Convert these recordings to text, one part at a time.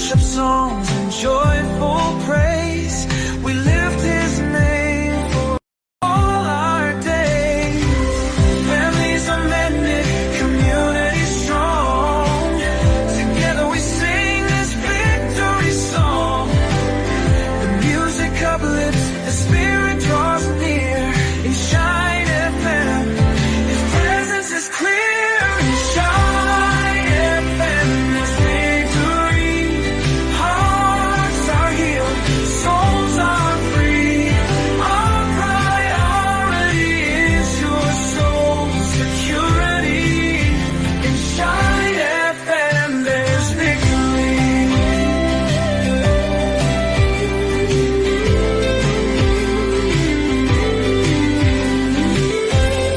worship songs and joyful praise. We lift His name for all our days. Families are mended, community strong. Together we sing this victory song. The music uplifts, the spirit draws near. In Shine FM, His presence is clear. In Shine FM, there's victory. Hearts are healed, souls are free. Our priority is your soul's security. In Shine FM, there's victory.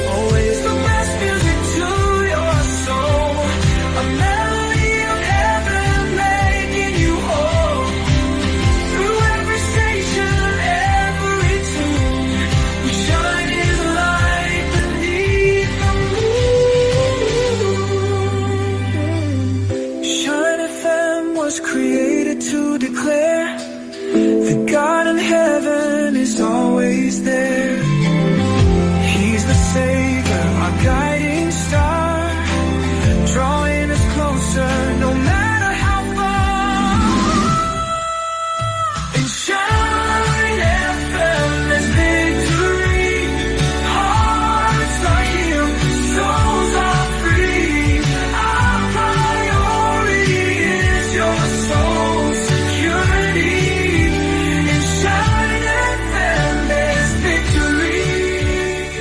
Always the best music to your soul. A melody of heaven making you whole. Through every station, every tune, we shine His light beneath the moon. Shine FM was created to declare that God in heaven is always there. He's the Savior, our guiding star, drawing us closer no matter how far. In Shine FM, there's victory. Hearts are healed, souls are free. Our priority is your soul's security. In Shine FM, there's victory.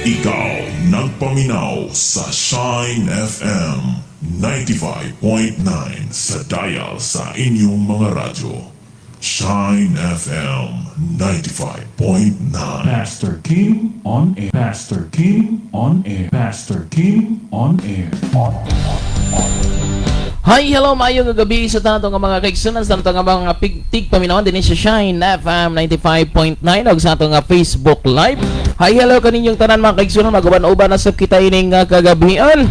Ikaw nagpaminaw sa Shine FM 95.9 sa dial sa inyong mga radyo. Shine FM 95.9. Pastor Kim on air. Pastor Kim on air. Pastor Kim on air. Hi, hello, maayong gabi sa tanto nga mga kaigsunan sa tanto nga mga tig paminawan din sa Shine FM 95.9 og sa ato nga Facebook Live. Hi, hello kaninyong tanan mga kaigsunan, magaban-uban na sab kita ining kagabian.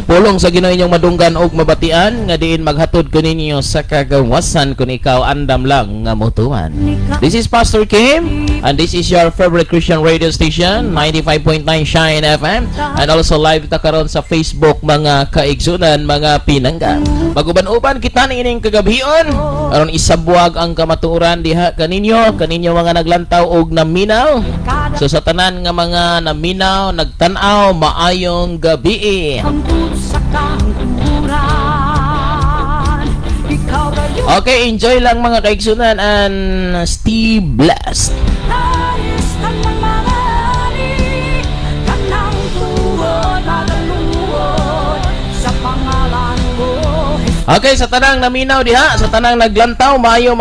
Pulong sa Ginoo inyong madunggan og mabatian nga diin maghatod kaninyo sa kagawasan kung ikaw andam lang nga motuan. This is Pastor Kim and this is your favorite Christian radio station 95.9 Shine FM and also live ta karon sa Facebook mga kaigsunan, mga pinangga. Maguban-uban kita ni ining kagabion aron isabuag ang kamatuoran diha kaninyo mga naglantaw og naminaw. So sa tanan nga mga naminaw, nagtan-aw, maayong gabi. Okay, enjoy lang mga kaigsunan and stay blessed. Okay, sa tanang naminaw diha, sa tanang naglantaw, maayong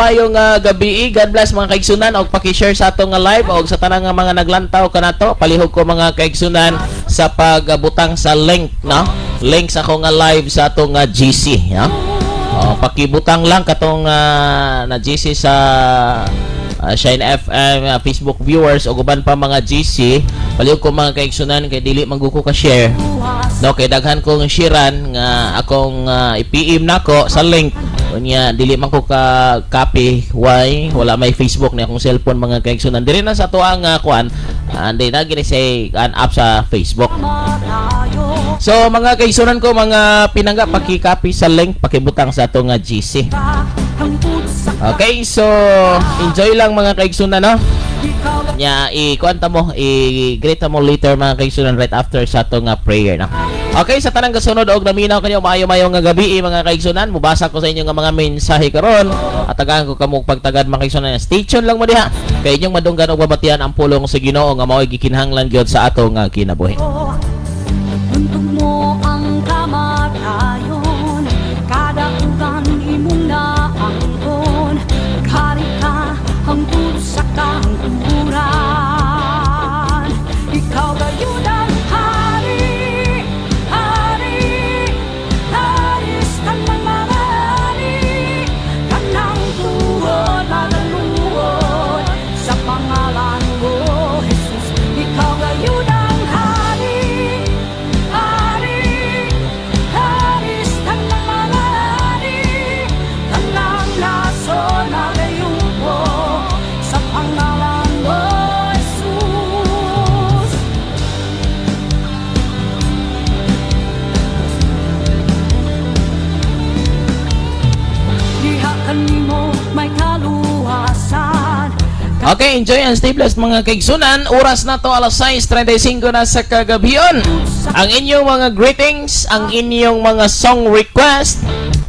gabi. God bless mga kaigsunan og paki-share sa atong live og sa tanang mga naglantaw kanato, palihog ko mga kaigsunan sa pagbutang sa link, no? Link sa akong live sa atong GC, no? Pakibutang lang katong na GC sa Shine FM Facebook viewers o uban pa mga GC, palihog ko mga kaigsunan kay dili magguko ka share, no, kay daghan kong sharean nga akong i-PM nako sa link unya dili man ko ka copy. Why? Wala may Facebook ni akong cellphone mga kaigsunan diri na sa tuang kuan di na gini say an app sa Facebook. So mga kaigsunan ko, mga pinangga, paki-copy sa link, pakibutang sa atong GC. Okay, so enjoy lang mga kaigsunan, no? Nya i-kuanta mo, i-greet mo later mga kaigsunan right after sa atong prayer, no? Okay, sa tanang kasunod og naminaw kanyo maayo-mayo nga gabi mga kaigsunan, mubasa ko sa inyo nga mga mensahe karon at tagahan ko kamo pagtagad mga kaigsunan. Stay tuned lang mo diha kay inyong madunggan og babatian ang pulong sa Ginoo nga mao'y gikinahanglan gyud sa atong kinabuhi. Untuk mo ang kamatayon, kadaugan imong naangkon, kari ka hangtod sa kangkuran. Ikaw gayud ang hari, hari, haris ka ng mga hari, kanang tuod, magaluod, sa pangalan mo, Jesus. Ikaw gayud ang hari. kaluwasan. Okay, enjoy and stay blessed mga kaigsunan. Oras na to alas 6:35 na sa kagabion. Ang inyong mga greetings, ang inyong mga song request,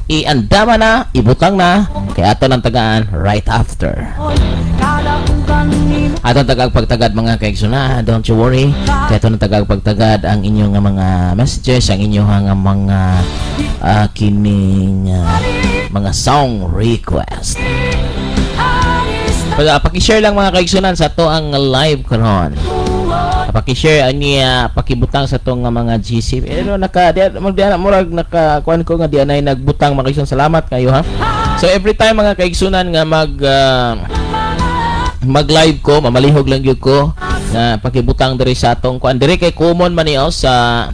iandama na, ibutang na, kaya ato ng tagaan right after. Kalaugan nimo Atong tagagpagtagad mga kaigsunan, don't you worry. Kaya ato ng tagagpagtagad ang inyong mga messages, ang inyong mga kining mga song request. Pakishare lang mga kaigsunan sa to ang live karon. Pakishare ani pakibutang sa tong mga GC. Pero murag nakakuan ko nga di anay nagbutang mga kaigsunan. Salamat kayo ha. So every time mga kaigsunan nga mag-live ko, mamalihog lang gyud ko na pakibutang diri sa atong kuan diri kay common man niyo sa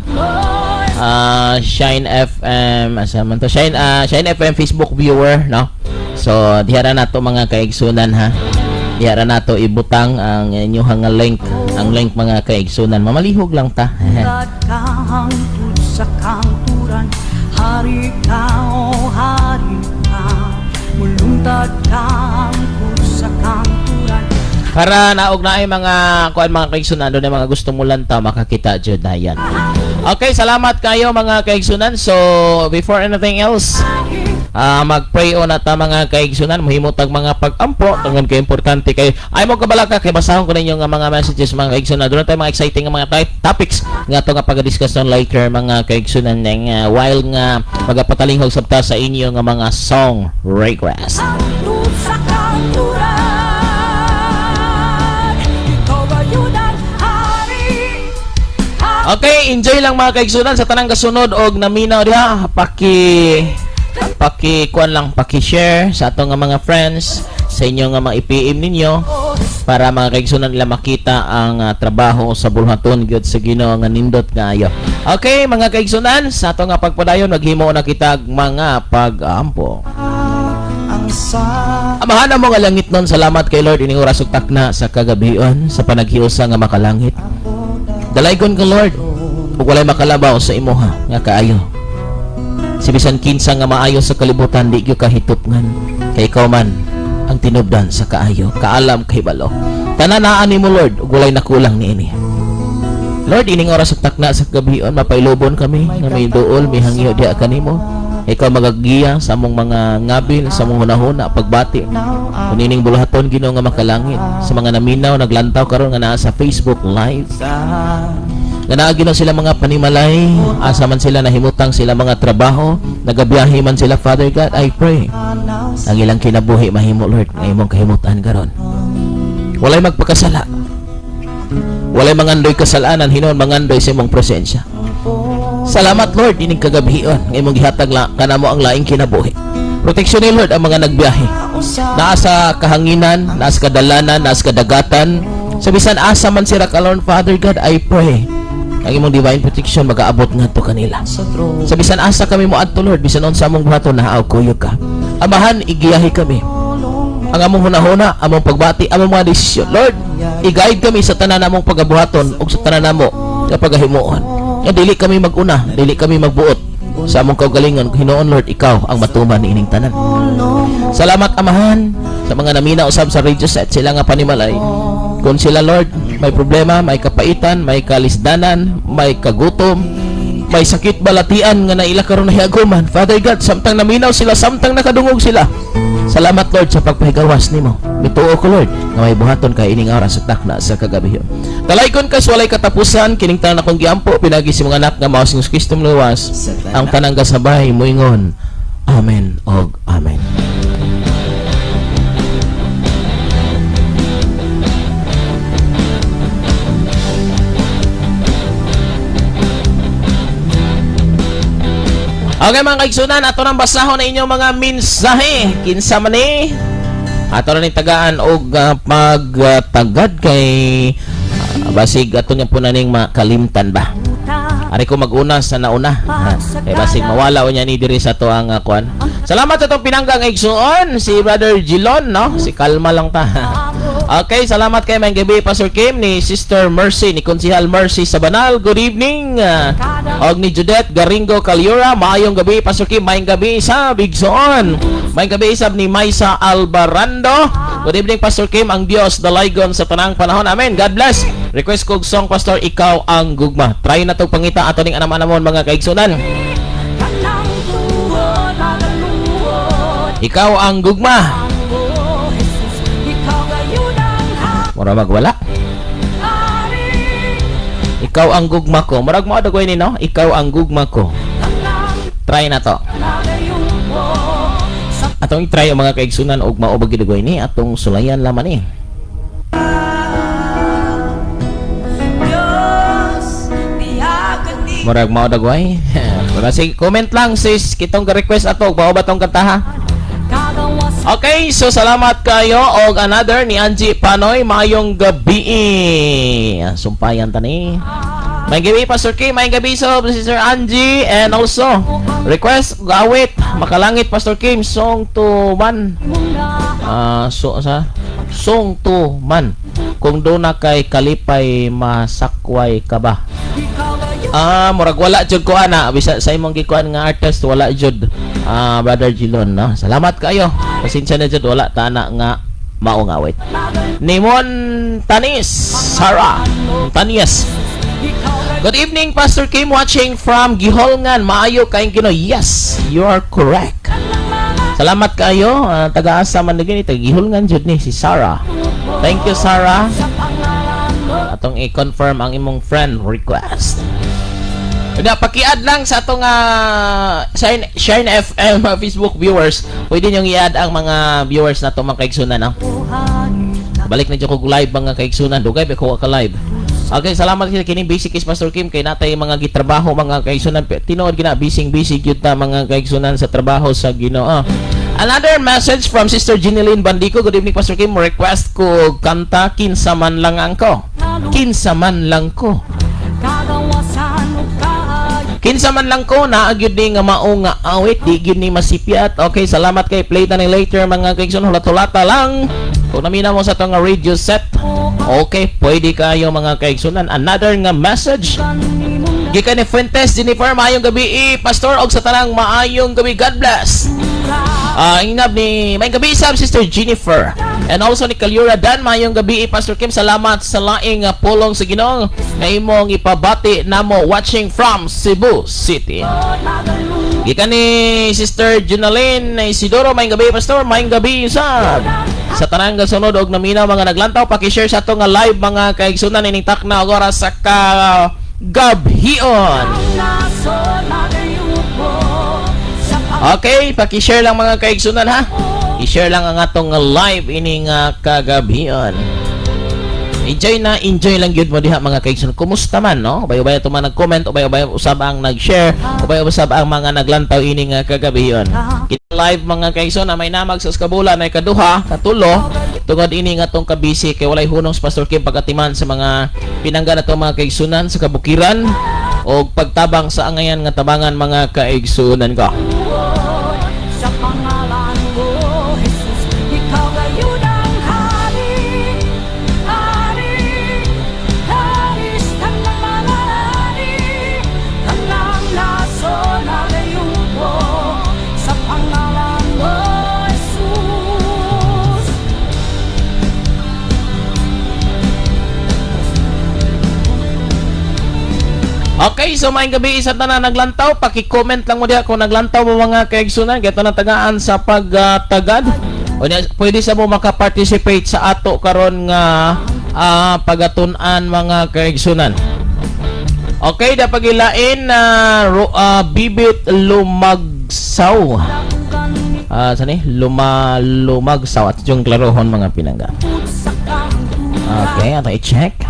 Shine FM asa man to Shine FM Facebook viewer no. So diha na to mga kaigsunan ha. Diha na to ibutang ang inyong link, ang link mga kaigsunan. Mamalihog lang ta. hangtod sa kanturan. Hari ka o hari ka, mulungtad ka hangtod sa kanturan. Para naog na ay mga kuan mga kaigsunan do na mga gusto mo lang ta makakita jud dayan. Okay, salamat kayo mga kaigsunan. So before anything else, mag-pray on ata mga kaigsunan, mahimutag mga pag-ampo tungod kay importante kay ay mo kabalaka kay basahon ko ninyo nga mga messages mga kaigsunan. Doon tayo mga exciting nga mga topics nga to nga pag-discuss on later mga kaigsunan ning while nga magapatalingog sabta sa inyo nga mga song request. Hangtod sa kanturan, ikaw ba yun ang hari? Okay, enjoy lang mga kaigsunan sa tanang kasunod og naminaw diha kuan lang paki-share sa atong nga mga friends sa inyo nga mga IPM ninyo para mga kaigsunan nila makita ang trabaho sa bulhaton gyud sa Ginoo nga nindot kaayo. Okay mga kaigsunan, sa ato nga pagpadayon maghimo na kita mga pag-ampo. Amahan mo nga langit nun, salamat kay Lord ining oras ug takna sa kagabion sa panaghiusa nga makalangit. Dalaygon ka Lord ug walay makalabaw sa imuha nga kaayo. Si bisan kinsa nga maayo sa kalibutan di gyud kahitupngan kay ikaw man ang tinubdan sa kaayo, kaalam kay balo. Tananaan nimo Lord ug walay nakulang niini. Lord ining oras ug takna sa gabion mapailobon kami nga may duol may hangyo diha kanimo. Ikaw magagiya sa among mga ngabil sa among hunahuna pagbati. Kunining bulahaton Ginoo nga makalangit sa mga naminaw naglantaw karon nga naa sa Facebook live. Nga naagi na sila mga panimalay, asa man sila nahimutang sila mga trabaho, nagabiyahe man sila Father God, I pray ang ilang kinabuhi mahimo Lord nga imong kahimutan karon. Walay magpakasala, walay mangandoy kasalanan, hinon mangandoy sa imong presensya. Salamat Lord ining kagabion nga imong gihatag kanamo ang laing kinabuhi. Proteksyon ni Lord ang mga nagbiyahe, naa sa kahanginan, naa sa kadalanan, naa sa kadagatan, sa bisan asa man sila kalon Father God, I pray ang imong divine protection magaabot ngadto kanila. Sa bisan asa kami moadto Lord, bisan unsa among buhaton naaw kuyog ka. Amahan igiyahi kami. Ang among hunahuna, among pagbati, among mga desisyon. Lord, i-guide kami sa tanan namong pagabuhaton ug sa tanan namo nga pagahimuon. Nga dili kami maguna, dili kami magbuot sa among kaugalingon. Hinoon Lord, ikaw ang matuman ining tanan. Salamat amahan sa mga namina usab sa radio set sila nga panimalay. Kung sila Lord may problema, may kapaitan, may kalisdanan, may kagutom, may sakit balatian nga naila karon nahiaguman, Father God, samtang naminaw sila, samtang nakadungog sila, salamat Lord sa pagpahigawas nimo. Bituo ko Lord nga may buhaton kay ining oras sa takna sa kagabion. Talaykon kas walay katapusan kining tanan akong giampo pinagi si mga anak nga mao sing Kristo luwas ang tanang gasabay moingon amen og amen. Okay mga kaigsunan, ato nang basahon na inyong mga mensahe. Kinsa man ni ato na ni tagaan og magtagad kay basig ato niya po naning makalimtan ba. Ari ko maguna sa nauna. Kay basig mawala o niya ni diri sa to ang kuan. Salamat sa itong pinanggang igsuon si Brother Gilon, no? Si kalma lang ta. Okay, salamat kay Mayang gabi Pastor Kim ni Sister Mercy ni Konsihal Mercy Sabanal. Good evening. Og ni Judette Garingo Caliura, maayong gabi Pastor Kim. Mayang gabi sa Bigsoon. Mayang gabi isab ni Maisa Albarando. Good evening Pastor Kim, ang Dios dalaygon sa tanang panahon. Amen. God bless. Request kog song Pastor, ikaw ang gugma. Try na tong pangita ato ning anam-anamon mga kaigsunan. Kanang tuon, nagaluon. Ikaw ang gugma. Oh, Jesus, ikaw ngayon ang Mura magwala. hari. Ikaw ang gugma ko. Murag mo dagoy ni no? Ikaw ang gugma ko. Kanang Try na to. nagayon mo. Sa Atong i-try ang mga kaigsunan og mao bagi dagoy ni atong sulayan laman ni. Diyos, biyagan ni Murag mao dagoy. Wala sige comment lang sis kitong request ato bao ba tong kanta ha. kagawas. Okay, so salamat kayo og another ni Angie Panoy, mayong gabi. Sumpayan tani. May gabi Pastor Kim, may gabi so Sister Angie, and also request gawit makalangit Pastor Kim song to man. Song to man. Kung do na kay kalipay masakway ka ba? Murag wala jud ko ana bisa sa imong gikuan nga artist wala jud. Brother Gilon no. Salamat kayo. Pasensya na jud wala ta na nga maong awit. Nimon Tanis Sarah Tanis. Good evening Pastor Kim, watching from Giholngan. Maayo kayong Ginoo. Yes, you are correct. Salamat kayo. Taga-asa man gini taga Giholngan jud ni si Sarah. Thank you Sarah. Atong i-confirm ang imong friend request. Kaya paki-add lang sa atong Shine FM Facebook viewers. Pwede nyo i-add ang mga viewers na itong mga kaigsunan. No? Balik na dyan ko live mga kaigsunan. Dugay ba ko ka live? Okay, salamat sa kining basic is Pastor Kim kay natay mga gitrabaho mga kaigsunan. Tinuod gina busy gyud ta mga kaigsunan sa trabaho sa Ginoo. Another message from Sister Jeneline Bandico. Good evening Pastor Kim. Request ko kanta Kinsa Man Lang Angko. Kinsa Man Lang Ko. Kagawasan o kayo. Kinsa man lang ko naagyud ni nga mao nga awit di gyud ni masipiat. Okay, salamat kay play ta ni later mga kaigsoon, hulat-hulata lang. Kung namina mo sa to nga radio set. Okay, pwede kayo mga kaigsunan. Another nga message. Gikan ni Fuentes Jennifer, maayong gabi Pastor og sa tanang maayong gabi. God bless. Inab ni may gabi sab Sister Jennifer. And also ni Caliura Dan, mayong gabi Pastor Kim. Salamat sa laing pulong sa Ginoo nga imong ipabati namo watching from Cebu City. Gikan ni Sister Junaline Isidoro, mayong gabi Pastor. Mayong gabi sab sa tanang gasunod og naminaw mga naglantaw. Paki-share sa ato nga live mga kaigsunan ining takna og oras sa Gabhion. Okay, paki-share lang mga kaigsunan ha. I-share lang ang atong live ining kagabihan. Enjoy lang gyud mo diha mga kaigsunan. Kumusta man no? Ubay-ubay ato man nag-comment, ubay-ubay usab ang nag-share, ubay usab ang mga naglantaw ining kagabihan. Kita live mga kaigsunan may namag sa kabulan ay kaduha, katulo. Tungod ini nga tong kabisi kay walay hunong sa Pastor Kim pagatiman sa mga pinanggan atong mga kaigsunan sa kabukiran o pagtabang sa angayan nga tabangan mga kaigsunan ko. Sa pangalan mo, Jesus, ikaw ngayon ang hari. Hari, hari, tanang mga hari. Tanang naso na ngayon mo. Sa pangalan mo, Jesus. Okay, so maayong gabi isa na naglantaw. Paki-comment lang mo diha kung naglantaw mo mga kaigsunan. Gato na tagaan sa pagtagad. Pwede sa mo makaparticipate sa ato karon nga pagatun-an mga kaigsunan. Okay, da pagilain na Bibit Lumagsaw. Sani? Lumagsaw at yung klarohon mga pinangga. Okay, ato i-check.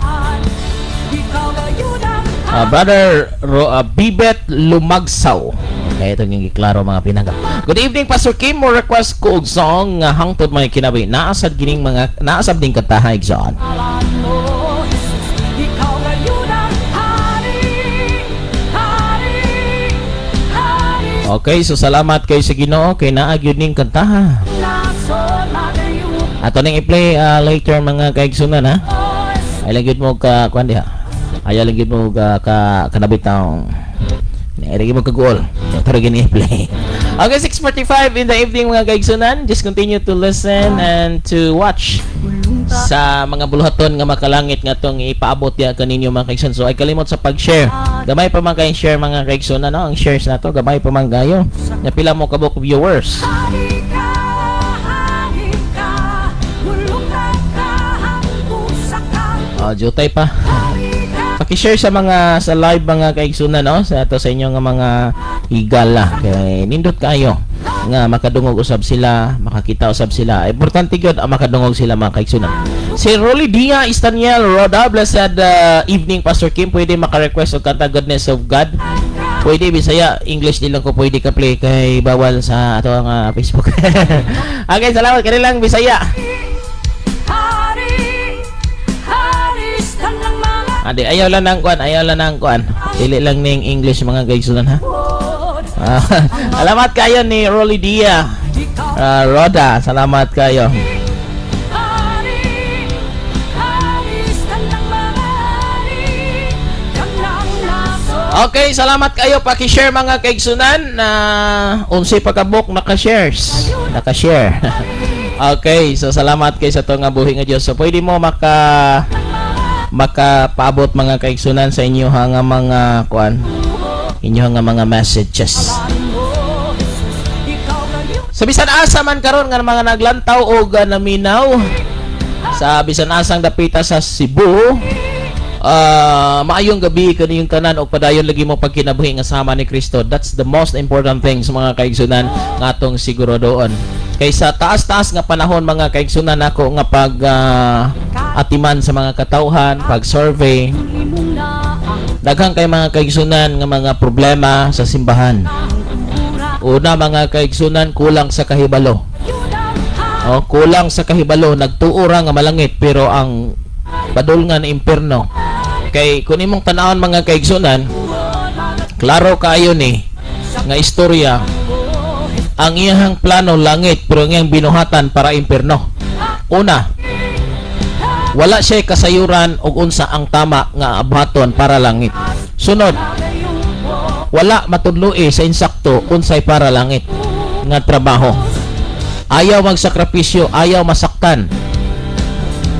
Brother Bibet Lumagsaw. Okay, ito yung iklaro mga pinangga. Good evening Pastor Kim. Mo request ko og song nga hangtod may kinabi. Naasad ding katahig saan. Okay, so salamat kay sa Ginoo kay naa gyud ning kantaha. Ato ning i-play later mga kaigsunan ha. Ay lang gyud mo ka kuan diha. Ay lang gyud mo ka kanabitaw. Ay mo ka goal. Ito rin i-play. Okay, 6:45 in the evening mga kaigsunan. Just continue to listen and to watch sa mga buluhaton nga makalangit nga tong ipaabot ya kaninyo mga kaigsunan. So ay kalimot sa pag-share. Gamay pa man kay share mga kaigsunan no. Ang shares nato gamay pa man gayo. Nga pila mo kabuk viewers. Hari ka, bulungan ka, pusa ka, Jutay pa. hari ka. Paki-share sa mga sa live mga kaigsunan no sa ato sa inyo nga mga higala kay nindot kayo nga makadungog usab sila, makakita usab sila. Importante gyud ang makadungog sila mga kaigsunan. Si Rolly Dia Istaniel Roda, blessed evening Pastor Kim, pwede maka-request og kanta Goodness of God. Pwede Bisaya, English din lang ko pwede ka play kay bawal sa ato nga Facebook. Okay, salamat kani lang Bisaya. Hari, haris ka ng mga Ade, ayaw lang ng kuan. Dili lang ning English mga kaigsunan ha. pod. Salamat kayo ni Rolly Dia Roda, salamat kayo. Hari, haris ka ng mga hari, kanang naso. Okay, salamat kayo. Paki-share mga kaigsunan na unsi pagkabok naka-share. Okay, so salamat kayo sa to nga buhi nga Dios. So pwede mo makapaabot mga kaigsunan sa inyo nga mga kuan. Inyo nga mga messages. Ikaw ngayon Sa bisan asa man karon nga mga naglantaw o naminaw sa bisan asang dapita sa Cebu. Maayong gabi kaniyong tanan og padayon lagi mo pagkinabuhi nga sama ni Kristo. That's the most important thing sa mga kaigsunan nga atong siguro doon. Kaysa taas-taas nga panahon mga kaigsunan ako nga pag atiman sa mga katawhan, pag survey, imong naang daghang kay mga kaigsunan nga mga problema sa simbahan. Una mga kaigsunan, kulang sa kahibalo. Kulang sa kahibalo, nagtuura nga malangit pero ang padulngan impierno. Kay kun imong tan-awon mga kaigsunan, klaro kaayo ni nga istorya. Ang iyang plano langit pero ang iyang binuhatan para impierno. Una, wala siya kasayuran og unsa ang tama nga abaton para langit. Sunod, wala matudloi sa insakto unsay para langit nga trabaho. Ayaw magsakripisyo, ayaw masaktan.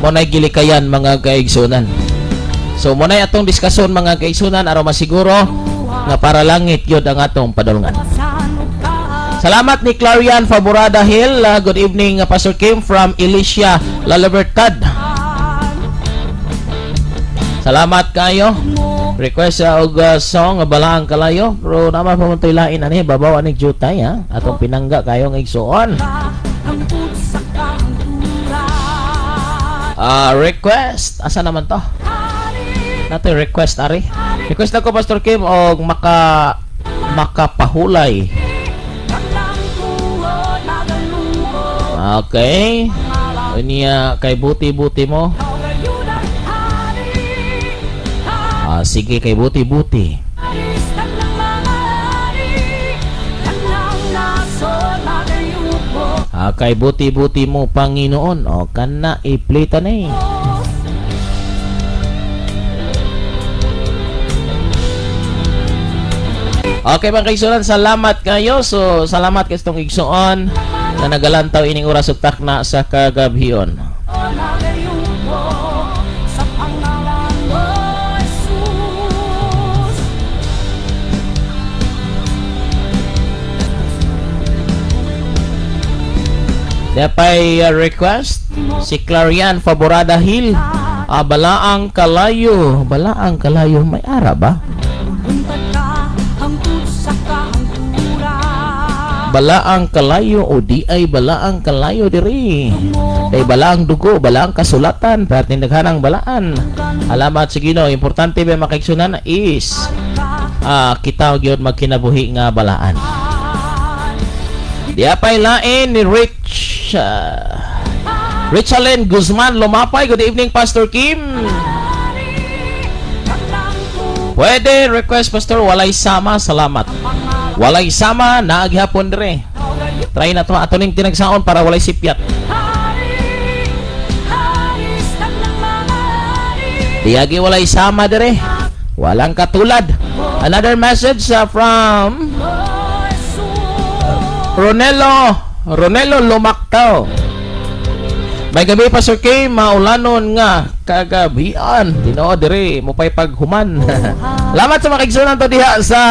Munay gilikayan mga kaigsunan. So munay atong diskasyon mga kaigsunan aron masiguro nga para langit gyud ang atong padulngan. Salamat ni Clarian Faborada Hill. Good evening Pastor Kim from Alicia, La Libertad. Salamat kayo. Request og song Balaang Kalayo. Pero naman pamuntoy lain ani babaw ani jutay ha. Atong pinangga kayo ng igsuon. Request. Asa naman to? Nato request ari. Request ako Pastor Kim og makapahulay. Okay. Unya kay buti-buti mo. Sige kay buti-buti. Kay buti-buti mo Panginoon. O kana i-play ta ni. Okay mga kaigsunan, salamat kayo. So salamat kayo itong igsuon na nagalantaw ining oras ug takna sa kagabhion. Sa pangalan mo, Jesus. Dapay request si Clarian Faborada Hill. Balaang Kalayo. Balaang Kalayo may ara ba? Buntag ka, hangtod sa kahantura. Balaang Kalayo o di ay Balaang Kalayo diri. Day balaang dugo, balaang kasulatan, perti naghanang balaan. Alamat sa Ginoo, importante ba makaigsunan is kita gyud magkinabuhi nga balaan. Di apay lain ni Richalyn Guzman Lumapay. Good evening Pastor Kim. Pwede request Pastor walay sama, salamat. Walay sama na aghapon dire. Try na to ato ning tinagsaon para walay sipyat. Biyagi walay sama dire. Walang katulad. Another message from Ronelo Lumaktaw. May gabi pa Sir K, maulanon nga kagabian. Tinoo dire mo pay paghuman. Lamat sa makigsunan to diha sa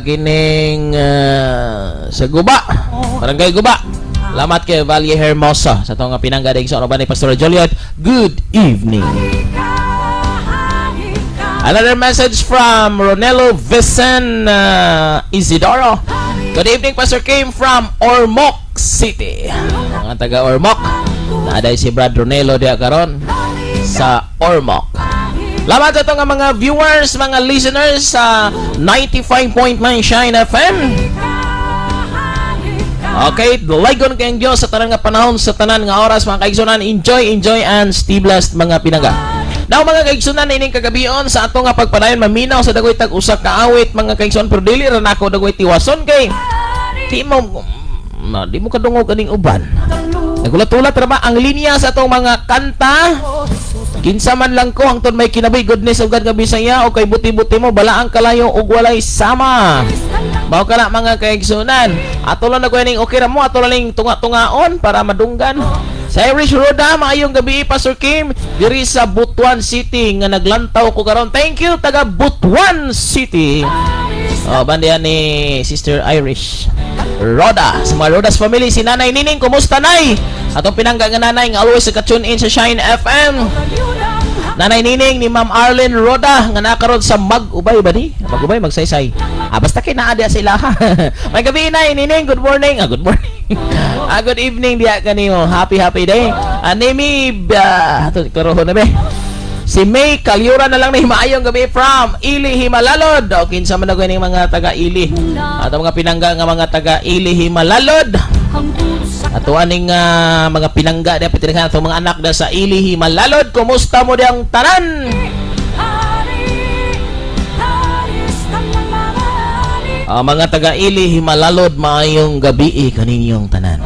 kining sa Guba. Barangay Guba. Lamat kay Valle Hermosa sa tong pinanggadig sa ba ni Pastor Joliet. Good evening. Another message from Ronelo Vicen Isidoro. Good evening, Pastor Kim from Ormoc City. Mga taga Ormoc. Naaday si Brad Ronelo diya karon sa Ormoc. Lamat sa itong mga viewers, mga listeners sa 95.9 Shine FM. Okay, dalagon kayong Diyos sa tanan nga panahon, sa tanan nga oras, mga kaigsunan. Enjoy, and stay blessed, mga pinangga. Now mga kaigsunan, ining kagabion sa ato nga pagpadayon maminaw sa dagoy tag usa ka awit, mga kaigsunan, pero dili ra nako dagoy tiwason kay di mo kadungog aning uban. Nagulat-ulat ra ba ang linya sa atong mga kanta? Kinsa man lang ko hangtod may kinabuhi, goodness of God nga Bisaya o kay buti-buti mo balaang kalayo ug walay sama. Mao kana mga kaigsunan. Ato lang na ko ning okay ra mo, ato lang tunga-tungaon para madunggan. Sa Irish Roda, maayong gabi Pastor Kim diri sa Butuan City nga naglantaw ko karon. Thank you taga Butuan City. Bandihan ni Sister Irish Roda. Sa mga Rodas family, si Nanay Nining, kumusta Nay? Atong pinangga nga nanay nga always ka-tune in sa Shine FM. Nanay Nining ni Ma'am Arlene Roda nga nakaroon sa Mag-ubay ba ni? Mag-ubay, magsaysay. Basta kinaadya sila ha. May gabi Nay Nining, good morning. Good morning. Good evening diya kanimo. Happy day. Nimi karohon na be. Si May Kalyura na lang ni maayong gabi from Ili Himalalod. O kinsa man na ning mga taga Ili. Ato mga pinangga nga mga taga Ili Himalalod. Ato aning mga pinangga diya pitirhan ato mga anak da sa Ili Himalalod. Kumusta mo diyang tanan? Mga taga Ili Himalalod, maayong gabi kaninyong tanan.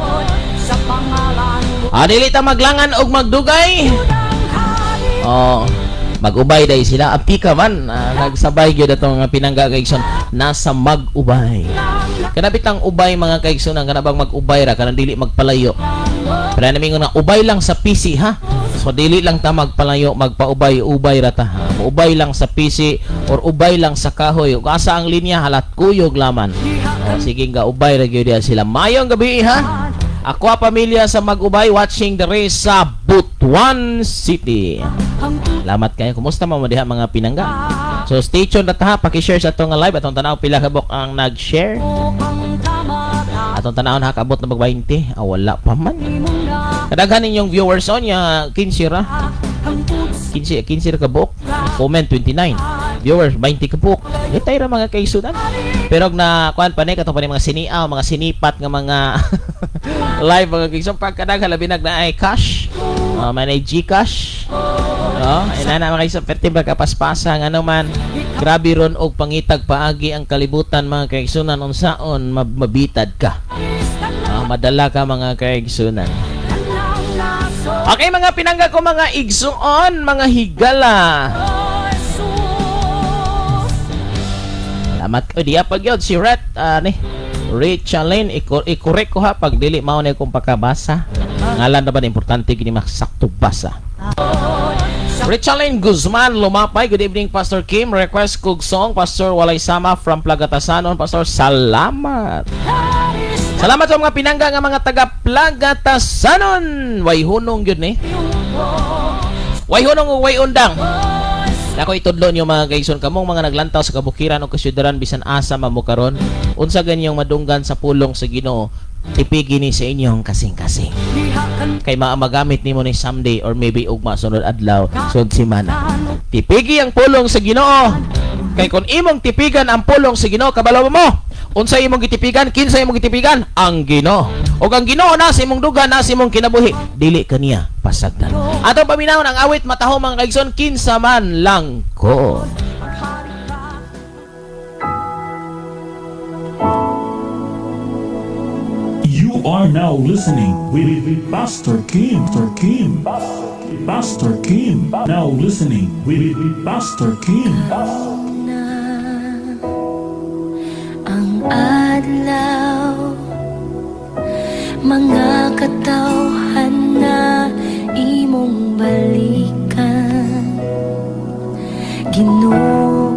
Dili ta maglangan og magdugay. Mag-ubay day sila. Api ka man, nagsabay gyud atong pinangga kaigson nasa mag-ubay. Kanabitang ubay mga kaigson, ang kanabang mag-ubay ra kanang dili magpalayo. Pero namin nga ubay lang sa PC ha. So dili lang ta magpalayo, magpaubay-ubay ra ta. Ubay lang sa PC or ubay lang sa kahoy. Ug asa ang linya halat kuyog laman. Sige nga ubay ra gyud sila. Mayong gabi ha. Ako pamilya sa Mag-ubay watching the race sa Butuan City. Salamat kayo. Kumusta mo diha mga pinangga? So stay tuned na ta, paki-share sa atong live atong tanaw pila kabok ang nag-share. Atong tanawon hakabot na mag 20. Wala pa man. Kadaghan ninyong viewers on ya 15 ra. 15 ra kabok. Comment 29. Viewers 20 kabok. Itay ra mga kaisudan. Pero na kuan pa ni katong pa ni mga siniaw, mga sinipat nga mga live mga kaisudan pagkadaghan labi na ay cash. May Gcash. Inana mga kaisudan perti ba kapaspasa nga naman. Grabe ron og pangitag paagi ang kalibutan mga kaisunan unsaon mabitad ka. Madala ka mga kaigsunan. Okay mga pinangga ko mga igsuon, mga higala. Salamat ko diya pag yun si Richalyn i-correct ko ha pag dili mao na kong pakabasa. Ngalan na ba na importante kini maksakto basa. Richalyn Guzman lumapay. Good evening Pastor Kim. Request kog song Pastor Walay Sama from Plagatasanon. Pastor salamat. Salamat sa mga pinangga nga mga taga Plagatasanon. Way hunong yun Way hunong o way undang. Ako itudlo niyo mga kaigsoon kamong mga naglantaw sa kabukiran o kasyudaran bisan asa mamukaron. Unsa ganyong madunggan sa pulong sa Ginoo. Tipigi ni sa inyong kasing-kasing. Kay maamagamit nimo ni someday or maybe ugma sunod adlaw, sunod semana. Tipigi ang pulong sa Ginoo. Kay kung imong tipigan ang pulong sa Ginoo, kabalo mo. Unsa imong gitipigan? Kinsa imong gitipigan? Ang Ginoo. Og ang Ginoo na sa imong dugan, na sa imong kinabuhi, dili kaniya pasagdan. Atong paminawon ang awit matahom mga kaigsoon, kinsa man lang ko. You are now listening with Pastor Kim. Pastor Kim. Now listening with Pastor Kim. na ang adlaw, mga katawhan na imong balikan, Ginoo,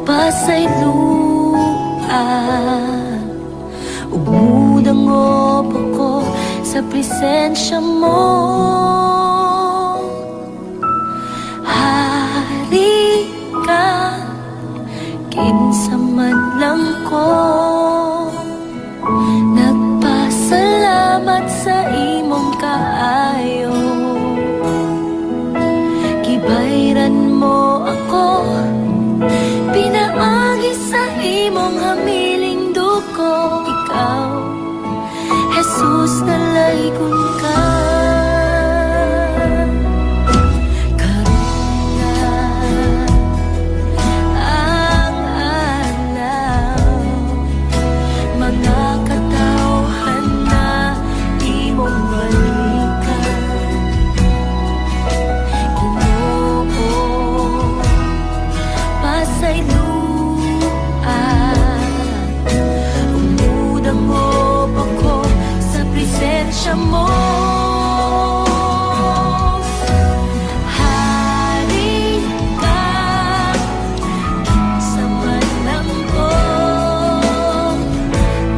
pasayloa ug mudangob ako sa presensya mo. Hari ka, kinsa man lang ko, nagpasalamat sa imong kaayo. Gibayran mo ako, pinaagi sa imong hamiling duko. Ikaw, Jesus, nalaygon ka. Mo, hari ka, sa manang ko,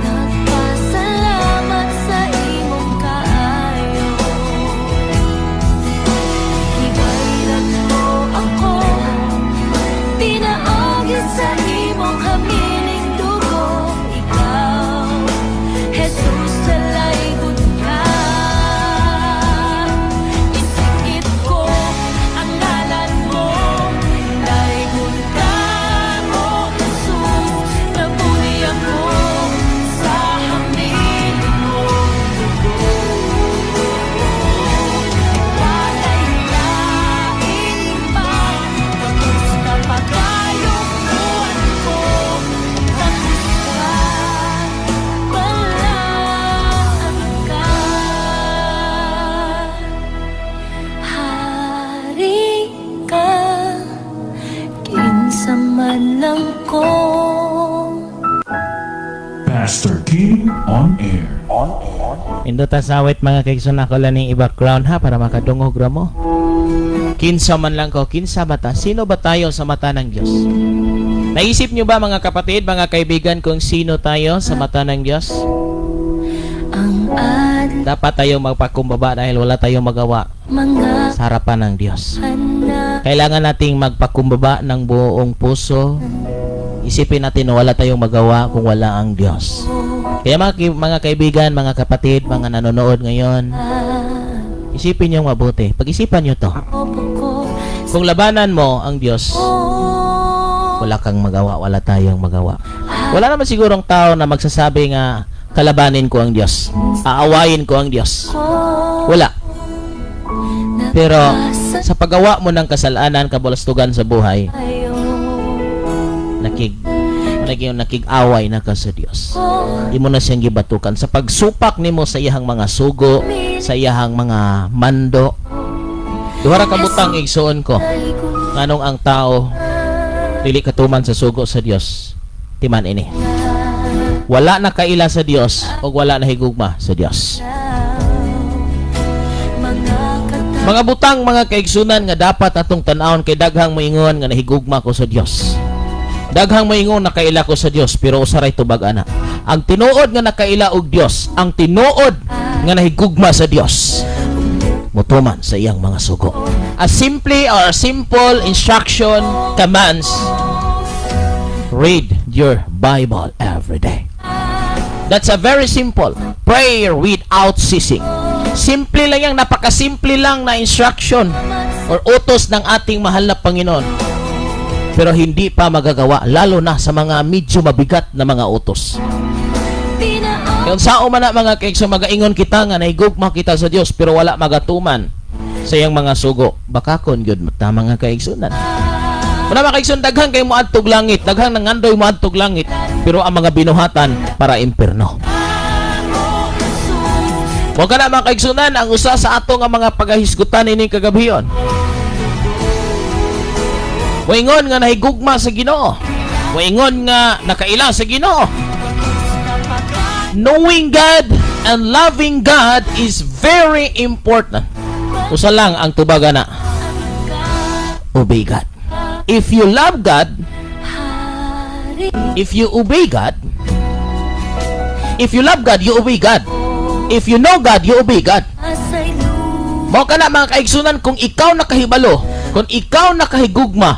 nagpasalamat sa imong kaayo. Gibayran mo ako, pinaagi sa imong hamiling dugo. Ikaw, Jesus, nalaygon ka. Isikip ko ang ngalan mo, laygon ka, o Jesus. Nabuli ako sa hamiling mong dugo. Walay lain pa, tapos na pagayong buwan ko, tapos ka, balaan ka. Hari ka, kinsa man lang ko. Pastor Kim on air. Induta sa awit mga kaigsunan ako lang ng i-background ha para makadungog ra mo. Kinsa man lang ko, kinsa bata? Sino ba tayo sa mata ng Diyos? Naisip nyo ba mga kapatid, mga kaibigan, kung sino tayo sa mata ng Diyos? Ang adlaw, Dapat tayong magpakumbaba dahil wala tayong magawa mga sa harapan ng Diyos. anak, Kailangan nating magpakumbaba ng buong puso. Isipin natin na wala tayong magawa kung wala ang Diyos. Kaya mga kaibigan, mga kapatid, mga nanonood ngayon, isipin nyo mabuti. Pag-isipan nyo to. opo ko, Kung labanan mo ang Diyos, wala kang magawa, wala tayong magawa. Wala naman sigurong tao na magsasabi nga, kalabanin ko ang Diyos. Aawayin ko ang Diyos. Wala. Pero sa paggawa mo ng kasalanan, kabulastugan sa buhay, nakig-away na ka sa Diyos. Di mo na siyang gibatukan. Sa pagsupak nimo sa iyahang mga sugo, sa iyahang mga mando, duhara ka butang igsuon ko. Nganong ang tao, dili katuman sa sugo sa Diyos, timan ini. Wala na kaila sa Diyos, o wala na higugma sa Diyos. Mga butang, mga kaigsunan nga dapat atong tan-awon kay daghang moingon nga nahigugma ko sa Dios. Daghang moingon nakaila ko sa Dios pero usaray tubag ana. Ang tinuod nga nakaila og Dios, ang tinuod nga nahigugma sa Dios, mutuman sa iyang mga sugo. A simple instruction commands: read your Bible every day. That's a very simple prayer without ceasing. Simple lang yang, napakasimple lang na instruction or utos ng ating mahal na Panginoon. Pero hindi pa magagawa, lalo na sa mga medyo mabigat na mga utos. Kung sao man na mga kaigso, magaingon kita nga naigugma kita sa Dios pero wala magatuman sa iyang mga sugo. Baka kon gyud ta mga kaigsunan. Muna mga kaigsunan, daghang kay moadtog langit, daghang nangandoy moadtog langit, pero ang mga binuhatan para impierno. Mo kana mga kaigsunan ang usa sa ato nga mga pagahisgutan ini kagabiyon. Moingon nga nahigugma sa Ginoo. Moingon nga nakaila sa Ginoo. Knowing God and loving God is very important. Usa lang ang tubaga na. Obey God. If you love God, if you obey God, if you love God, you obey God. If you know God, you obey God. Mao kana mga kaigsunan, kung ikaw nakahibalo, kung ikaw nakahigugma,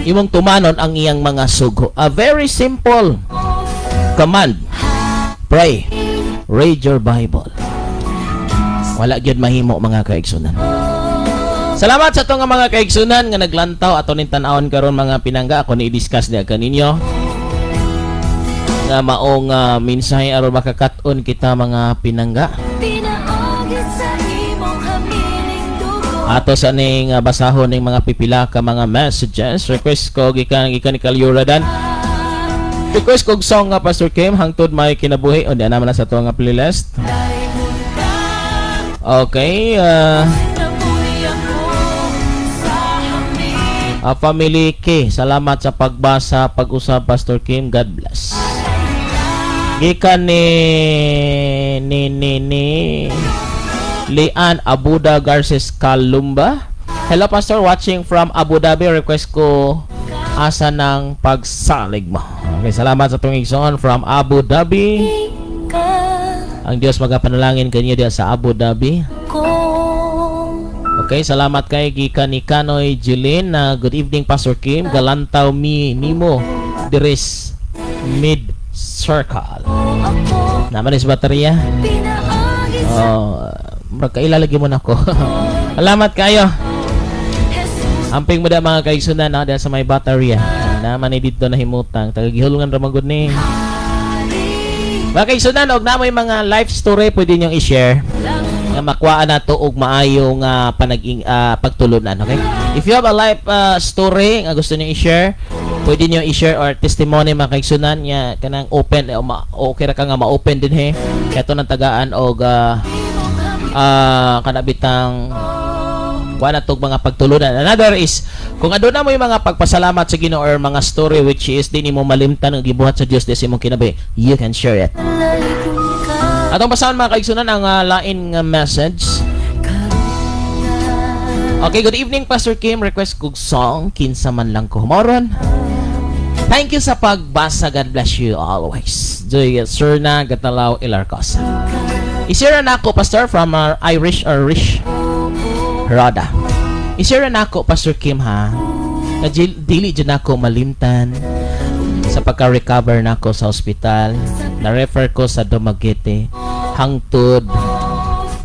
imong tumanon ang iyang mga sugo. A very simple command. Pray. Read your Bible. Wala gyud mahimo mga kaigsunan. Salamat sa itong mga kaigsunan nga naglantaw ato ning tan-awon karon mga pinangga. Ako ni i-discuss niya kaninyo nga maong mensahe aron makakat-on kita mga pinangga. Ato sa ning basahon ning mga pipila ka mga messages. Request ko gikan ni Kalyuradan. Request ko song nga Pastor Kim hangtod may kinabuhi o di naman na sa to nga playlist. Okay, Family K, salamat sa pagbasa, pag-usap Pastor Kim. God bless. Gikan ni Lian Abuda Garces Kalumba. Hello Pastor, watching from Abu Dhabi. Request ko asa ng pagsalig mo. Okay, salamat sa itong igsoon from Abu Dhabi. Ang Diyos magapanalangin kanyo diya sa Abu Dhabi. Okay, salamat kay gikan ni Kanoy Julin. Good evening Pastor Kim. Galantaw nimo diris mid circle. Naman is baterya. Magkailalagay mo na ako. Salamat kayo. Amping mo da mga kaigsunan dahil sa may baterya. Naman dito na himutang. Tagagihulungan ramang good ni. Mga kaigsunan, og namoy mga life story pwede nyo i-share. Nga makuha na to og maayong pagtulunan, okay? If you have a life story nga gusto niyo i-share, pwede niyo i-share or testimony mga kaigsunan nga kanang open okay ra ka nga ma-open din he. Kato nang tagaan og kanabitang wala tog mga pagtulunan. Another is kung aduna mo yung mga pagpasalamat sa Ginoo or mga story which is di nimo malimtan ang gibuhat sa Dios desi imong kinabuhi, you can share it. Atong basahan mga kaigsunan ang lain nga message. Okay, good evening Pastor Kim. Request kog song kinsa man lang ko moron. Thank you sa pagbasa. God bless you always. Joy Sir na Gatalaw Ilarcos. Isira na ako Pastor from Irish Roda. Isira na ako Pastor Kim ha. Dili dyan ako malimtan sa pagka-recover na ako sa ospital. Na-refer ko sa Dumaguete hangtod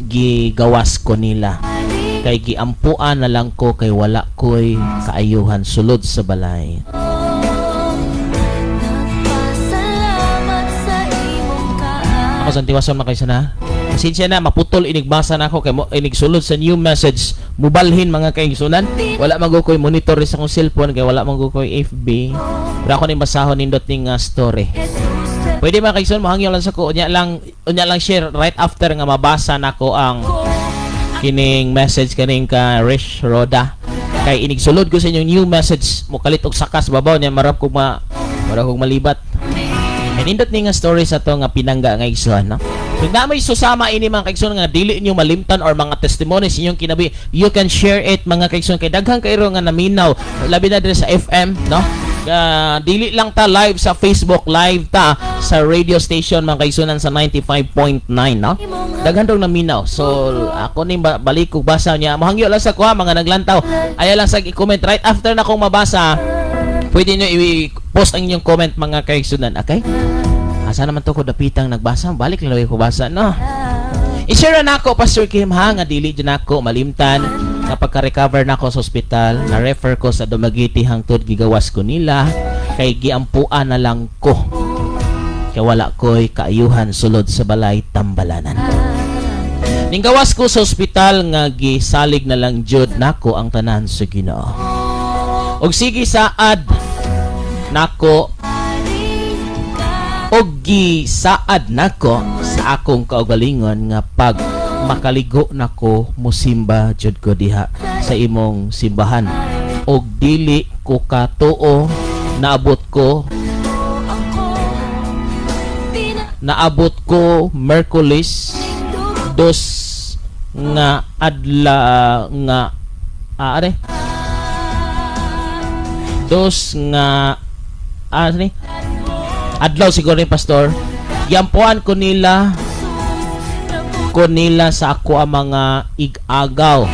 gigawas ko nila kay giampuan na lang ko kay wala ko'y kaayuhan sulod sa balay. Ako sa tiwason makaysa na. Pasensya na, maputol inigbasa na ako kay inigsulod sa new message. Mubalhin mga kaigsunan. Wala man ko'y monitor sa akong cellphone kay wala man ko'y FB. Pero ako ning basahon nindot ning story. Pwede mga kaigsunan mahangyo lang sa ko. Unya lang share right after nga mabasa nako ang kining message kaning ka Rish Roda. Kay inigsulod ko sa inyong new message. Mukalit og sakas babaw niya marap kog malibat. Nindot ni nga story sa to nga pinangga nga igsuhan, no? Kung na may susama ini mga kaigsuhan nga dili inyo malimtan or mga testimonies inyong kinabi, you can share it mga kaigsuhan kay daghang kairo nga naminaw labi na diri sa FM, no? Dili lang ta live sa Facebook, live ta sa radio station mga kaigsunan sa 95.9, no? Daghan daw naminaw. So ako ni balik ko basa niya. Mahangyo lang sa kuha mga naglantaw. Aya lang sa i-comment right after na kong mabasa. Pwede nyo i-post ang inyong comment mga kaigsunan, okay? Asa naman to ko dapitang nagbasa, balik lang ko basa, no? I-share na ako Pastor Kim ha, nga dili dyan ako malimtan kapag ka-recover na ako sa ospital, na-refer ko sa Dumaguete hangtod gigawas ko nila kay giampuan na lang ko kay wala ko'y kaayuhan sulod sa balay tambalanan. Ning gawas ko sa ospital nga gisalig na lang jud nako ang tanan sa Ginoo. Og sige saad nako og gisaad nako sa sa akong kaugalingon nga pag makaligo nako musimba jud ko diha sa imong simbahan og dili ko katuo naabot ko Merkulis dos nga adla nga dos nga adlaw siguro ni pastor yampuan ko nila sa ako ang mga igagaw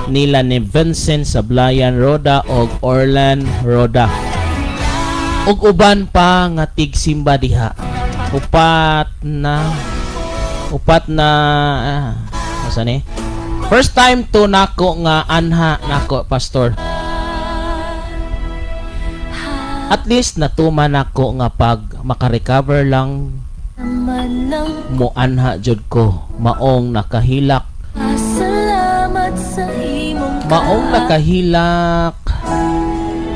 nila ni Vincent Sablayan Roda og Orlan Roda og uban pa nga tigsimba diha upat na asa ni first time to nako nga anha nako pastor at least natuman ako nga pag makarecover lang mo anha jud ko maong nakahilak Salamat sa imong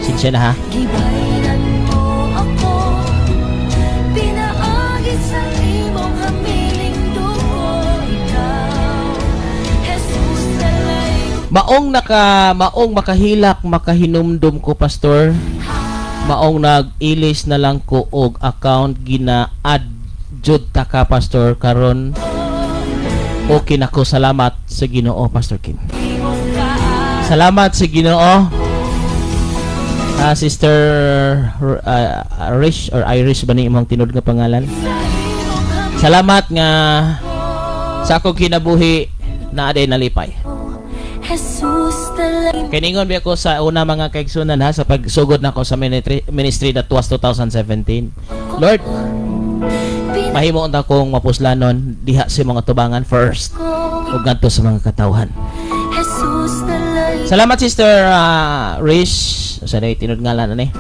sinsya na ha gibayran mo ako pinaagi sa imong hamiling dugo ikaw Jesus alay maong makahilak makahinumdum ko pastor maong nag-ilis na lang ko og account gina-add jud ta ka pastor karon okay na ko salamat sa Ginoo Pastor Kim salamat sa Ginoo Sister Rish or Irish ba ni imong tinud nga pangalan salamat nga sa akong kinabuhi na aday nalipay Jesus alay kiningon bi ako sa una mga kaigsunan ha sa pagsugod nako sa ministry that was 2017 Lord mahimo unta kong mapuslanon diha sa mga tubangan first ug ngadto sa mga katawhan Jesus alay salamat Sister Rish sa day tinud ngalan ani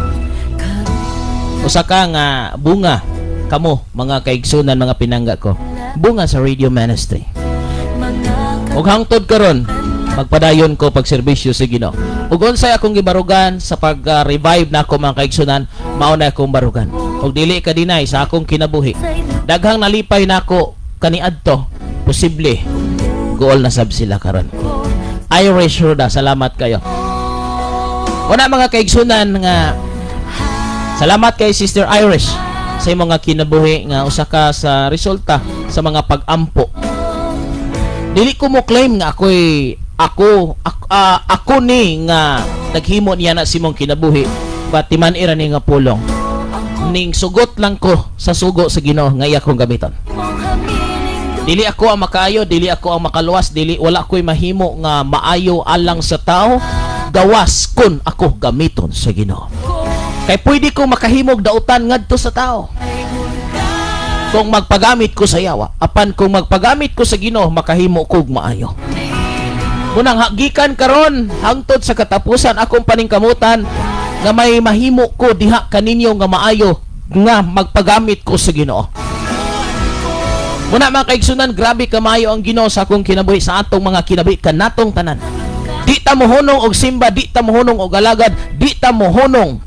usa ka nga bunga kamo mga kaigsunan mga pinangga ko bunga sa radio ministry ug hangtod karon magpadayon ko pag serbisyo sa Ginoo ug unsay akong gibarugan sa pag-revive nako mga kaigsunan mao na akong barugan ug dili ka dinay sa akong kinabuhi daghang nalipay nako kaniadto posible goal na sab sila karon Irish Roda salamat kayo una mga kaigsunan nga salamat kay Sister Irish sa imong nga kinabuhi nga usa ka sa resulta sa mga pag-ampo dili ko mo claim nga ako ni nga naghimo niya na simong kinabuhi batiman ira ni nga pulong ning sugot lang ko sa sugo sa Ginoo nga iya kong gamiton dili ako ang makaayo dili ako ang makaluwas dili wala ko'y mahimo nga maayo alang sa tao gawas kun ako gamiton sa Ginoo kay pwede ko makahimog dautan ngadto sa tao kung magpagamit ko sa yawa apan kung magpagamit ko sa Ginoo makahimo kog maayo munang hagikan karon hangtod sa katapusan akong paningkamutan nga may mahimo ko diha kaninyo nga maayo nga magpagamit ko sa Ginoo muna mga kaigsunan grabe kamayo ang Ginoo sa akong kinabuhi sa atong mga kinabuhi kanatong tanan di ta mohunong og simba di ta mohunong og alagad di ta mohunong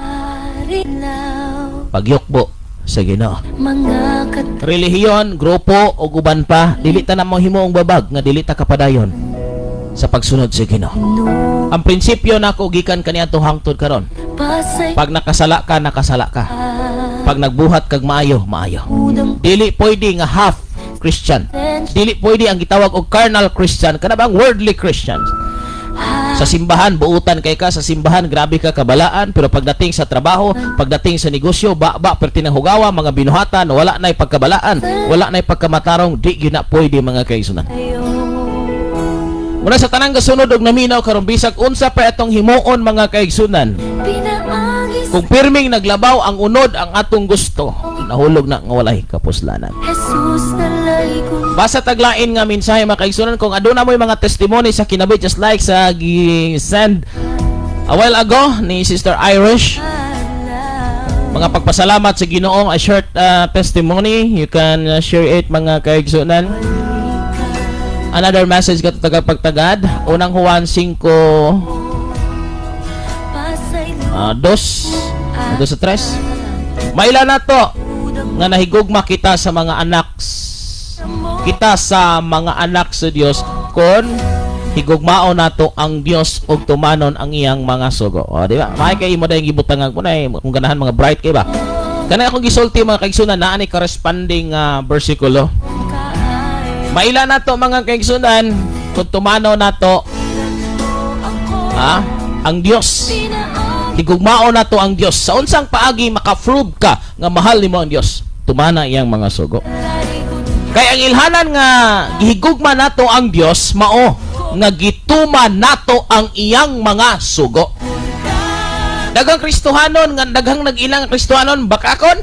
pagyukbo sa Ginoo relihiyon grupo o uban pa dili ta na mahimo og babag nga dili ta kapadayon sa pagsunod sa Ginoo ang prinsipyo nako gikan kaniadto hangtod karon pag nakasala ka pag nagbuhat kag maayo dili pwede nga half Christian dili pwede ang gitawag og carnal Christian kana bang worldly Christian sa simbahan buutan kay ka sa simbahan grabe ka kabalaan pero pagdating sa trabaho pagdating sa negosyo perti ng hugawa mga binuhatan wala nay pagkabalaan wala nay pagkamatarong di gyud na pwede mga kaigsunan muna sa tanang gasunod og naminaw karon bisag unsa pa atong himuon mga kaigsunan kung pirming naglabaw ang unod ang atong gusto nahulog na nga walay kapuslanan basta taglain nga mensahe mga kaigsunan kung aduna mo'y mga testimony sa kinabuhi just like sa gi-send a while ago ni Sister Irish mga pagpasalamat sa Ginoo a short testimony you can share it mga kaigsunan another message ka tagapagtagad unang Juan 5 2 sa 3 maila na to nga nahigugma kita sa mga anak kita sa mga anak sa Dios kon higugmao nato ang Dios ug tumanon ang iyang mga sugo. O di ba? May kay imo dayong gibutang ko na kung ganahan mga bright kay ba. Kana akong gisulti mga kaigsunan naa ni corresponding bersikulo. Maila nato mga kaigsunan kung tumanaw nato ang Dios. Higugmao nato ang Dios. Sa unsang paagi maka-prove ka nga mahal nimo ang Dios, tumana iyang mga sugo. Kaya ang ilhanan nga gihigugma nato ang Dios mao nga gituma nato ang iyang mga sugo. Daghang Kristohanon nga daghang nag-ilang Kristohanon bakakon.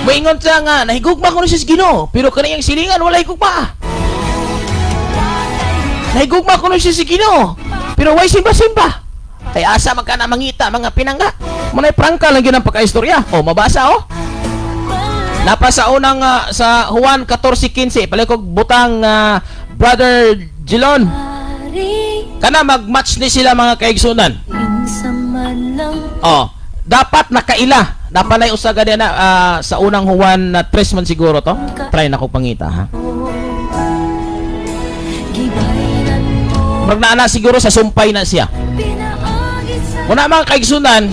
Moingon siya nga nahigugma ko siya sa Ginoo, pero kaniyang silingan wala higugma. Nahigugma ko siya sa Ginoo, pero way simba-simba. Ay asa man ka na mangita mga pinangga. Manay prangka lang yun ang pagkaistorya. O mabasa o. Napasa unang sa Juan 14:15 palikog butang Brother Jilon. Kana mag-match ni sila mga kaigsunan. Oh, dapat nakaila. Dapat na usaga din na sa unang Juan 3 man siguro to. Try na ko pangita ha. Magnana siguro sa sumpay na siya. Muna mga kaigsunan,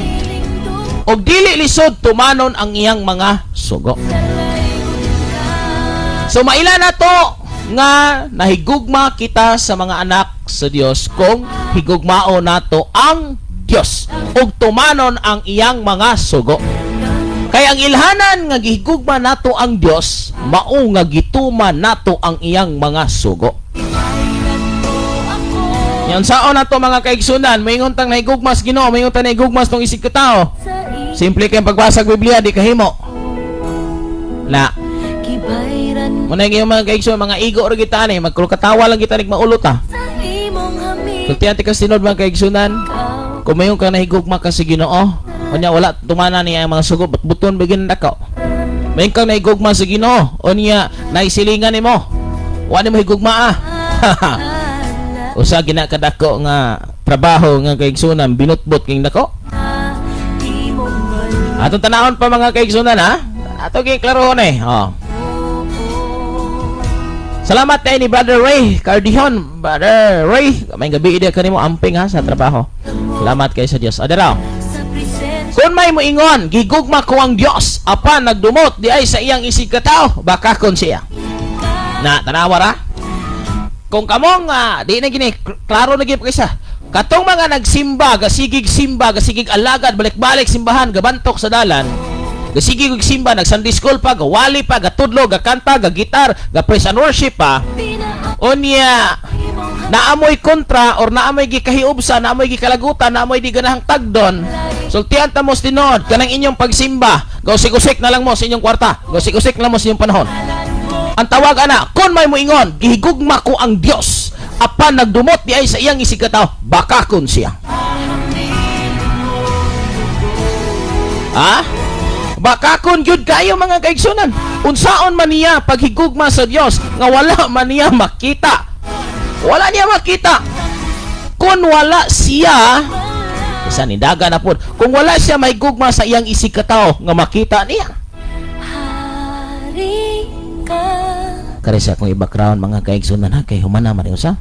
og dili lisod tumanon ang iyang mga sugo. So maila na to nga nahigugma kita sa mga anak sa Dios kung higugmao nato ang Dios ug tumanon ang iyang mga sugo. Kaya ang ilhanan nga gihigugma nato ang Dios mao nga gituma nato ang iyang mga sugo. Yan saon na to mga kaigsunan, mayingon tang nahigugmas Ginoo, mayingon tang nahigugmas tong isig ka tao. Simple kay pagbasa sa Biblia di kahimo. Na. Muna yung mga kaigsunan, mga igo ra kita ni, magkulkatawa lang kita nig maulot ha. Kultihan ti ka sinod mga kaigsunan. Kung mayon ka nahigugma ka sa Ginoo, unya wala tumana niya ang mga sugo, buton bigyan nakaw. Mayon kang nahigugma sa Ginoo, unya naisilingan nimo. Wa nimo higugma usa gina kadako nga trabaho nga kaigsunan binutbot king dako. Atong tanahon pa mga kaigsunan ha. Ato kay klarohon oh. Salamat kay ni Brother Ray Cardihon. Brother Ray, may gabi ida kanimo amping ha sa trabaho. Salamat kay sa Dios. Adaraw. Kung may moingon, gigugma ko ang Dios apan nagdumot di ay sa iyang isig ka tao, baka kon siya. Na tanawa ra. Kung kamong di na gini klaro na gid kaysa katong mga nagsimba gasigig simba gasigig alagad balik-balik simbahan gabantok sa dalan gasigig og simba nag Sunday school pa gawali pa gatudlo gakanta gagitar ga praise and worship pa unya naamoy kontra or naamoy gikahiubsa naamoy gikalagutan naamoy di ganahang tagdon sultian ta mo tinod kanang inyong pagsimba gausik-usik na lang mo sa inyong kwarta gausik-usik na lang mo sa inyong panahon. Ang tawag ana, kun may moingon, gihigugma ko ang Dios. Apan nagdumot di ay sa iyang isig ka tao, baka kun siya. Baka kun gyud kayo mga kaigsunan. Unsaon man niya paghigugma sa Dios nga wala man niya makita. Wala niya makita. Kun wala siya, isa ni daga na po. Kung wala siya may gugma sa iyang isig ka tao nga makita niya. Kare sa akong i-background mga kaigsunan ha kay humana man usa.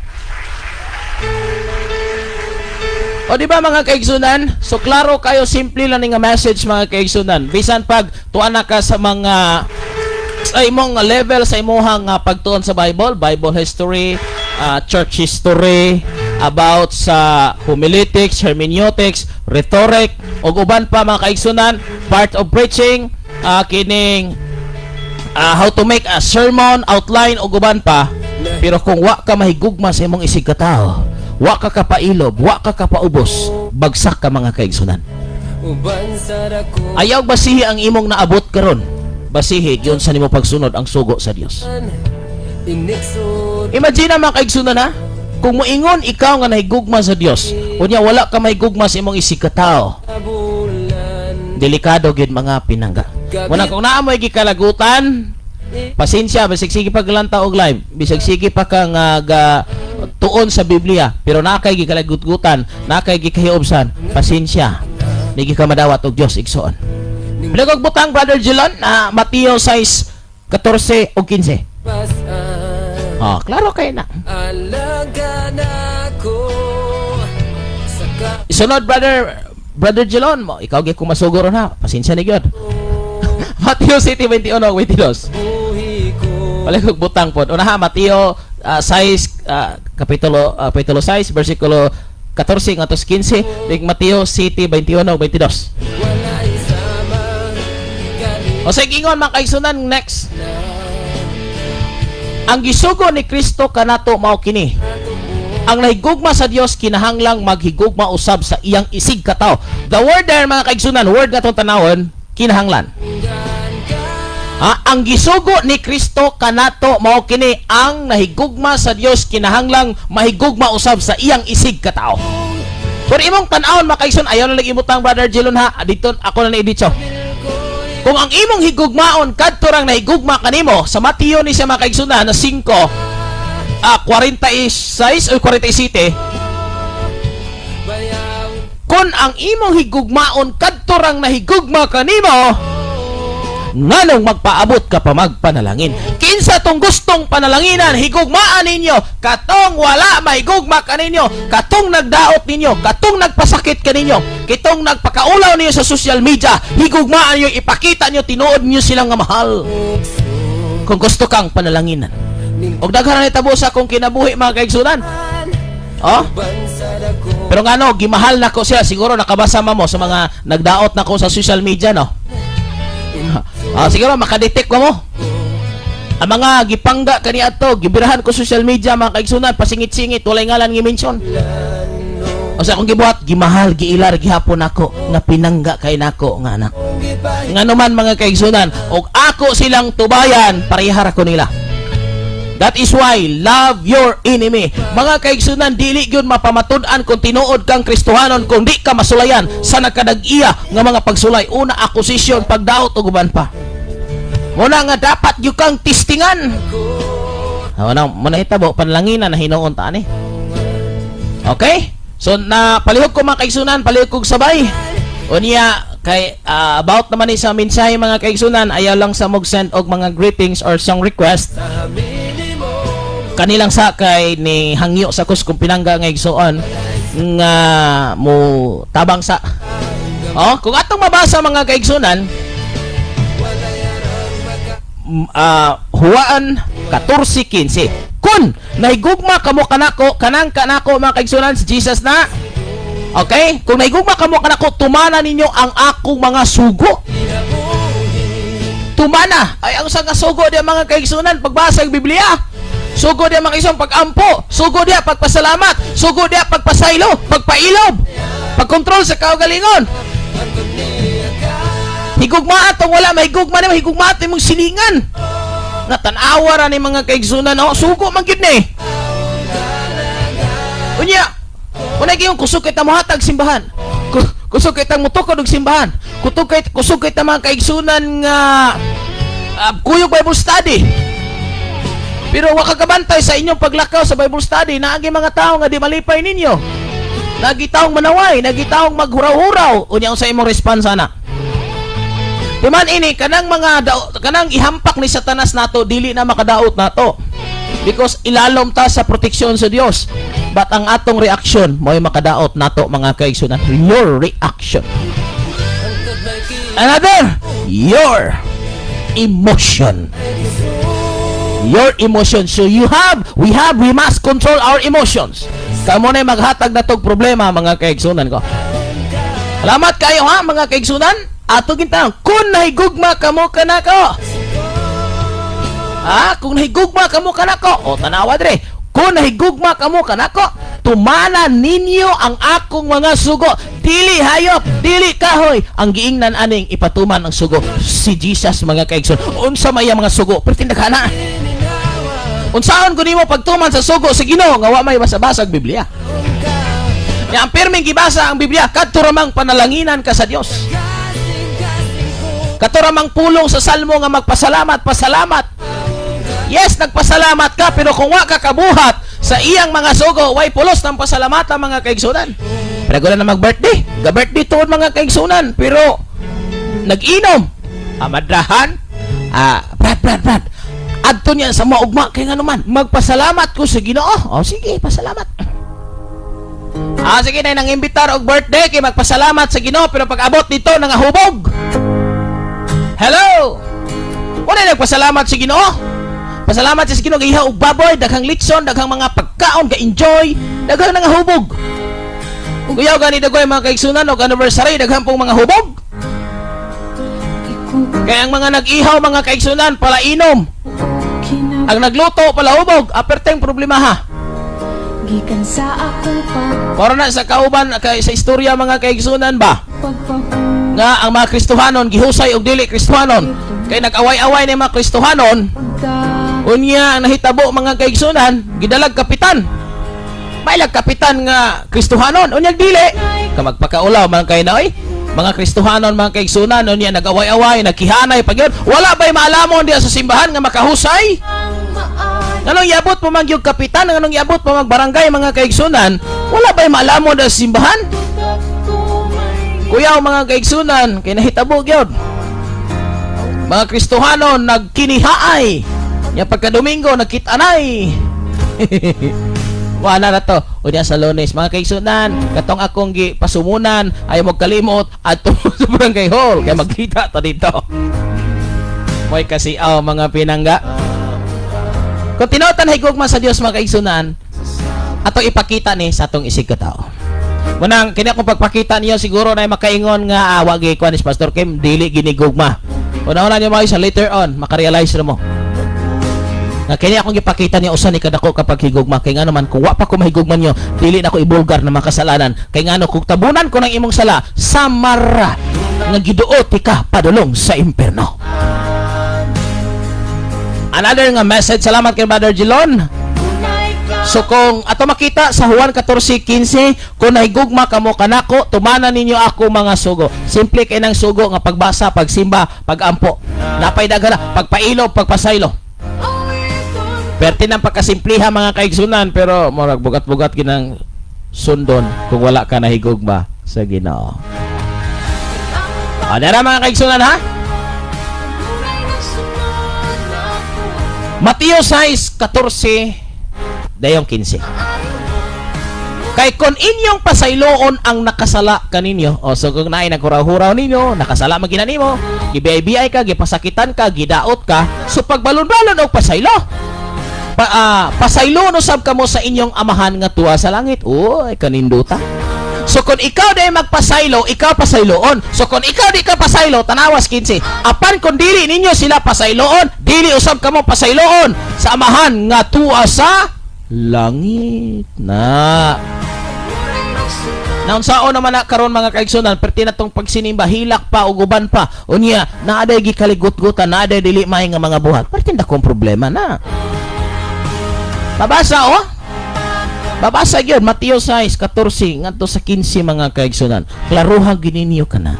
O di ba mga kaigsunan? So klaro kayo simple lang nga message mga kaigsunan. Bisan pag tuan na ka sa mga sa imong level sa imong pagtuon sa Bible history, church history, about sa homiletics, hermeneutics, rhetoric, ug uban pa mga kaigsunan, part of preaching, kining how to make a sermon outline o guban pa. Pero kung wa ka mahigugma sa imong isig ka tao, wa ka kapailob, wa ka kapaubos, bagsak ka mga kaigsunan. Ayaw basihi ang imong naabot karon, basihi yun sa nimo pagsunod ang sugo sa Dios. Imagine mga kaigsunan ha, kung moingon ikaw nga nahigugma sa Dios unya wala ka mahigugma sa imong isig ka tao, delikado gyud mga pinangga. Muna kung naamoy gikalagutan, pasensya, bisag sige paglantaw og live, bisag sige pa kang tuon sa Biblia, pero nakay gikalagutan, nakay gikahiubsan, pasensya. Nigi ka madawat og Dios igsoon. Bilagog butang Brother Jilon, Mateo 6:14 o 15. Klaro kayo na. Alaga na ko sa Isunod, Brother Jelon mo. Ikaw gyud kung masuguro na. Pasensya ni gyud. Mateo City 21:22. kabuhi ko. Wala kong butang po. Una ha, Mateo 6, kapitulo 6, versikulo 14 ngatos 15. Dig Mateo City 21:22. Wala isama galing O sige, ingon mga kaigsunan, next. Ang gisugo ni Kristo kanato mao kini. Ang nahigugma sa Dios kinahanglang maghigugma usab sa iyang isig katawo. The word there mga kaigsunan, word na itong tanawon, kinahanglan. Ang gisugo ni Kristo kanato mao kini, ang nahigugma sa Dios kinahanglang mahigugma usab sa iyang isig katao. Pero imong tan-awon mga kaigsunan, ayaw na lang imutang Brother Jelon ha. Dito ako na ni-edit. Kung ang imong higugmaon kadto rang nahigugma kanimo sa Mateo ni sa mga kaigsunan na 5 46 o 47, bayaw kung ang imong higugmaon kadto rang nahigugma kanimo, nganong magpaabot ka pa magpanalangin? Kinsa tong gustong panalanginan higugmaan ninyo, katong wala mahigugma kaninyo, katong nagdaot ninyo, katong nagpasakit kaninyo, kitong nagpakaulaw niyo sa social media, higugmaan niyo, ipakita niyo, tinuod niyo silang nga mahal. Kung gusto kang panalanginan, og daghan na tabo sa akong kinabuhi mga kaigsunan. bansad ako. Pero ngano, gimahal na ko siya. Siguro nakabasa mo sa mga nagdaot na ko sa social media, no? Siguro makadetect mo. Ang mga gipangga kani ato, gibirahan ko social media mga kaigsunan, pasingit-singit, walay ngalan gi-mention. O sa akong gibuhat, gimahal, giilar, gihapon ako, nga pinangga kay nako nga anak. Ngano man mga kaigsunan, og ako silang tubayan, parihar ko nila. That is why, love your enemy. Mga kaigsunan, dili gyud mapamatud-an kung tinuod kang Kristohanon kung di ka masulayan sa nakadag-iya nga mga pagsulay. Una, akusisyon, pagdaot o guban pa. Muna nga dapat gyud kang tistingan. Muna hitabo, panlanginan na hinuon taan eh. Okay? So, palihog ko mga kaigsunan, palihog ko sabay. O niya, kay about naman sa mensahe mga kaigsunan, ayaw lang sa mag-send og mga greetings or song request. Kanilang sakay ni hangyo sa kus kung pinangga nga igsuon nga mo tabang sa kung atong mabasa mga kaigsunan, Huwaan 14:15, kun nahigugma kamo kanako mga kaigsunan si Jesus na. Okay, kung nahigugma kamo kanako, tumana ninyo ang akong mga sugo. Tumana ay ang sa sugo diya mga kaigsunan, pagbasa ng Biblia. Sugo diya mga isang pag-ampo, sugo diya pagpasalamat, sugo diya pagpasaylo, pagpailob, pagkontrol sa kaugalingon. Higugma atong wala mahigugma ni higugma atong mong silingan. Natanawa ra ni mga kaigsunan, sugo man gyud ni. Unya, una gyud kusog kita mohatag simbahan. Kusog kita mutukod og simbahan. Kusog kita mga kaigsunan nga kuyog Bible study. Pero wakagabantay sa inyong paglakaw sa Bible study, naagi mga tao nga di malipay ninyo. Nagitaong manaway, nagitaong maghuraw-huraw. Unya sa imong response ana. Tuman ini kanang kanang ihampak ni Satanas nato, dili na makadaot nato. Because ilalom ta sa proteksyon sa Dios. But ang atong reaction mo'y makadaot nato mga kaigsunan. Your reaction. Another, your emotion. Your emotions. So we must control our emotions. Kamo na maghatag na tog problema mga kaigsunan ko. Salamat kayo ha mga kaigsunan. Ato gintanong, kung nahigugma kamo kanako. Kung nahigugma kamo kanako, tanawa dire. Kung nahigugma kamo kanako, tumana ninyo ang akong mga sugo. Dili hayop, dili kahoy. Ang giingnan aning ipatuman ang sugo. Si Jesus mga kaigsunan. Unsa may mga sugo? Pertindagan na. Unsaon ko nimo pagtuman sa sugo sa Ginoo nga wa may basa-basa ang Biblia. Ya ang pirming gibasa ang Biblia, kadto ramang panalanginan ka sa Dios. Kadto ramang pulong sa salmo nga magpasalamat. Yes, nagpasalamat ka, pero kung wa ka kabuhat sa iyang mga sugo, way pulos ng pasalamatan mga kaigsunan. Pero na mag-birthday, ga-birthday tuod mga kaigsunan, pero nag-inom, madrahan, Brad, adto ato niya sa maugma kay nga naman magpasalamat ko sa Ginoo. O sige, pasalamat. Sige na nang imbitar og birthday kay magpasalamat sa Ginoo pero pag abot dito nangahubog. Hello. Wala nagpasalamat sa Ginoo. Pasalamat sa Ginoo giha og baboy, daghang litson, daghang mga pagkaon ka enjoy, daghang nangahubog. Kung kuyaw gani dagoy mga kaigsunan og anniversary daghang pong mga hubog. Kaya ang mga nag-ihaw mga kaigsunan pala inom. Ang nagluto pala hubog, aperteng problema ha. Gikan sa akong Para na sa kauban sa istorya mga kaigsunan ba? pagpahugay Nga ang mga Kristohanon gihusay og dili Kristohanon. Kay nag-away-away ni mga Kristohanon. Unya ang nahitabo mga kaigsunan, gidalag kapitan. Mailag kapitan nga Kristohanon, unyag dili. Ka magpakaulaw man kay na oy. Mga Kristohanon mga kaigsunan, unya nag-away-away, nagkihanay pag yun. Wala ba'y maalamon diya sa simbahan nga makahusay? Anong iabot pa magyug kapitan, anong iabot pa magbarangay mga kaigsunan? Wala ba'y maalamon diya sa simbahan? Kuyaw mga kaigsunan, kay nahitabo gyud. Mga Kristohanon nagkinihaay. Nya pagka Domingo nagkitanay. Wala na to. Unya sa Lunes mga kaigsunan, katong akong pasumunan ay mo kalimot adto sa barangay hall kay magkita ta dito. Moy kasi mga pinangga. Kung tinutan higugma sa Dios mga kaigsunan, ato ipakita ni sa atong isig ka tao. Munang kini akong pagpakita niyo siguro na makaingon nga wa gi kuan is Pastor Kim dili ginigugma. Una-una niyo mga isa later on makarealize mo. Nga kini akong gipakita niya usa ni kadako kapag higugma kay ngano man kung wa pa ko mahigugman niyo dili na ko ibulgar na makasalanan kay ngano kung tabunan ko ng imong sala samara nga giduot ka padulong sa impierno. Another nga message, salamat kay Brother Jilon. So kung ato makita sa Juan 14:15, kung nahigugma kamo kanako, tumanan ninyo ako mga sugo. Simple kay nang sugo nga pagbasa, pagsimba, pagampo. Napay daghan na pagpailo, pagpasaylo. Perti ng pagkasimpliha mga kaigsunan pero murag bugat-bugat ginang sundon kung wala ka nahigugma sa Ginoo. Dara mga kaigsunan ha? Mateo 6:14 dayong 15. Kay kon inyong pasayloon ang nakasala kaninyo, o so kung naay naghuraw-huraw ninyo, nakasala man ginanimo, gibiyay-biyay ka, gipasakitan ka, gidaot ka, so pagbalon-balon og pasaylo. Pasaylo no sab kamo sa inyong amahan nga tuwa sa langit. Oy, kaninduta. So kung ikaw day magpasaylo, ikaw pasayloon. So kung ikaw di ka pasaylo, tanawas 15. Apan kung dili ninyo sila pasayloon, dili usab kamo pasayloon sa amahan nga tuwa sa langit na. Naunsaon naman na karon mga kaigsunan, perti na tong pagsinimba, hilak pa, uguban pa. Unya, naaday gikaligut-gutan, naaday dili may nga mga buhat. Perti na kong problema na. Babasa Babasa yun, Mateo 6:14 ngadto sa 15 mga kaigsunan. Klaruha gininyo kana.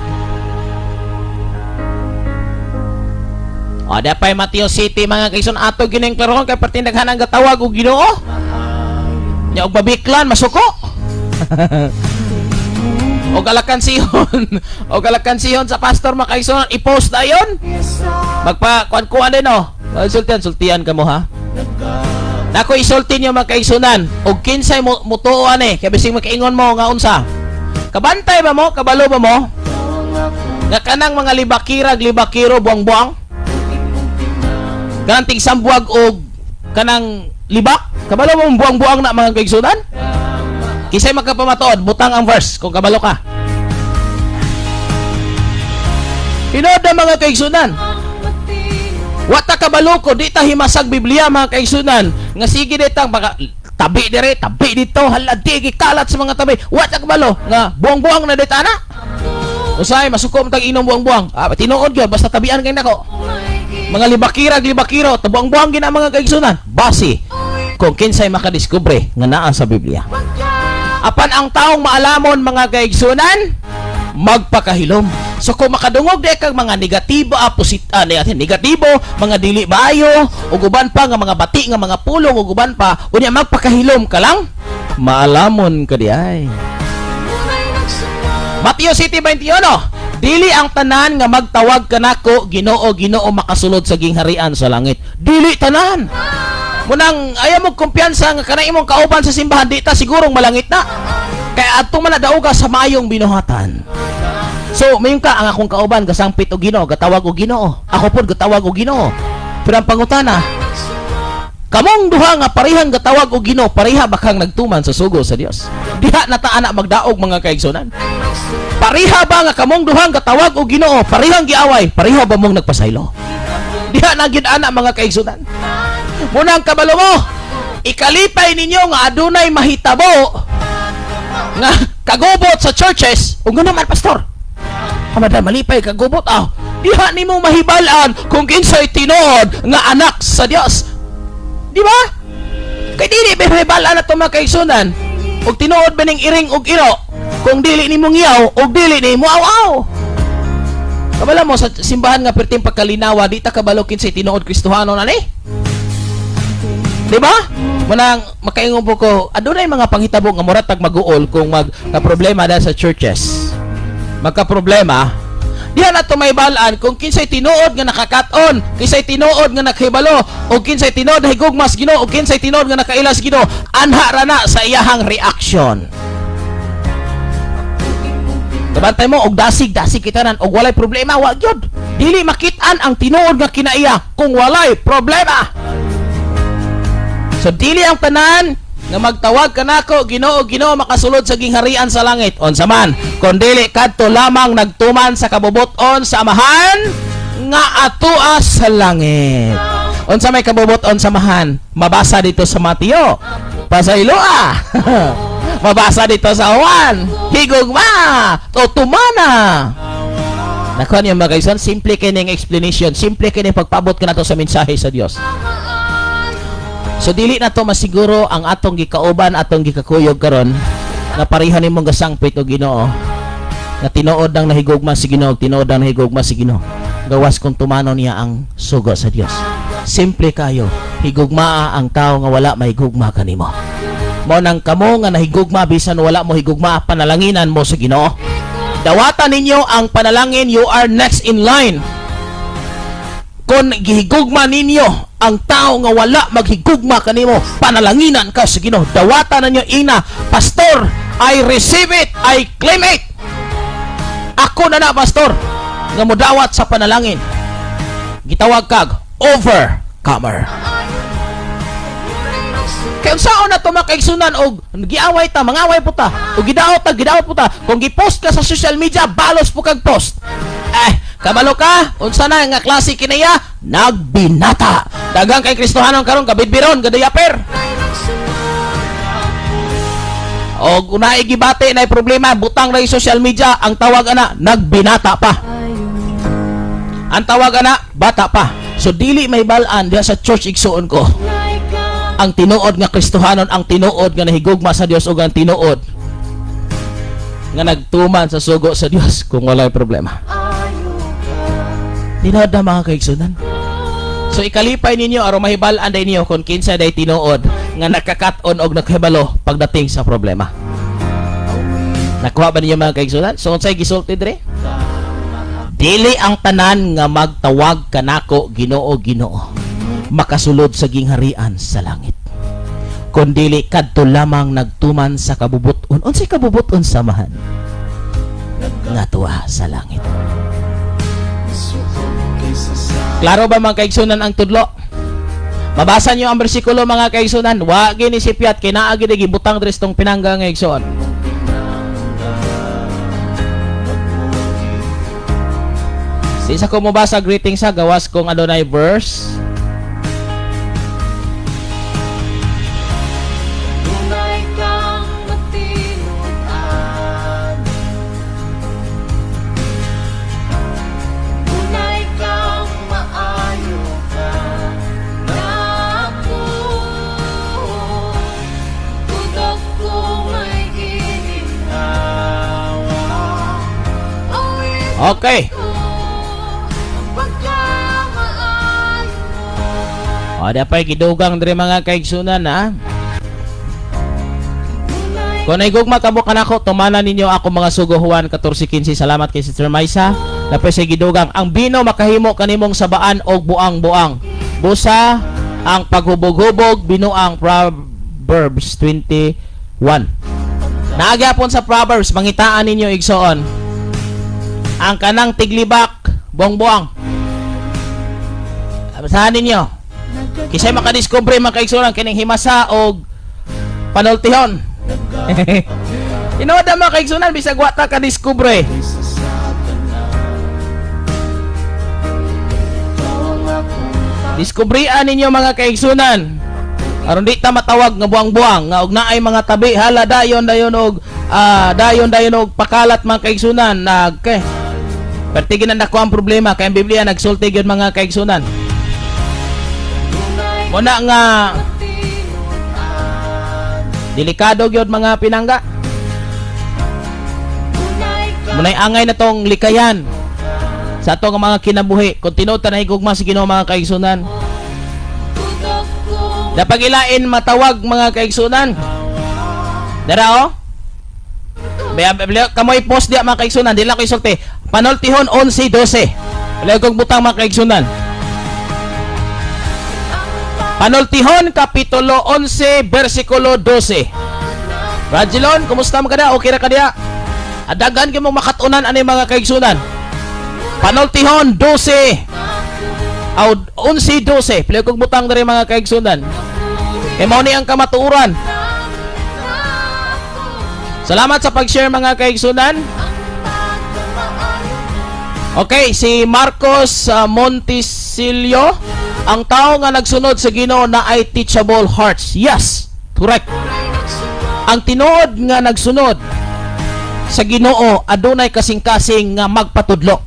Dapay Mateo City mga kaigsunan ato gining klaruhon kay perti daghan ang gatawag og Ginoo. Nya og babiklan masuko. O galakan sihon sa pastor mga kaigsunan i-post dayon. Magpa kuan din sultian kamo ha. Nako isulti niyo mga kaigsunan og kinsay mutuan kay bising makaingon mo nga unsa. Kabantay ba mo? Kabalo ba mo? Nga kanang mga libakiro buang-buang. Kanang tigsambuag og kanang libak. Kabalo mo buang-buang na mga kaigsunan? Kisay magkapamatuod, butang ang verse kung kabalo ka. Hinood na mga kaigsunan. Wata kabalo ko, di ta himasag Biblia mga kaigsunan. Nga sige ditang baka tabi dire, tabi dito, haladi gikalat sa mga tabi. Wata kabalo nga buang-buang na dita na. Usay masukom tag inom buang-buang. Tinuod gyud basta tabian kay nako. Mga libakiro, tabuang-buang gina mga kaigsunan. Basi kung kinsay makadiskubre nga naa sa Biblia. Apan ang taong maalamon mga kaigsunan, magpakahilom. So kung makadungog di kang mga negatibo, negatibo, mga dili maayo, ug uban pa nga mga bati nga mga pulong, ug uban pa, unya magpakahilom ka lang, maalamon ka di ay. Mateo 7:21, Dili ang tanan nga magtawag kanako Ginoo Ginoo makasulod sa gingharian sa langit. Dili tanan. Munang ayaw mo kumpiyansa nga kanay imong kauban sa simbahan di ta sigurong malangit na. Kaya adto man nadauga sa maayong binuhatan. So, mayon ka ang akong kauban gasangpit og Ginoo, gatawag og Ginoo. Ako pod gatawag og Ginoo. Pero ang pangutana, kamong duha nga parihang gatawag og Ginoo, pareha bakang nagtuman sa sugo sa Dios. Diha na ta ana magdaog mga kaigsunan. Pareha ba nga kamong duhang gatawag og Ginoo, parehang giaway, pareha ba mong nagpasaylo? Diha na gid ana mga kaigsunan. Munang kabalo mo, ikalipay ninyo nga adunay mahitabo nga kagubot sa churches. Ug nga naman pastor, amada malipay kagubot diha nimo mahibalan kung kinsay tinuod nga anak sa Dios. Di ba? Kay dili ba mahibalan ato mga kaigsunan? Ug tinuod ba ning iring ug iro? Kung dili nimo ngiyaw ug dili nimo aw-aw. Kabalo mo sa simbahan nga perting pagkalinawa, di ta kabalo kinsay tinuod Kristohano na ni? Di ba? Manang makaingon po ko, adunay mga panghitabo nga murat tag maguol kung magka-problema dahil sa churches. Magka-problema, diha na to may balaan kung kinsay tinuod nga nakakaton, kinsay tinuod nga naghibalo, o kinsay tinuod na higugmas Ginoo, o kinsay tinuod nga nakailas Ginoo, anha ra na sa iyahang reaction. Tabantay mo, og dasig kita nan, og walay problema, wag yun. Dili makitaan ang tinuod nga kinaiya kung walay problema. So dili ang tanan nga magtawag kanako Ginoo Ginoo makasulod sa gingharian sa langit. Unsa man, kun dili kadto lamang nagtuman sa kabubuton sa amahan nga atoa sa langit. Unsa may kabubuton sa amahan? Mabasa dito sa Mateo. Pasayloa. Mabasa dito sa Juan. Higugma. Tutumana. Nakuha niyo mga kaisan, simple kining explanation, simple kining pagpabot kanato sa mensahe sa Dios. So dili na to masiguro ang atong gikauban, atong gikakuyog karon nga parehan nimong gasangpit og Ginoo. Na tinuod ang nahigugma si Ginoo, tinuod ang nahigugma si Ginoo. Gawas kung tumano niya ang sugo sa Dios. Simple kayo, higugmaa ang tao nga wala mahigugma kanimo. Mao nang kamo nga nahigugma bisan wala mo higugma, panalanginan mo sa Ginoo. Dawatan ninyo ang panalangin, you are next in line. Kung gihigugma ninyo ang tao nga wala maghigugma kanimo, panalanginan ka sa Ginoo. Dawatan ninyo ina, pastor, I receive it, I claim it. Ako na pastor nga modawat sa panalangin. Gitawag kag overcomer. Kaya saan na to makaigsunan og giaway ta, mangaway po ta, o gidaot po ta. Kung gipost ka sa social media, balos po kag post. Kabalo ka, unsa na nga klase kinaya? Nagbinata. Dagang kay Kristohanon karon kabidbiron, gadayaper. Og unay gibate na problema, butang na social media, ang tawag ana nagbinata pa. Ang tawag ana bata pa. So dili may balaan diha sa church igsuon ko. Ang tinuod nga Kristohanon, ang tinuod nga nahigugma sa Dios ug ang tinuod nga nagtuman sa sugo sa Dios kung walay problema. Tinod na mga kaigsunan. So ikalipay ninyo aron mahibalan day niyo kung kinsa day tinuod nga nakakaton og naghibalo pagdating sa problema. Nakuha ba ninyo mga kaigsunan? So unsay gisulti dire? Dili ang tanan nga magtawag kanako Ginoo Ginoo makasulod sa gingharian sa langit. Kun dili kadto lamang nagtuman sa kabubuton. Unsay kabubuton samahan? Nga tuwa sa langit. Klaro ba mga kaigsunan ang tudlo? Mabasa niyo ang bersikulo mga kaigsunan. Wa gini sipiat kinaagi digi butang dres tong pinangga nga igsoon. Isa ko mabasa greeting sa gawas kong adunay verse. Tunay kang matinuan, tunay kang maayo ka, naku, tutok ko may ginhawa. Okay. O, dapat kidugang dari mga kaigsunan ha. Kung naigugma kamo kanako, tumanan ninyo ako mga sugo Juan 14:15. Salamat kay Sister Maisa. Lapay sa gidugang. Ang bino makahimo kanimong sabaan og buang-buang. Busa ang paghubog-hubog binuang Proverbs 21. Naagyapon sa Proverbs, mangitaan ninyo igsoon. Ang kanang tiglibak, buang-buang. Basahan ninyo. Kisay makadiscover makaigsoon kining himasa og panultihon. Inood na mga kaigsunan, bisag wata ka diskubre. Diskubrian ninyo mga kaigsunan. Aron di ta matawag nga buang-buang nga og naay mga tabi hala dayon og pakalat mga kaigsunan nagke. Pertiginan nako ang problema kay ang Biblia nagsulti gyud mga kaigsunan. Muna nga delikado gyud mga pinangga. Munay angay na tong likayan sa ato nga mga kinabuhi. Kung tinuod ta na higugma sa Ginoo mga kaigsunan. Dapat ilain matawag mga kaigsunan. Dara kamoy post dia mga kaigsunan, dili ko isulti. Panultihon 11:12. Wala kong butang mga kaigsunan. Panultihon kapitulo 11 bersikulo 12. Radjilon, kumusta mo kada? Okay ra ka diha? Adagan gyud mo makatunan ani mga kaigsunan. Panultihon 12. Aw 11:12. Pila kog butang diri mga kaigsunan. Kay mao ni ang kamatuoran. Salamat sa pag-share mga kaigsunan. Okay, si Marcos Montisilio, ang tao nga nagsunod sa Ginoo na ay teachable hearts. Yes, correct. Ang tinuod nga nagsunod sa Ginoo adunay kasing-kasing nga magpatudlo.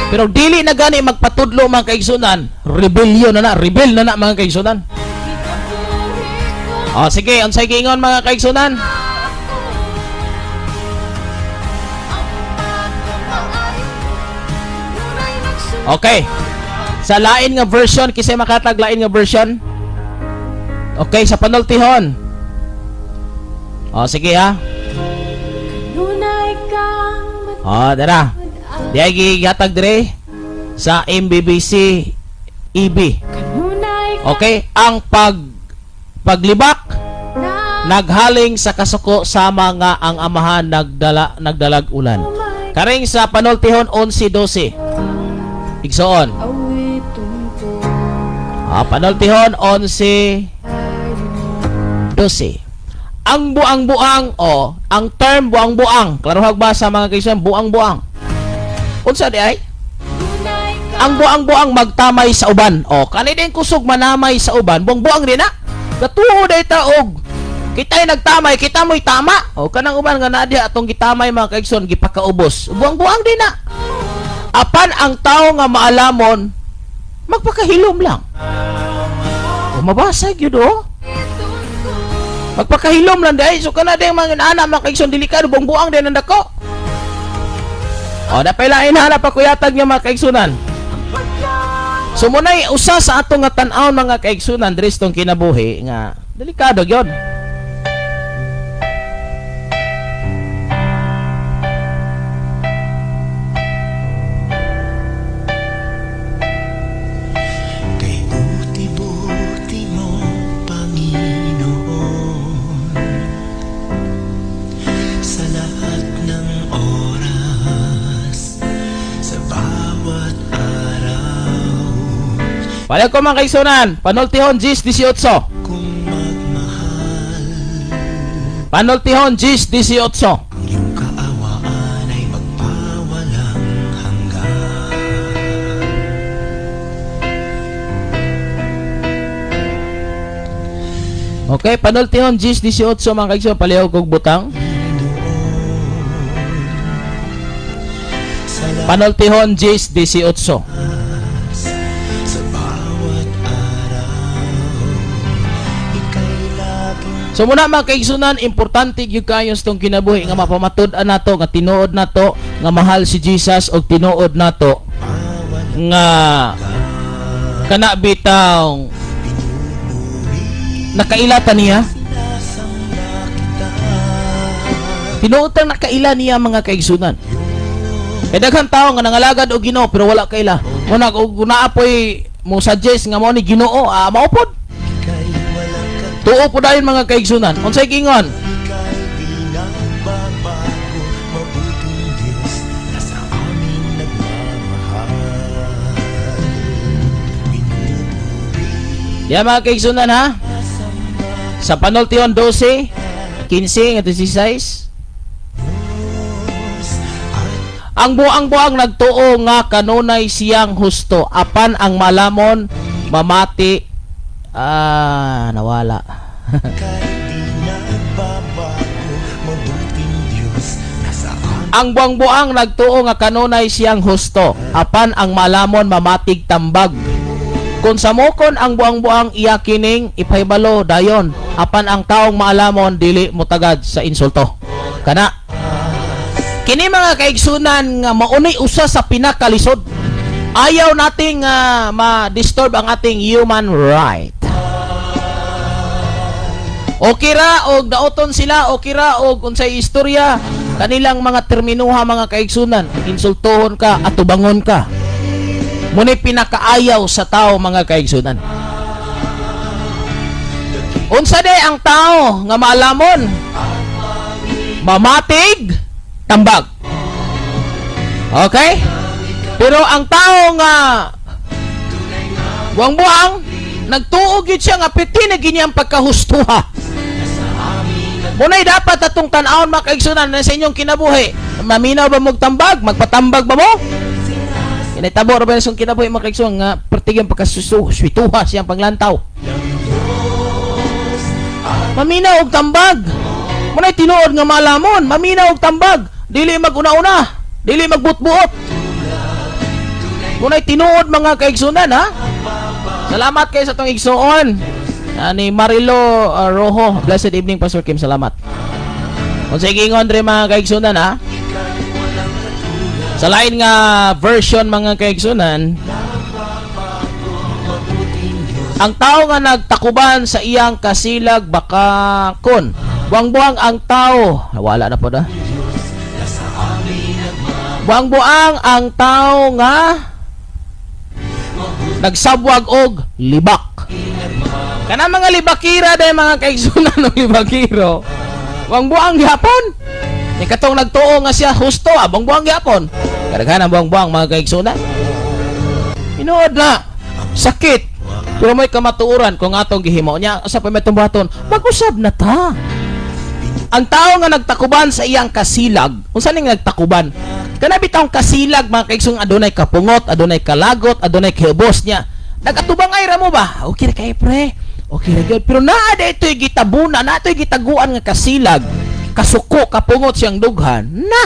Pero dili na gani magpatudlo mga kaigsunan, rebellion na rebel na mga kaigsunan. Sige, unsay giingon mga kaigsunan? Okay. Sa lain nga version, kisay makatag lain nga version. Okay, sa panultihon. Sige ha. Dara. Diay gihatag dire sa MBBC EB. Okay, ang paglibak naghaling sa kasuko sama nga ang amahan nagdalag ulan. Karing sa panultihon 11:12. Igsoon. Panultihon 11:12. Ang buang-buang ang term buang-buang. Klarohag ba sa mga kaigsunan buang-buang? Unsa di ay? Ang buang-buang magtamay sa uban. Kani din kusog manamay sa uban, buang-buang din na. Katuo day taog. Kita'y nagtamay, kita mo'y tama. Kanang uban nga na diha atong gitamay mga kaigsunan gipakaubos. Buang-buang din na. Apan ang tao nga maalamon, magpakahilom lang. Mabasag yun magpakahilom lang dahil. So kana din mga anak mga kaigsunan delikado, buang-buang din ang dako. Napailain hanap pa kuyatag niya mga kaigsunan. So munay usa sa atong nga tan-aw mga kaigsunan dres tong kinabuhi nga delikado gyud. Pala ko mga kaigsunan, panultihon 10:18. Panultihon 10:18. Ang iyong kaawaan ay magpawalang hanggan. Okay, panultihon 10:18 mga kaigsunan, palihaw kog butang. Panultihon 10:18. So muna mga kaigsunan, importante gyud kayo tong kinabuhi nga mapamatud-an nato nga tinuod nato nga mahal si Jesus og tinuod nato nga kana bitaw nakailatan niya Tinuotang nakaila niya mga kaigsunan. E daghang tao nga nangalagad og Ginoo pero wala kaila. Muna kung naapoy mo suggest nga mo ni Ginoo, maupod. Tuo po dayon mga kaigsunan. Unsay gingon? Yan mga kaigsunan ha. Sa panultiyon 12, 15 at 16. Ang buang-buang nagtuo nga kanunay siyang husto apan ang malamon mamati nawala. Ang buang-buang nagtuo nga kanunay siyang husto apan ang malamon mamatig tambag. Kung samukon ang buang-buang iya kining ipaybalo dayon apan ang taong maalamon dili motagad sa insulto. Kana kini mga kaigsunan nga maunay usa sa pinakalisod. Ayaw nating ma-disturb ang ating human right. Okay ra og daoton sila, okay ra og unsay istorya kanilang mga terminuha mga kaigsunan, insultohon ka at tubangon ka. Muna'y pinakaayaw sa tao mga kaigsunan. Unsa de ang tao nga maalamon mamatig tambag. Okay? Pero ang tao nga buang-buang nagtuog yun siya nga piti na ganyang pagkahustuha. Muna'y dapat atong tan-aon mga kaigsunan na sa inyong kinabuhi. Maminaw ba mong tambag? Magpatambag ba mo? Initabo ra ba yung kinabuhi mga kaigsunan nga pertigang pagkasuswituha siyang panglantaw. Maminaw og tambag. Muna'y tinuod nga malamon. Maminaw og tambag. Dili mag-una-una. Dili magbut-buot. Muna'y tinuod mga kaigsunan ha. Salamat kayo sa itong igsuon. Ni Marilo Rojo. Blessed evening Pastor Kim. Salamat. Kung sa igingon rin mga kaigsunan ha. Sa lain nga version mga kaigsunan, ang tao nga nagtakuban sa iyang kasilag baka kon buang-buang ang tao wala na po da buang-buang ang tao nga nagsabwag og libak. Kana mga libakira day mga kaigsunan ng libakiro buang-buang gyapon. Ni katong nagtuo nga siya husto buang-buang gyapon. Kadaghan ang buang-buang mga kaigsunan. Inuod na sakit. Pero may kamatuuran kung atong gihimo niya sa pametumbaton, mag-usab na ta. Ang tao nga nagtakuban sa iyang kasilag, unsa ning nagtakuban? Kana bitawng kasilag mga kaigsunan adunay kapungot, adunay kalagot, adunay kahubos niya. Nagatubangay ra mo ba? Okay ra kay pre. Okay ra gyud. Pero naa daytoy gitabuna, naa toy gitaguan nga kasilag. Kasuko, kapungot siyang dughan. Na.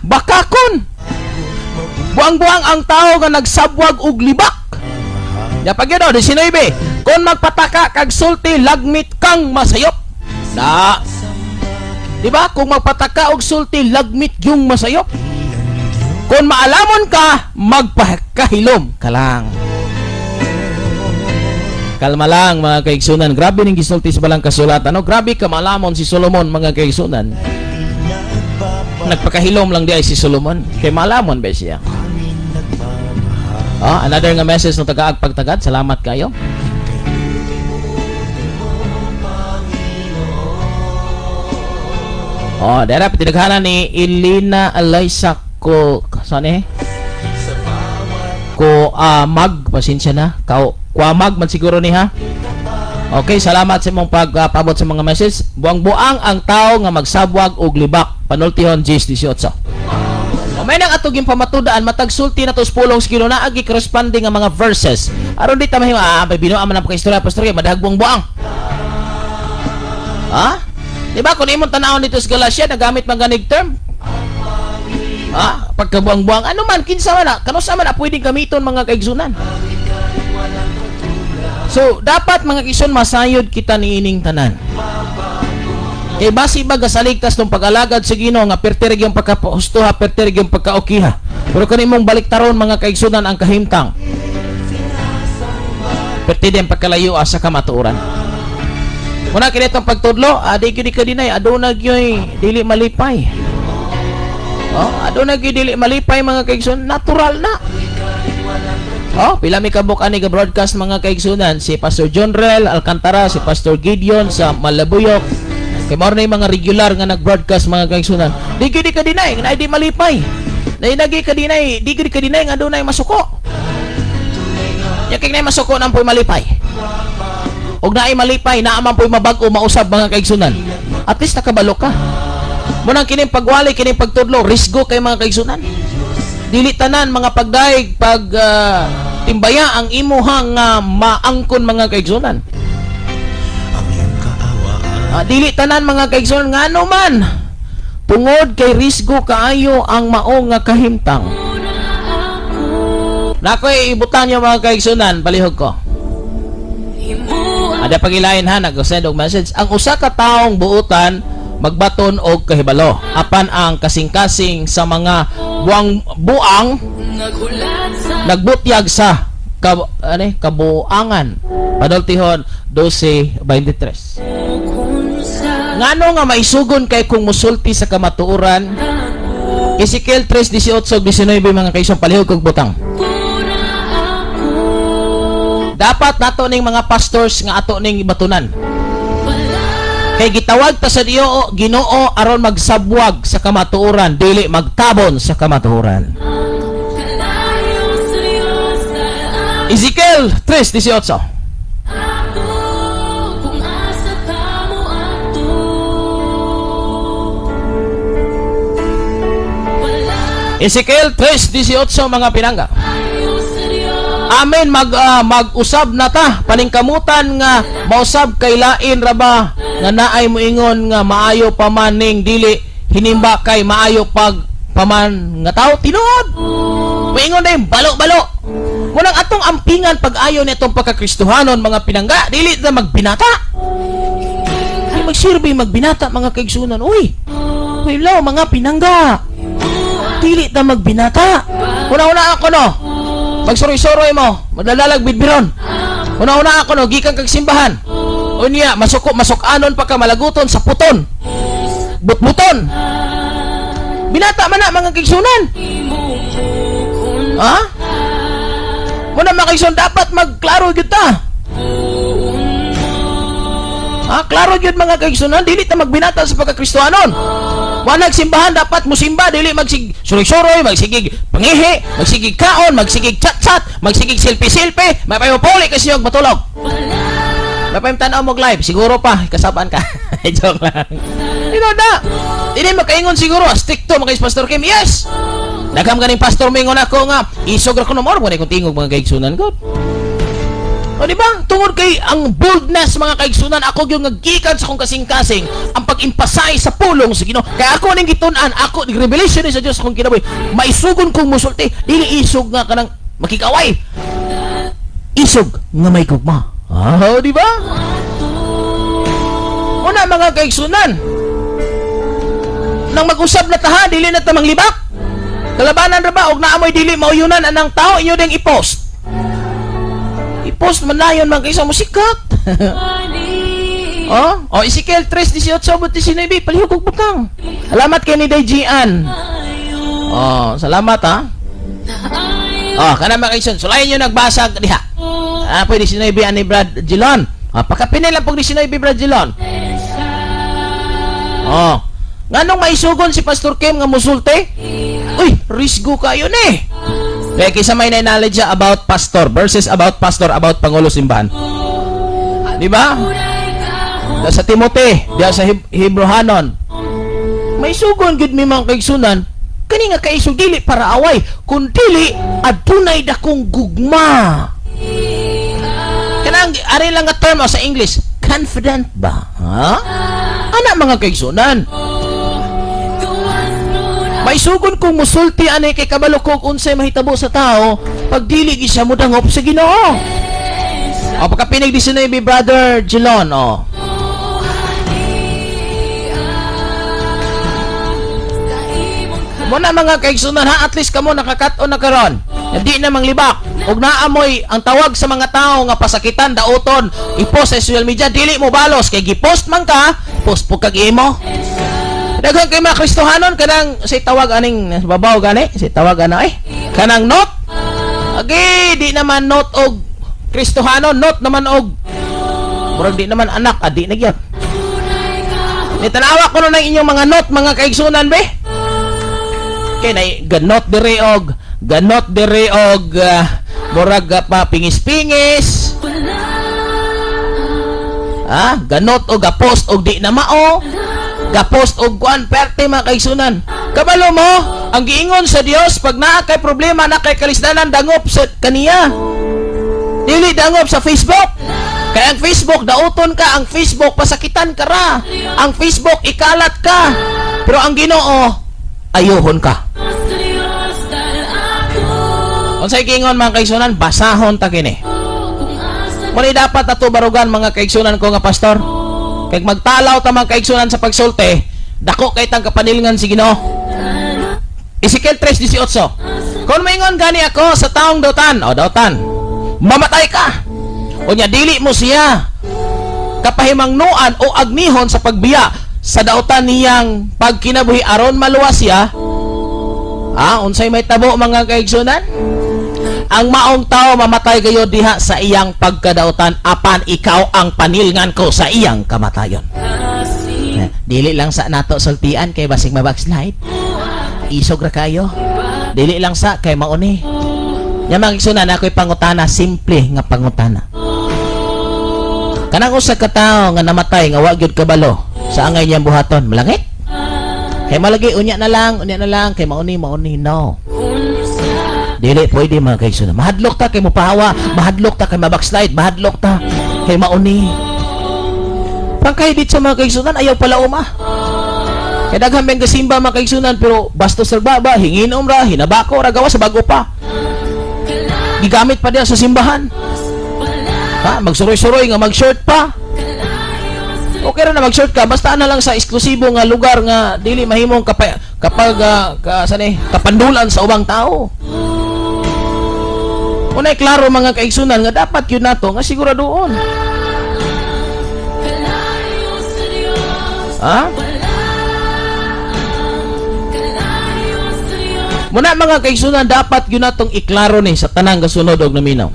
Bakakon. Buang-buang ang tao nga nagsabwag og libak. Ya pagyo 19. Kung magpataka kag sulti lagmit kang masayop. Na. Di ba? Kung magpataka og sulti lagmit yung masayop. Kung maalamon ka, magpakahilom ka lang. Kalma lang mga kaigsunan. Grabe ning gisulti sa balang kasulatan. No? Grabe ka malamon si Solomon mga kaigsunan. Nagpakahilom lang di ay si Solomon. Kay malamon ba siya? Another nga message ng tagaag pagtagad. Salamat kayo. Dara pinaghanan ni Elena Alaysa ko saan ko mag pasensya na. Kuamag man siguro ni ha. Okay, salamat sa imong pagpabot sa mga message. Buang-buang ang tao nga magsabwag og libak. Panultihon 10:18. May nang atuging pamatudaan matag sulti na tos pulong skilo na agi corresponding nga mga verses. Aron di ta mahimo may binuha man ang pagkaistorya pastor kay madahag buang-buang. Diba kung imong tanawon dito sa Galatia nagamit man ganig term. Pagkabuang-buang ano man kinsa man kanusa man pwedeng gamiton mga kaigsunan. So, dapat mga kison masayod kita niining tanan. Basi baga sa ligtas ng pag-alagad sa Ginoo nga pertirig yung pagkapustuha, pertirig yung pagkaokiha. Pero kanimong baliktaron mga kaigsunan ang kahimtang. Pertirig yung pagkalayo sa kamatuoran. Muna kinitong pagtudlo, di gyud ka dinay aduna gyud dili malipay. Aduna gyud dili malipay mga kaigsunan, natural na. Pila mi kabuk ani ga broadcast mga kaigsunan, si Pastor John Rel Alcantara, si Pastor Gideon sa Malabuyok. Kay mao na mga regular nga nag-broadcast mga kaigsunan. Di gyud ka dinay, na di malipay. Nainagi ka dinay, di gyud ka dinay nga adunay masuko. Yaking na masuko nang po'y malipay. Og naay malipay, naaman po'y mabag-o mausab mga kaigsunan. At least nakabalo ka. Munang kining pagwali, kining pagtudlo, risgo kay mga kaigsunan. Dili tanan mga pagdaig, timbaya ang imuhang maangkon mga kaigsunan. Dili tanan mga kaigsunan nga ano man. Tungod kay risgo kaayo ang mao nga kahimtang. Nakoy ibutan niyo mga kaigsunan, palihog ko. Ada pagilain ha, nag-send og message. Ang usa ka taong buutan magbaton og kahibalo. Apan ang kasing-kasing sa mga buang nagbutyag sa kabuangan. Padultihon 12:23. Ngano nga maisugon kay kung musulti sa kamatuoran? Ezekiel 3:18-19 mga kaigsunan, palihog kog butang. Dapat nato ning mga pastors nga ato ning batunan. Kay gitawag ta sa Ginoo aron magsabwag sa kamatuoran, dili magtabon sa kamatuoran. Ezekiel 3:18. Ezekiel 3:18 mga pinangga. Amen, mag-usab na ta paningkamutan nga mausab kay lain ra ba nga naay moingon nga maayo pa man ning dili hinimba kay maayo pag paman nga tao tinuod. Moingon na balo-balo. Munang atong ampingan pag-ayo nitong pagkakristohanon mga pinangga, dili na magbinata. Di magsirbi magbinata mga kaigsunan. Uy, hello mga pinangga. Dili na magbinata. Una-una ako no. Magsuroy-suroy mo, madalalag bidbiron. Una-una ako no, gikan kag simbahan. Unya, masuk-anon pa ka malaguton sa puton. But-buton. Binata man na mga kaigsunan. Muna mga kaigsunan, dapat magklaro gyud ta. Klaro gyud mga kaigsunan, dili ta magbinata sa pagkakristohanon. Wanag simbahan dapat musimba, dili magsig suroy-suroy, magsigig pangihi, magsigig kaon, magsigig chat-chat, magsigig selfie-selfie, may payopoli kasi yung matulog. May payimtanaw mo live, siguro pa, kasabaan ka. Joke lang. Na. Hindi makaingon siguro, stick to mga Pastor Kim, yes! Nagam ganing Pastor Mingon ako nga, isog ako naman, wala kong tingog mga kaigsunan ko. O di ba? Tungod kay ang boldness mga kaigsunan, ako yung nagikan sa kong kasing-kasing ang pag-impasay sa pulong sa Ginoo. Kaya ako ning gitunan, ako ning revelation sa Dios sa kong kinabuhi. Maisugon kong musulti, dili isog nga kanang makikaway. Isog nga may gugma. Di ba? Una mga kaigsunan, nang mag-usab na taha, dili na ta manglibak. Kalabanan ra ba og naamoy dili mauyunan anang tao inyo ding i-post. I-post man na yun mga kaisa musikat. Ezekiel 3:18-19 palihog og butang. Salamat kay ni Dajian. Salamat ha. Kana mga kaisa, sulayan nyo nagbasag diha. Pwede sinabi ani Brad Gilon. Pakapinay lang pag di sinabi Brad Gilon. Nganong maisugon si Pastor Kim nga musulti? Uy, risgo kayo ni. Kaya kisa may knowledge about pastor versus about pastor, about pangulo simbahan. Di ba? Sa Timothy, diya sa Hebrehanon. May sugon gud mi mga kaigsunan, kani nga kaisog dili para away, kun dili adunay dakong gugma. Kanang ari lang nga term sa English, confident ba? Ana mga kaigsunan. May sugon kung musulti anay kay kabalo kog unsay mahitabo sa tao pag dili gi siya mudangop sa Ginoo. Pagkapinig 19 Brother Gilon. Muna mga kaigsunan ha, at least kamo nakakat-on na karon. Di na manglibak. Ug naamoy ang tawag sa mga tao nga pasakitan daoton, i-post sa social media, dili mo balos kay gi-post man ka, post po kag imo. Daghang kay mga Kristohanon kanang si tawag aning babaw gani, si tawag ana kanang note. Agi di naman note og Kristohanon, note naman og murag di naman anak, adi na gyud. Nitanawa ko na inyong mga note, mga kaigsunan be. Kay na ganot dire og murag pa pingis-pingis. Ganot og gapost og di na mao. Gapost og kuan perte mga kaigsunan. Kabalo mo, ang giingon sa Dios pag naa kay problema na kay kalisdanan dangop sa kaniya. Dili dangop sa Facebook. Kaya ang Facebook dauton ka, ang Facebook pasakitan ka ra. Ang Facebook ikalat ka. Pero ang Ginoo ayohon ka. Unsay giingon mga kaigsunan, basahon ta kini. Muni dapat ato barugan mga kaigsunan ko nga pastor. Kay magtalaw ta mga kaigsunan sa pagsulti, dako kay tang kapanilngan si Ginoo. Ezekiel 3:18. Kung maingon gani ako sa taong dautan, mamatay ka. Unya dili mo siya kapahimangnuan o agnihon sa pagbiya sa dautan niyang pagkinabuhi aron maluwas siya. Unsay may tabo mga kaigsunan? Ang maong tao mamatay gayo diha sa iyang pagkadautan apan ikaw ang panilngan ko sa iyang kamatayon. Dili lang sa nato sultian kay basig mabackslide. Isog ra kayo. Dili lang sa kay mauni. Nya magsunan ako'y pangutana, simple nga pangutana. Kanang usa ka tawo nga namatay nga wa gyud kabalo sa angay niyang buhaton, malangit? Kay malagi unya na lang kay mauni no. Dili pwede mga kaigsunan. Mahadlok ta kay mopahawa, mahadlok ta kay mabackslide, mahadlok ta kay mauni. Pangkay dit sa mga kaigsunan ayaw pala uma. Kay daghang bang gasimba mga kaigsunan pero bastos sa baba, hinginom ra, hinabako ra gawa sa bago pa. Gigamit pa diya sa simbahan. Magsuroy-suroy nga mag-short pa. Okay ra na mag-short ka, basta na lang sa eksklusibo nga lugar nga dili mahimong kapag kapandulan sa ubang tao. Unay klaro mga kaigsunan nga dapat yun nato nga siguradoon. Muna mga kaigsunan dapat yun natong iklaro ni sa tanang kasunod og naminaw.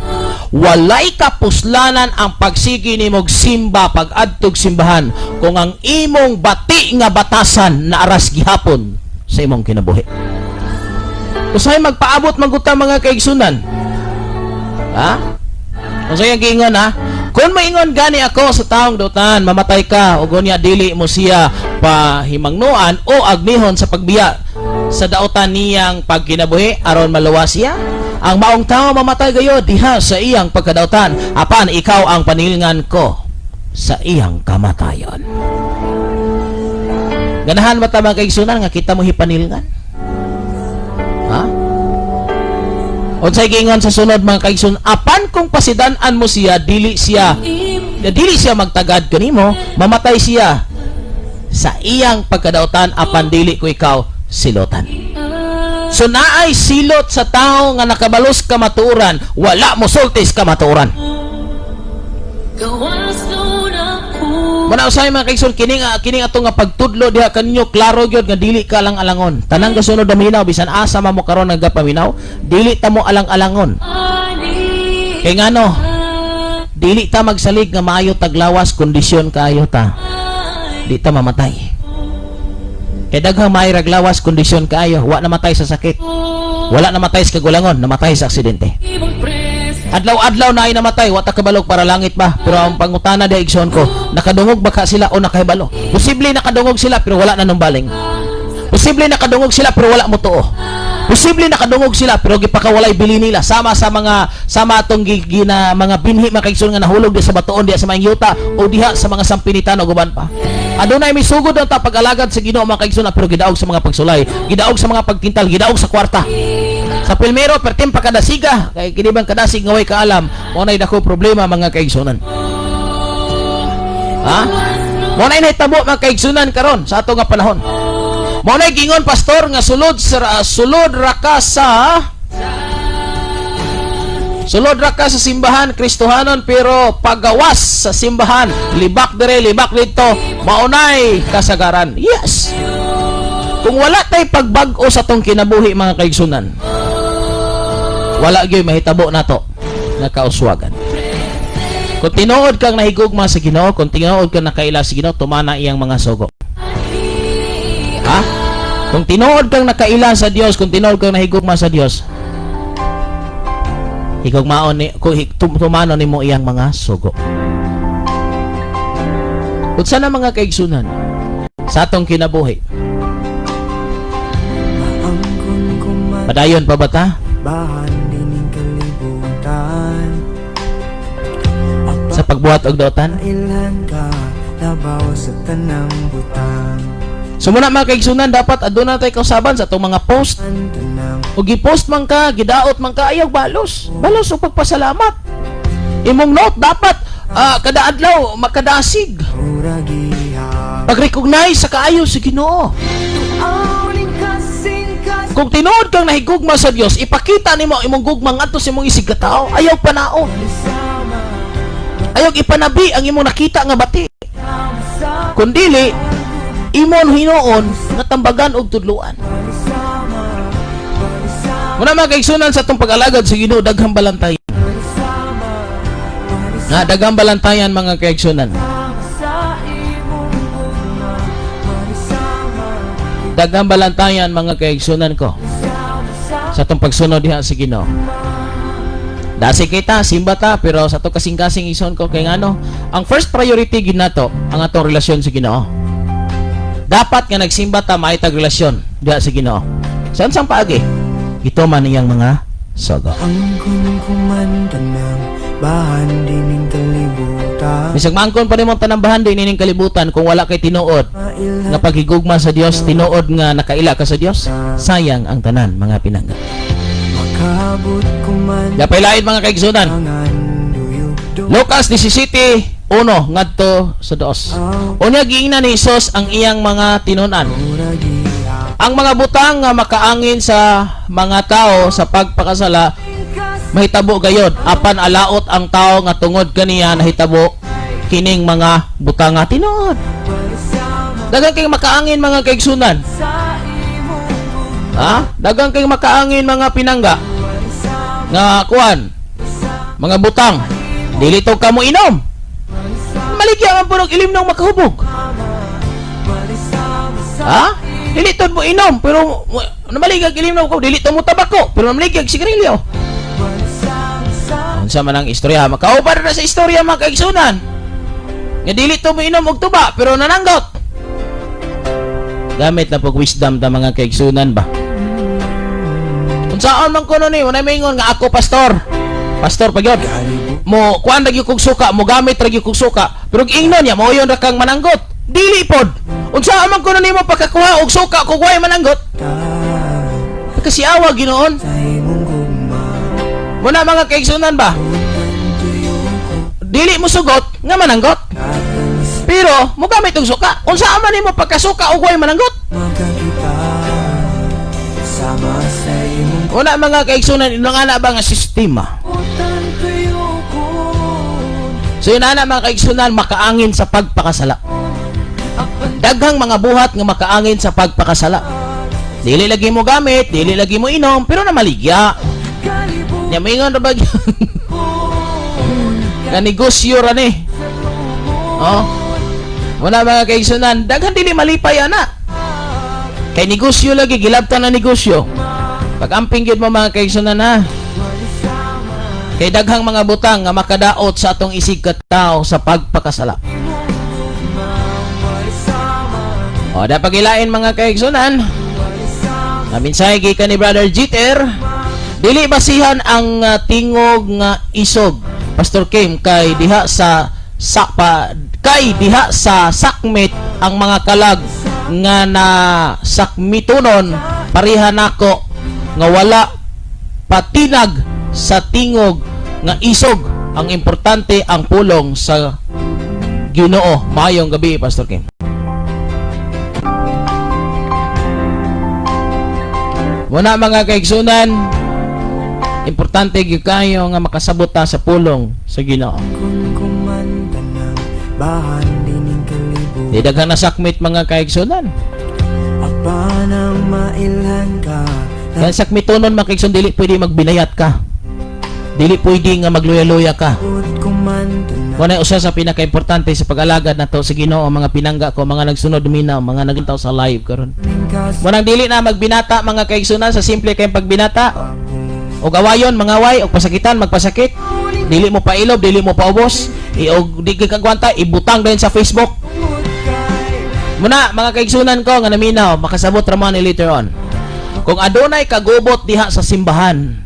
Walay kapuslanan ang pagsigi nimog simba pag-adtog simbahan kung ang imong bati nga batasan na aras gihapon sa imong kinabuhi. Usay magpaabot maguta mga kaigsunan. Usay ang giingon kung maingon gani ako sa taong dautan, mamatay ka o gunya dili mo siya pahimangnuan o agnihon sa pagbiya sa dautan niyang pagkinabuhi aron maluwas siya. Ang maong tao mamatay gayo diha sa iyang pagkadautan apan ikaw ang panilngan ko sa iyang kamatayon. Ganahan ba ta mga kaigsunan nga kita mo hipanilngan? Unsay giingon sa sunod mga kaigsunan, apan kung pasidan-an mo siya dili siya magtagad kanimo, mamatay siya sa iyang pagkadautan apan dili ko ikaw silotan. So naay silot sa tao nga nakabalos kamatuoran, wala mo sultis kamatuoran. Muna usay mga kaigsoon, kining ato nga pagtudlo diha kanyo klaro gyud nga dili ka lang alangon. Tanang kasunod daminaw bisan asa man mo karon nagapaminaw, dili ta mo alang-alangon. Kay ngano? Dili ta magsalig nga maayo taglawas kondisyon kaayo ta. Di ta mamatay. Kay daghang may raglawas kondisyon kaayo, wa namatay sa sakit. Wala namatay sa kagulangon, namatay sa aksidente. Adlaw-adlaw na ay namatay, wa ta kabalog para langit ba? Pero ang pangutana di igsoon ko, nakadungog ba ka sila o nakahibalo? Posible nakadungog sila pero wala na numbaling. Posible nakadungog sila pero wala mo tuo. Posible nakadungog sila pero gipakawalay bili nila sama atong mga binhi mga kaigsoon nga nahulog di sa batuon di sa mga yuta o diha sa mga sampinitan o guban pa. Adunay may sugod ang pag-alagad sa Ginoo mga kaigsoon pero gidaog sa mga pagsulay, gidaog sa mga pagtintal, gidaog sa kwarta. Sa pilmero pertim pa kadasiga kay kinibang kadasig nga way kaalam mo nay dako problema mga kaigsunan. Mo nay nahitabo mga kaigsunan karon sa ato nga panahon. Mo nay gingon pastor nga sulod ra ka sa Sulod ra ka sa simbahan Kristohanon pero pagawas sa simbahan, libak dire, libak dito, maunay kasagaran. Yes. Kung wala tay pagbag-o sa tong kinabuhi mga kaigsunan, wala gyud mahitabo nato nga kauswagan. Kung tinuod kang nahigugma sa Ginoo, kung tinuod kang nakaila sa Ginoo, tumana iyang mga sugo. Ha? Kung tinuod kang nakaila sa Dios, kung tinuod kang nahigugma sa Dios, higugmaon ni tumano nimo iyang mga sugo. Unsa na mga kaigsunan sa atong kinabuhi? Maangkon kuman Padayon pa ba ta? bahan dining kalibutan. Sa pagbuhat og daotan? Ilan ka labaw sa tanang butang. So muna mga kaigsunan, dapat aduna tay kausaban sa atong mga post. Ang tanang O gipost man ka, gidaot man ka, ayaw balos. Balos o pagpasalamat. Imong note dapat kada adlaw makadasig. uragiha. Pag-recognize sa kaayo sa Ginoo. Auning kasing-kasing Kung tinuod kang nahigugma sa Dios, ipakita nimo imong gugma ngadto sa imong isig katao. Ayaw panaon. Ayaw ipanabi ang imong nakita nga bati. Kung dili, imon hinuon nga tambagan og tudluan. Muna mga kaigsunan sa itong pag-alagad sa Ginoo, daghang balantayan. Nga, daghang balantayan mga kaigsunan. Daghang balantayan mga kaigsunan ko sa itong pagsunod diha sa Ginoo. Dasi kita, simba ta, pero sa itong kasing-kasing ison ko kay ngano, ang first priority ginato ang atong relasyon sa Ginoo. Dapat nga nagsimba ta maitag relasyon diha sa Ginoo. Saan sang paagi? Ito man iyang mga sogo. Angkon kuman tanang bahan dining kalibutan. Bisag maangkon pa rin mong tanambahan din ining kalibutan kung wala kay tinuod nga paghigugma sa Dios, tinuod nga nakaila ka sa Dios, sayang ang tanan mga pinangga. Makabot kuman Dapay lain mga kaigsunan. angan duyog-duyog. Lucas 17:1 ngadto sa 2. Unya giingnan ni Hesus ang iyang mga tinunan. Uragiha. Ang mga butang nga makaangin sa mga tao sa pagpakasala mahitabo gayod apan alaot ang tao nga tungod kaniya nahitabo kining mga butang nga tinuod. Daghang kay makaangin mga kaigsunan. Ha? Daghang kay makaangin mga pinangga. Nga kuan. Mga butang. Dili to kamo inom. Maligya man purog ilim nang makahubog. Ha? Dili to mo inom pero namaligag ilim nang ko dili to mo tabako pero namaligag sigarilyo. Unsa man ang istorya? Makauban na sa istorya mga kaigsunan. Nga dili to mo inom og tuba pero nananggot. Gamit na pag wisdom ta mga kaigsunan ba. Unsaon man kuno ni wala maingon nga ako pastor. Pastor pagyod. Mo kuan ra gyud kog suka, mo gamit ra gyud kog suka. Pero ingnon ya mo yon ra kang mananggot. Dili pod. Unsaon man kuno nimo pagkakuha og suka kog way mananggot? Kasiawa Ginoon. Muna mga kaigsunan ba? Dili mo sugot nga mananggot. Pero mo gamit og suka. Unsaon man nimo pagkasuka og way mananggot? Magkakita sama sa imong Una mga kaigsunan, inong ana ba nga sistema? So yun ana mga kaigsunan, makaangin sa pagpakasala. Daghang mga buhat nga makaangin sa pagpakasala. Dili lagi mo gamit, dili lagi mo inom, pero namaligya. Nya mingon ra ba yun? Kanegosyo ra ni. Oh. Una mga kaigsunan, daghang dili malipay ana. Kay negosyo lagi, gilabtan na negosyo. Pag-amping yun mo mga kaigsunan ha. Kay daghang mga butang nga makadaot sa atong isig katao sa pagpakasala. O, da pagilain mga kaigsunan. Naminsay gikan ni Brother Jeter. Dili basihan ang tingog nga isog. Pastor Kim kay diha sa sakmit ang mga kalag nga na sakmitunon parihan nako nga wala patinag sa tingog nga isog. Ang importante ang pulong sa Ginoo. Maayong gabi Pastor Kim. Muna mga kaigsunan, Importante gyud kayo nga makasabot ta sa pulong sa Ginoo. Kung kumanda ng bahan dining kalibo Di daghang nasakmit mga kaigsunan. Apa nang mailhan ka Kaya sakmitonon mga kaigsunan, dili pwede magbinayat ka. Dili pwede nga magluya-luya ka. Takot kumanda ng Muna usa sa pinaka-importante sa pag-alagad nato sa Ginoo, mga pinangga ko, mga nagsunod minaw, mga naglantaw sa live karon. kas Munang dili na magbinata mga kaigsunan sa simple kay pagbinata. Og awayon, mga away, og pasakitan, magpasakit. Dili mo pa ilob, dili mo pa ubos. Og di ka kagwanta, ibutang din sa Facebook. Muna mga kaigsunan ko nga naminaw, makasabot ra man ni later on. Kung adunay kagubot diha sa simbahan,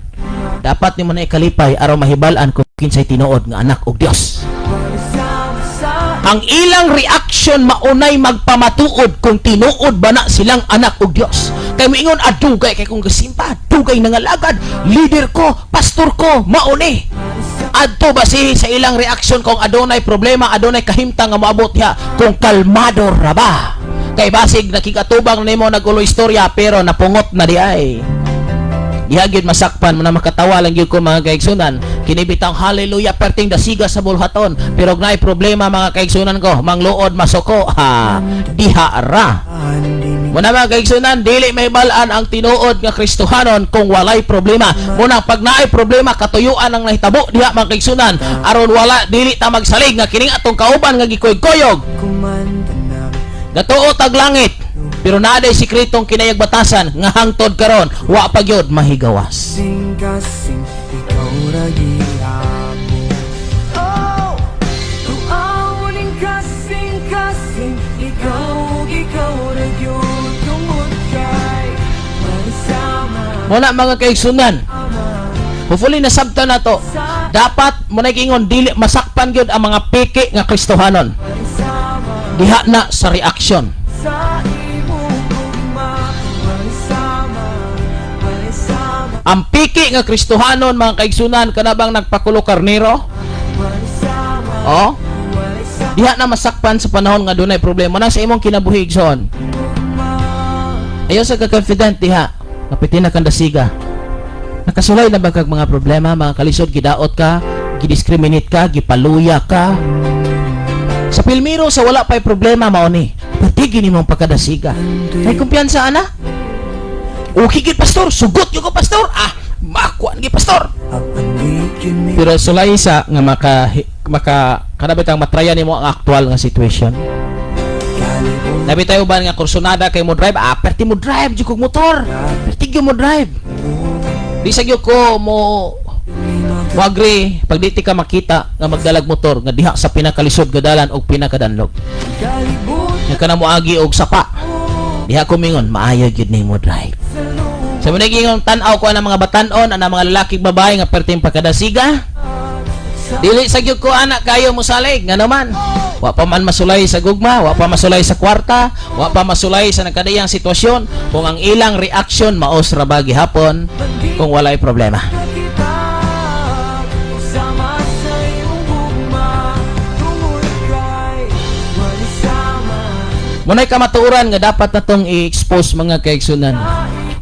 dapat nimo na ikalipay aron mahibal-an kung kinsay tinuod nga anak og Dios. Ang ilang reaction maunay magpamatuod kung tinuod ba na silang anak og Dios. Kay moingon adugay kay kung gasimpa, dugay nangalagad, leader ko, pastor ko, mauni. Adto ba sa ilang reaction kung adunay problema, adunay kahimtang nga moabot niya, kung kalmado ra ba? Kay basig nakikatubang nimo nagulo istorya pero napungot na di ay. Ihagid masakpan mo na makatawa lang yun ko mga kaigsunan. Kinibitang hallelujah perting dasiga sa bulhaton. Pero naay problema mga kaigsunan ko, mangluod masuko. Ha, diha ra. Muna mga kaigsunan, dili may balaan ang tinuod nga Kristohanon kung walay problema. Muna pag naay problema, katuyuan ang nahitabo diha mga kaigsunan. Aron wala, dili ta magsalig nga kining atong kauban nga gikoy-koyog. kumanda ng Gatuo tag langit. Pero naaday sikretong kinayag batasan nga hangtod karon wa pa gyud mahigawas. kasing ikaw ra gihapon. Oh, tuawin kasing ikaw ra gyud tungod kay magsama Muna mga kaigsunan, hopefully nasabtan na to. Dapat mo na gingon dili masakpan gyud ang mga piki nga Kristohanon. Diha na sa reaction. sa imong gugma magsama Ang piki nga Kristohanon mga kaigsunan kanabang nagpakulo karnero. Oh, diha na masakpan sa panahon nga dunay problema na sa imong kinabuhi igsoon. Ayo sa ka-confident diha, kapitin na kang dasiga. Nakasulay na ba kag mga problema, mga kalisod, gidaot ka, gidiscriminate ka, gipaluya ka. Sa pilmiro sa wala pa'y problema mauni, patigin imong pagkadasiga. May kumpiyansa ana? Okay gid pastor, sugot yung ko pastor. Makuan gid pastor. apanigin mi Pero sulay sa nga maka kanabit ang matraya nimo ang aktual nga situation. kalibong Nabi tayo ba nga kursunada kay mo drive? Perti mo drive jud kog motor. Perti gyud mo drive. Di sa gyud ko mo wagri pag di ti ka makita nga magdalag motor nga diha sa pinakalisod nga dalan og pinakadanlog. kalibong Nga kana mo agi og sapa. Diha ko mingon maayo gyud nimo drive. Sa mga gingon tan-aw ko ang mga batanon, ang mga lalaki babae nga perting pagkadasiga. Dili sa gyud ko anak kayo mo salig nga naman. Wa pa man masulay sa gugma, wa pa masulay sa kwarta, wa pa masulay sa nagkadayang sitwasyon kung ang ilang reaction maos ra ba gihapon kung walay problema. kita sama sa iyong gugma tungod kay magsama Munay kamatuoran nga dapat natong i-expose mga kaigsunan.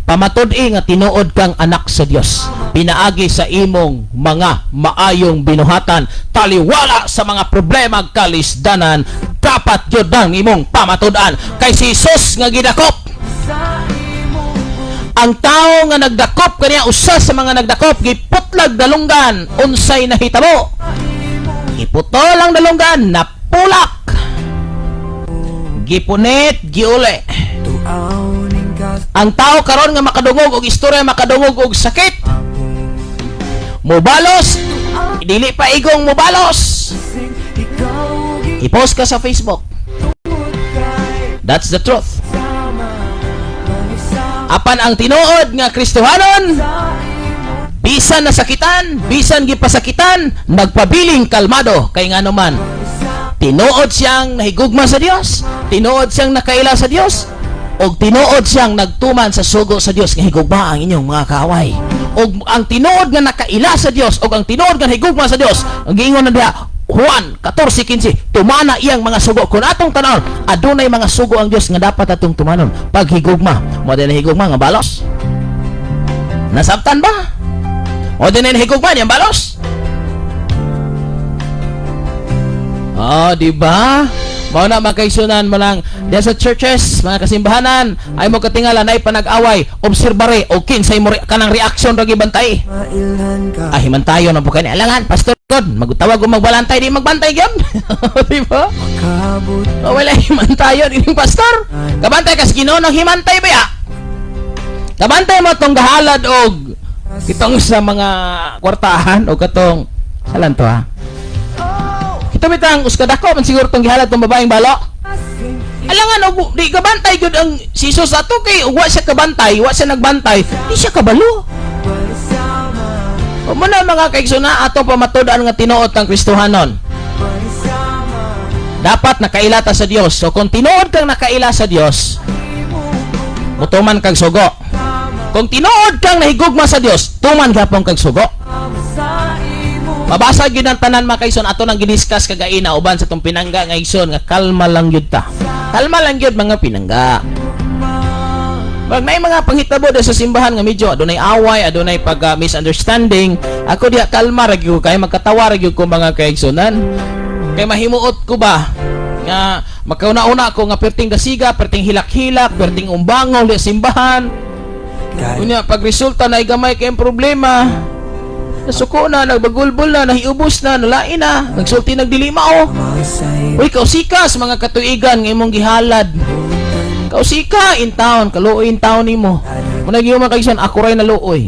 Pamatud-i nga tinuod kang anak sa Dios. Pinaagi sa imong mga maayong binuhatan, taliwala sa mga problema kalisdanan, dapat gyud ang imong pamatud-an kay si Jesus nga gidakop. sa imong Ang tao nga nagdakop kaniya usa sa mga nagdakop giputlag dalunggan unsay nahitabo. Giputol ang dalunggan napulak. Gipunit giuli. tuawin kasing Ang tao karon nga makadungog og istorya, makadungog og sakit. Mobalos, dili pa igong mobalos. ikaw I-post ka sa Facebook. gitungod kay That's the truth. sama magsama Apan ang tinuod nga Kristohanon, sa imong bisan nasakitan, bisan gipasakitan, nagpabiling kalmado kay ngano man. Tinuod siyang nahigugma sa Dios, tinuod siyang nakaila sa Dios, og tinuod siyang nagtuman sa sugo sa Dios nga higugma ang inyong mga kaaway. Og ang tinuod nga nakaila sa Dios og ang tinuod nga higugma sa Dios, ang giingon na diha Juan 14:15, tumana iyang mga sugo. Kung atong tanon, adunay mga sugo ang Dios nga dapat atong tumanon. Pag higugma, mo din higugma nga balos. Nasabtan ba? O din higugman yung balos. Di ba? Mao na makaisunan mo lang diyan sa churches, mga kasimbahanan, ay mo katingala na panag-away, obserbare o kinsay mo kanang reaction ra gibantay. Mailan ka Himantayon na po kani. Alangan, Pastor God, magtawag og magbalantay di magbantay gyud. Di ba? kabut Wala himantayon ining pastor. Kabantay kas Ginoo nang himantay ba ya? Kabantay mo tong gahalad og kitong sa mga kwartahan o katong salan to ha. Kita bitang uskadako man siguro tong gihalad tong babaeng balo. Alangan og di kabantay gyud ang si Jesus ato kay wa siya kabantay, wa siya nagbantay, di siya kabalo. O mo na mga kaigsoon ato pa matud-an nga tinuod kang Kristohanon. Dapat nakailata sa Dios. So kung tinuod kang nakaila sa Dios, mutuman kag sugo. Kung tinuod kang nahigugma sa Dios, tuman gapon kag sugo. Mabasa gyud ang tanan mga kaigsoon ato nang gidiscuss kagaina uban sa tong pinangga nga igsoon nga kalma lang gyud ta. Kalma lang gyud mga pinangga. Pag may mga panghitabo sa simbahan nga medyo adunay away, adunay pag misunderstanding, ako diha kalma ra gyud kay magkatawa ra gyud ko mga kaigsoonan. Kay mahimuot ko ba nga makauna-una ako nga perting dasiga, perting hilak-hilak, perting umbangol di simbahan. Unya pag resulta na gamay kay problema. Nasuko na, nagbagulbol na, nahiubos na, nalain na, nagsulti nagdilimao. Uy, kausikas mga katuigan ng imong gihalad. Kausika in town, kaluoy in town nimo. Muna gyud mga kaigsoon, ako ray naluoy.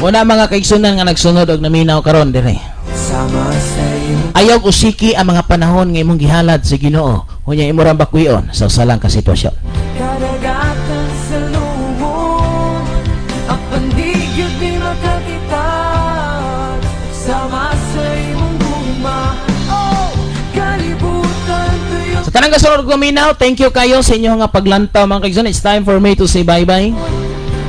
Muna mga kaigsoonan nga nagsunod og naminaw karon dire. Ayaw usiki ang mga panahon nga imong gihalad sa Ginoo. Unya imo ra bakwion sa usalang ka sitwasyon. Kadagatan sa lumon ang pandigid di makakitan sama sa imong guma. Kalibutan tuyo Sa tanang kasunod og naminaw, thank you kayo sa inyo nga paglantaw mga kaigsoon. It's time for me to say bye-bye.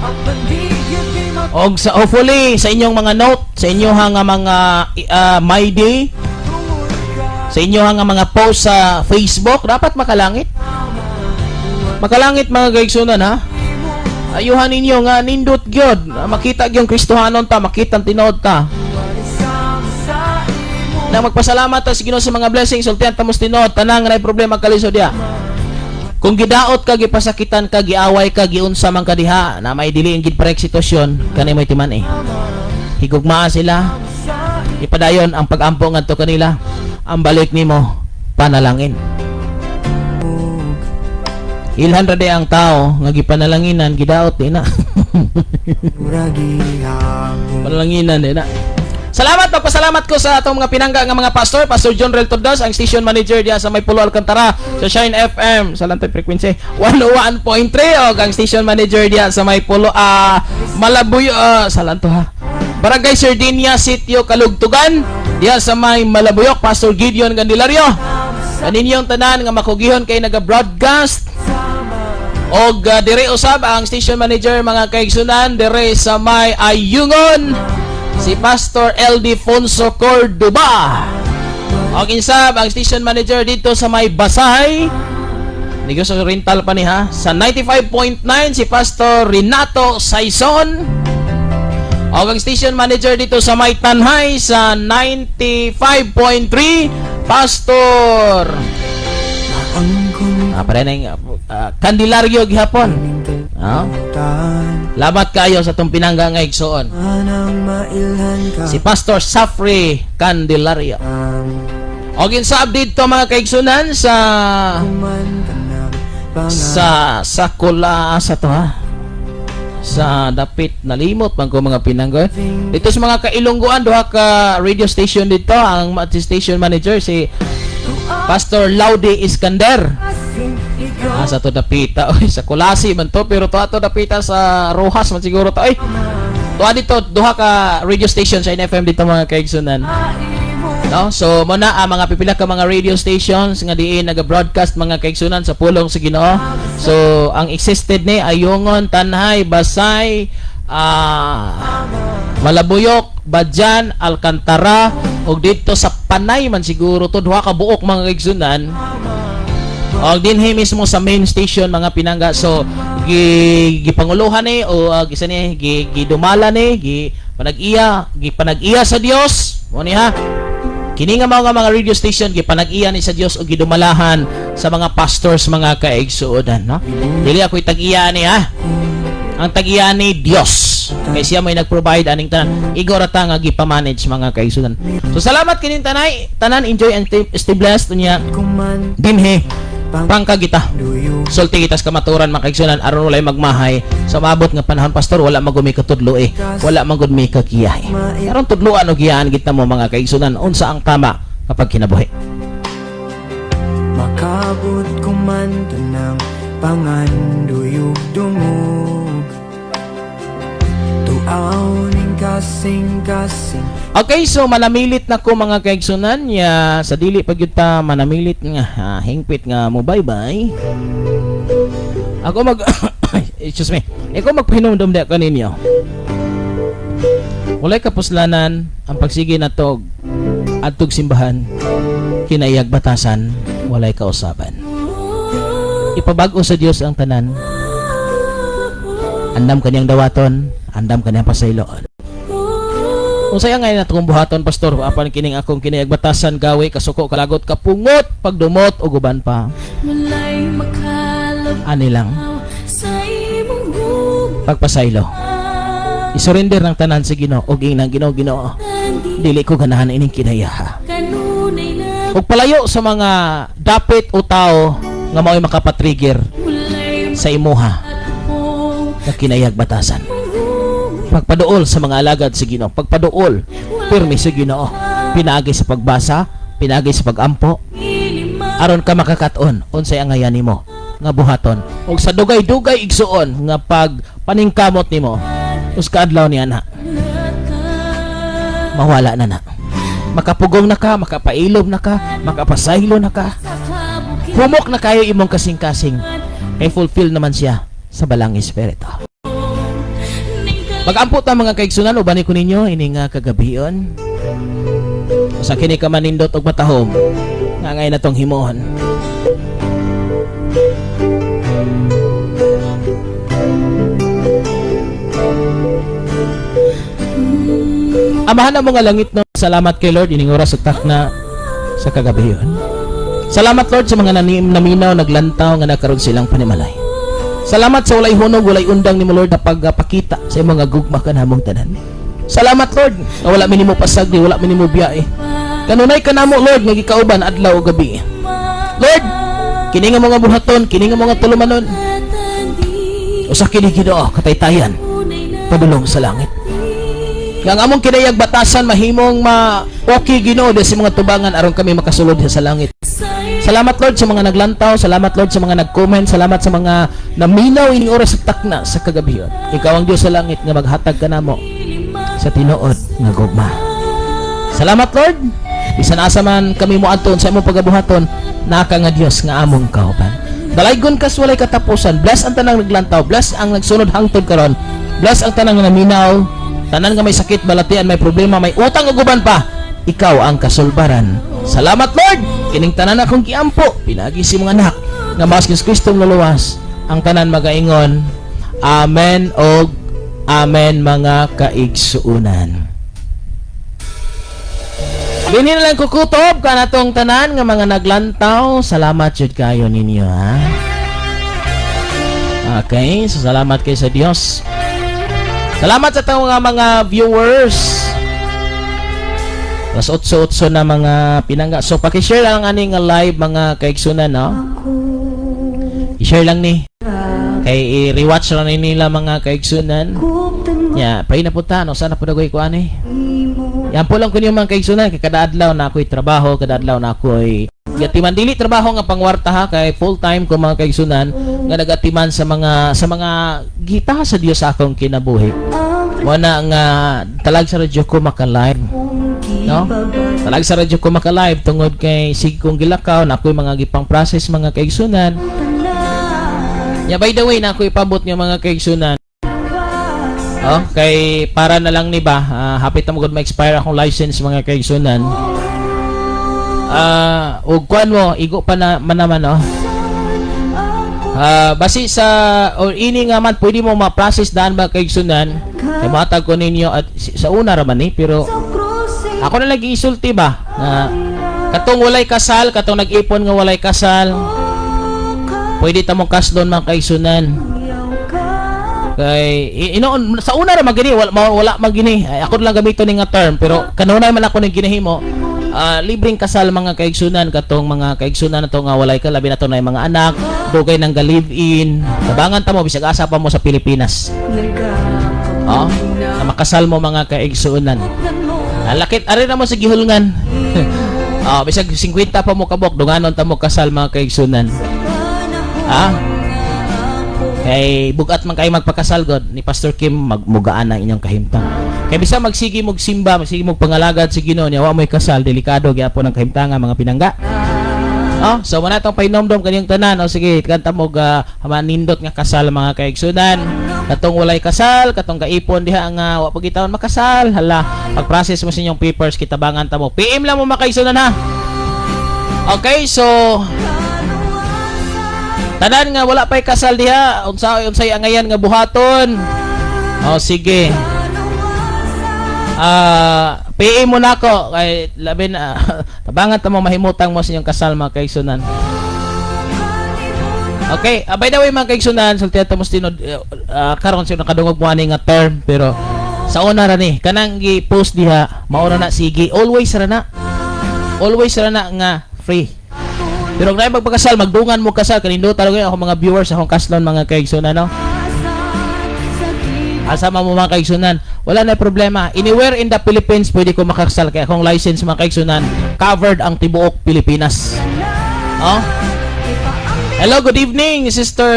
ang pandigid di Og sa hopefully sa inyong mga note, sa inyong nga mga my day, sa inyong nga mga post sa Facebook, dapat makalangit. Makalangit mga kaigsunan ha. Ayuhan ninyo nga nindot gyud, makita gyud Kristohanon ta, makita ang tinuod ta. Na magpasalamat ta sa Ginoo sa mga blessings, sultihan ta mos tinuod, tanang nay problema kalisod dia. Kung gidaot ka, gipasakitan ka, giaway ka, giunsa man ka diha, na may diliin gid parek sitwasyon, kanay may timan higugmaa sila. Ipadayon ang pag-ampo ngadto kanila. Ang balik nimo panalangin. Ilhan ra ang tao nga gipanalanginan, gidaot di na. Panalanginan di na. Salamat, magpasalamat ko sa atong mga pinangga nga mga pastor, Pastor John Rel Tordas, ang station manager diya sa May Pulo Alcantara sa Shine FM sa Lantay Frequency 101.3 o ang station manager diya sa May Pulo Malabuyo sa Lanto ha. Barangay Sardinia, Sitio Kalugtugan diya sa May Malabuyok, Pastor Gideon Gandilario. Kaninyong tanan nga makugihon kay naga-broadcast og dire usab ang station manager mga kaigsunan dire sa May Ayungon, si Pastor LD Fonso Cordoba. Og insab ang station manager dito sa May Basay, Negosyo Rental pa ni ha, sa 95.9 si Pastor Renato Saison. Og ang station manager dito sa May Tanhay sa 95.3 Pastor Candelario gihapon. Labat kayo sa tong pinangga nga igsoon. Si Pastor Safri Candelario. Og insab dito mga kaigsunan sa Kula sa to ha. Sa dapit nalimot man ko mga pinangga. Dito sa mga kailungguan duha ka radio station dito, ang station manager si Pastor Laude Iskander. Sa to dapita oy sa Kulasi man to, pero to ato dapita sa Rojas man siguro to oy. To dito duha ka radio station sa NFM dito mga kaigsunan. No? So muna mga pipila ka mga radio stations nga diin naga-broadcast mga kaigsunan sa pulong sa Ginoo. So ang existed ni Ayungon, Tanhay, Basay, Malabuyok, Badyan, Alcantara, og dito sa Panay man siguro to duha ka buok mga kaigsunan. Og dinhi mismo sa main station mga pinangga. So gipanguluhan ni o gisa ni gidumala ni gipanag-iya sa Dios mo ni ha. Kini nga mga radio station gipanag-iya ni sa Dios o gidumalahan sa mga pastors mga kaigsuodan, no? Dili ako tag-iya ni ha. Ang tag-iya ni Dios. Kay siya may nag-provide aning tanan. Igor ta nga gipamanage mga kaigsuodan. So salamat kining tanan enjoy and stay blessed unya. Dinhi pangkagita. Sulti kitas kamaturan mga kaigsuodan aron walay magmahay sa maabot nga panahon pastor wala magumi katudlo wala magud mi kakiyahe. Aron tudloan og giyaan kita mo mga kaigsuodan unsa ang tama kapag kinabuhi. Makabot ko man tanang panganduyog dungog tuawning kasing-kasing. Okay, so manamilit na ko mga kaigsunan ya sa dili pag yun ta manamilit nga hingpit nga mo bye-bye. Ako excuse me. Iko magpahinumdum da kaninyo. Walay kapuslanan ang pagsige nato adtog simbahan kinayag batasan walay kausaban. Ipabag-o sa Dios ang tanan. Andam kaniyang dawaton, andam kaniyang pasayloon. Unsay nga natong buhaton pastor apan kining akong kinayag batasan gawi kasuko kalagot kapungot pagdumot og uban pa. Walay makalab Ani lang sa imong hug pagpasaylo. Isurrender ng tanan sa Ginoo og inang Ginoo. Dili ko ganahan ining kinaya. kanunay na Og palayo sa mga dapit o tao nga mao'y makapatrigger walay sa imuha po nga kinayag batasan. Pagpaduol sa mga alagad sa Ginoo, pagpaduol pirmi sa Ginoo, pinaagi sa pagbasa, pinaagi sa pagampo, aron ka makakaton unsay ang ngayan nimo nga buhaton ug sa dugay-dugay igsuon nga pag paningkamot nimo us kaadlaw niya na mawala na makapugong na ka, makapailob na ka, makapasaylo na ka, humok na kayo imong kasing-kasing kay fulfill naman siya sa balang espiritu. Mag-ampo ta mga kaigsunan ubani ko ninyo ining kagabion. Sa kini ka manindot og matahom nga ngay natong himuon. Amahan na mga langit no. Salamat kay Lord ining oras ug takna sa kagabion. Salamat Lord sa mga naminaw naglantaw nga nagkaroon silang panimalay. Salamat sa walay hunog, walay undang ni mo Lord na pagpakita sa imong mga gugma kanamong tanan. Salamat Lord na wala minimo pasagdi, wala minimo biyae. Kanunay kanamo Lord nga gikauban adlaw o gabi. Lord, kini nga mga buhaton, kini nga mga tulumanon. Usa kini Ginoo kataytayan padulong sa langit. Yang among kinayag batasan mahimong okay Ginoo sa mga tubangan aron kami makasulod sa langit. Salamat Lord sa mga naglantaw, salamat Lord sa mga nag-comment, salamat sa mga naminaw ining oras sa takna sa kagabion. Ikaw ang Dios sa langit nga maghatag kanamo sa tinuod nga gugma. Salamat Lord. Bisan asa man kami moadton sa imong pagabuhaton, naka nga Dios nga among kauban. Dalaygon kas walay katapusan. Bless ang tanang naglantaw, bless ang nagsunod hangtod karon. Bless ang tanang naminaw, tanan nga may sakit, balatian, may problema, may utang ug uban pa. Ikaw ang kasulbaran. Salamat Lord. Kining tanan akong giampo, pinagi si mga anak nga maski Kristong luluwas, ang tanan magaingon. Amen og amen mga kaigsuunan. Bini na lang kukutob ka natong tanan nga mga naglantaw. Salamat jud kayo ninyo ha. Okay, so salamat kay sa Dios. Salamat sa tawong mga viewers. Mas otso-otso na mga pinangga. So paki-share lang aning live mga kaigsunan no. I-share lang ni. Kay i-rewatch lang ni nila mga kaigsunan. Ya, pray na punta no sana pudagoy ko ani. Yan po lang ko niyo mga kaigsunan kay kada adlaw na ako'y trabaho, kada adlaw na ako'y gatiman dili trabaho nga pangwarta ha kay full time ko mga kaigsunan nga nagatiman sa mga gita sa Dios sa akong kinabuhi. Wala nga talag sa radyo ko maka-live. No? Talag sa radyo ko maka-live tungod kay sig kong gilakaw na ako'y mga gipang process mga kaigsunan. Ya by the way na ako'y pabot nga mga kaigsunan. Oh, kay para na lang ni ba hapit na magud ma-expire akong license mga kaigsunan. Ug kuan mo igo pa na man naman oh. Basi sa or ini nga man pwede mo ma-process daan ba kay sunan. Kay matag ko ninyo at sa una ra man ni pero ako na lagi isulti ba na katong walay kasal, katong nag-ipon nga walay kasal. Pwede ta mo kasdon man kay sunan. Kay inoon sa una ra magini wala magini. Ako lang gamito ni nga term pero kanunay man ako ning ginahimo. Libreng kasal mga kaigsunan katong mga kaigsunan nato nga walay ka labi nato na mga anak dugay nang ga-live-in tabangan ta mo bisag asa pa mo sa Pilipinas na makasal mo mga kaigsunan lakit ari na mo sa gihulngan bisag 50 pa mo kabok dunganon ta mo kasal mga kaigsunan kay bugat man kayo magpakasal god ni Pastor Kim magmugaan ang inyong kahimtang kay bisa magsigi mog simba magsigi mog pangalagad si Ginoo niya wa mo'y kasal delikado gyapon ang kahimtangan mga pinangga so wala tong painomdom kaniyang tanan sige kanta mog manindot nga kasal mga kaigsunan katong walay kasal katong kaipon diha nga wa pagitawon makasal hala pag-process mo sa inyong papers kitabangan ta mo PM lang mo mga kaigsunan ha okay so tanan nga wala pa'y kasal diha unsay angayan nga buhaton sige PA mo na ako kay labi na tabangan ta mo mahimutang mo sa inyong kasal mga kaigsunan okay by the way mga kaigsunan sultihan ta mo tinod karon sino kadungog mo ani nga term pero sa una ra ni kanang gi-post diha mauna na sige always ra na nga free pero kung magpakasal, magdungan mo kasal. Kanindo talaga ako mga viewers, akong kaslon mga kaigsunan, no? Asama mo mga kaigsunan. Wala na problema. Anywhere in the Philippines, pwede ko makasal. Kaya akong license mga kaigsunan, covered ang tibuok Pilipinas. Oh? Hello, good evening, Sister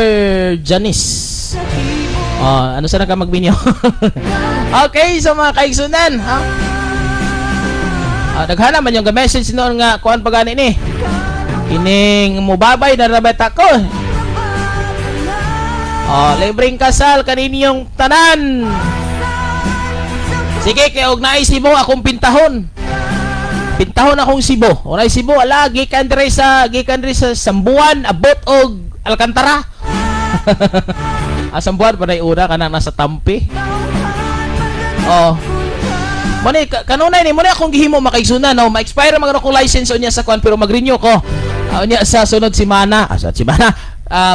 Janice. Ano sana ka magbinyo? Okay, so mga kaigsunan. Naghana man yung message noon nga, kuhan pagani ni. Kining mubabay na rabat ako. Libreng kasal kaninyong tanan. Sige kay og naay Sibo akong pintahon. Pintahon akong Sibo. O naay Sibo ala gikan diri sa Sambuan abot og Alcantara. Sambuan pa nay una kanang nasa Tampi. Mani kanunay ni mo na akong gihimo makaigsunan no ma-expire man ako license unya sa kwan pero mag-renew ko. Unya sa sunod semana,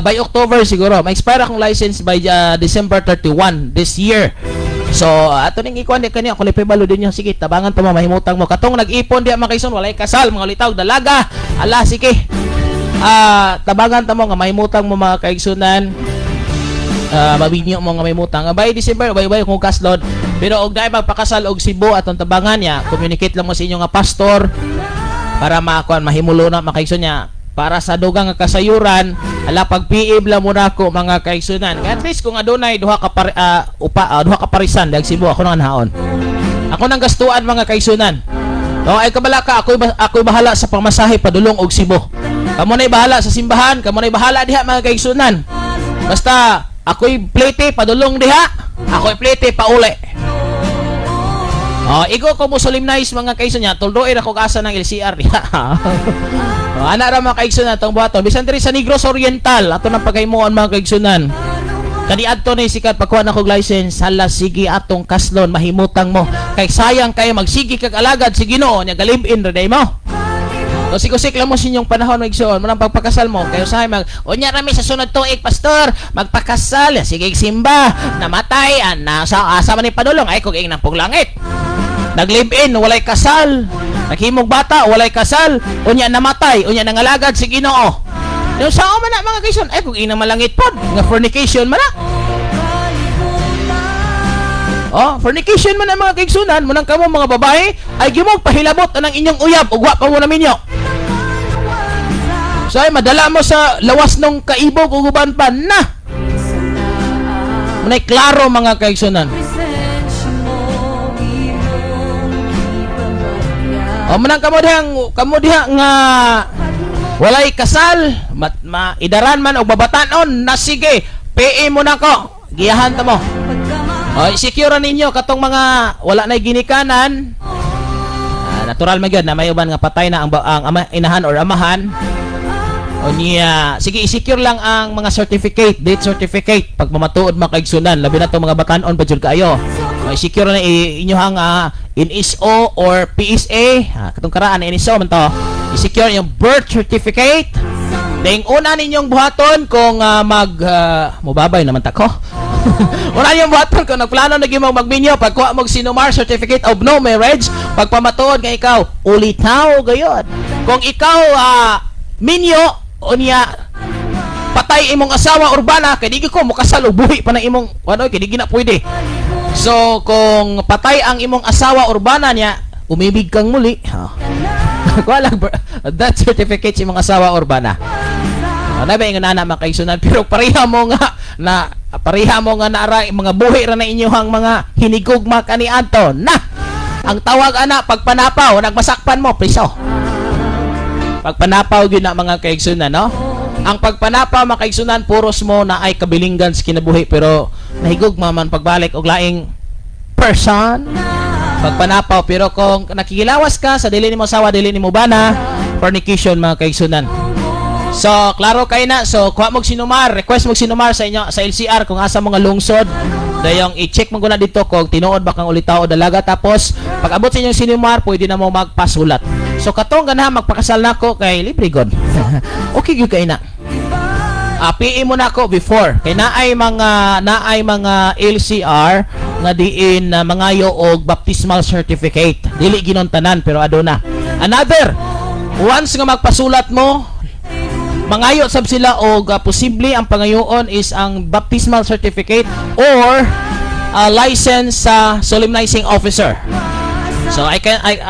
by October siguro ma-expire akong license by December 31 this year. So ato ning ikuan di kaniya kulay balo din niya sige tabangan to mahimutang mo katong nag-ipon di makaigsun walay kasal mga litaw dalaga. Ala sige. Tabangan ta mo nga mahimutang mo mga kaigsunan. Mabinyo mo nga may mutang by December bay kung kaslod pero og dai magpakasal og Cebu atong tabangan niya communicate lang mo sa inyo nga pastor para makuan mahimulo na makaigsun niya para sa dugang nga kasayuran ala pag PA lang mo nako mga kaigsunan at least kung adunay duha ka parisan dag Cebu ako nang haon ako nang gastuan mga kaigsunan ay kabala ka ako'y bahala sa pamasahe padulong og Cebu kamo nay bahala sa simbahan kamo nay bahala diha mga kaigsunan basta ako'y plete padulong diha ako'y plete pauli igo ko mo solemnize mga kaigsunan niya tuldoy ako asa ng LCR diha ana ra mga kaigsunan tong buhaton bisan diri sa Negros Oriental ato nang pagaymoan mga kaigsunan kani adto ni sikat pagkuha na kog license hala sige atong kaslon mahimutang mo kay sayang kay magsigi kag alagad si Ginoo nya galib-in ra day mo kusik lang mo sa inyong panahon magsuon mo nang pagpakasal mo kayo sahay unya rami sa sunod tuig pastor magpakasal sige simba namatay asa man ni padulong ay kog ing nampog langit naglive-in walay kasal naghimog bata walay kasal unya namatay unya nangalagad si Ginoo yung sao man na mga kaison ay kog ing malangit pod nga fornication man na fornication man ang mga kaigsunan mo nang kamo mga babae ay gimog pahilabot anang inyong uyab ug wa pa mo naminyo so ay madala mo sa lawas nung kaibog ug uban pa na munay klaro mga kaigsunan manang kamo diha nga walay kasal idaran man og babatanon na sige PA mo nako giyahan ta mo secure ninyo katong mga wala na ginikanan natural magyud na may uban nga patay na ang inahan or amahan O niya, sige, i-secure lang ang mga certificate, date certificate, pag mamatuod mga kaigsunan, labi na to mga batanon pa jud kayo. O, i-secure na inyong NSO or PSA, katong karaan NSO man to. I-secure yung birth certificate. Dahil una ninyong buhaton kung mubabay naman tako. Una ninyong buhaton kung nagplano na gyud magminyo pagkuha mo sinumar certificate of no marriage, pag pamatuod nga ikaw, ulitaw gayod. Kung ikaw minyo o niya patay imong asawa urbana kay di ko mo kasal og buhi pa na imong kay di na pwede. So kung patay ang imong asawa urbana niya, umibig kang muli. Wala that certificate sa imong asawa urbana. Ano ba yung nana makaigsunan pero pareha mo nga naara mga buhi ra na inyohang mga hinigugma kaniadto na. Ang tawag ana pagpanapaw nagmasakpan mo priso. Pagpanapaw yun na mga kaigsunan, no? Ang pagpanapaw mga kaigsunan, puros mo na ay kabilinggan sa kinabuhi pero nahigog man pagbalik og laing person. Pagpanapaw pero kung nakikilawas ka sa dili nimo asawa, dili nimo bana, fornication mga kaigsunan. So, klaro kay na. So, kuha mo sinumar, request mo sinumar sa inyo sa LCR kung asa mga lungsod. Dayong i-check mo na dito kung tinuod ba kang ulitaw o dalaga, tapos pag abot sa inyong sinumar, pwede na mo magpasulat. So katong ganahan magpakasal nako kay libre god. Okay gyud kay na. PE mo nako before kay naay mga LCR nga diin mangayo og baptismal certificate. Dili ginon tanan pero aduna. Another, once nga magpasulat mo, mangayo sab sila og posible ang pangayoon is ang baptismal certificate or license sa solemnizing officer. So I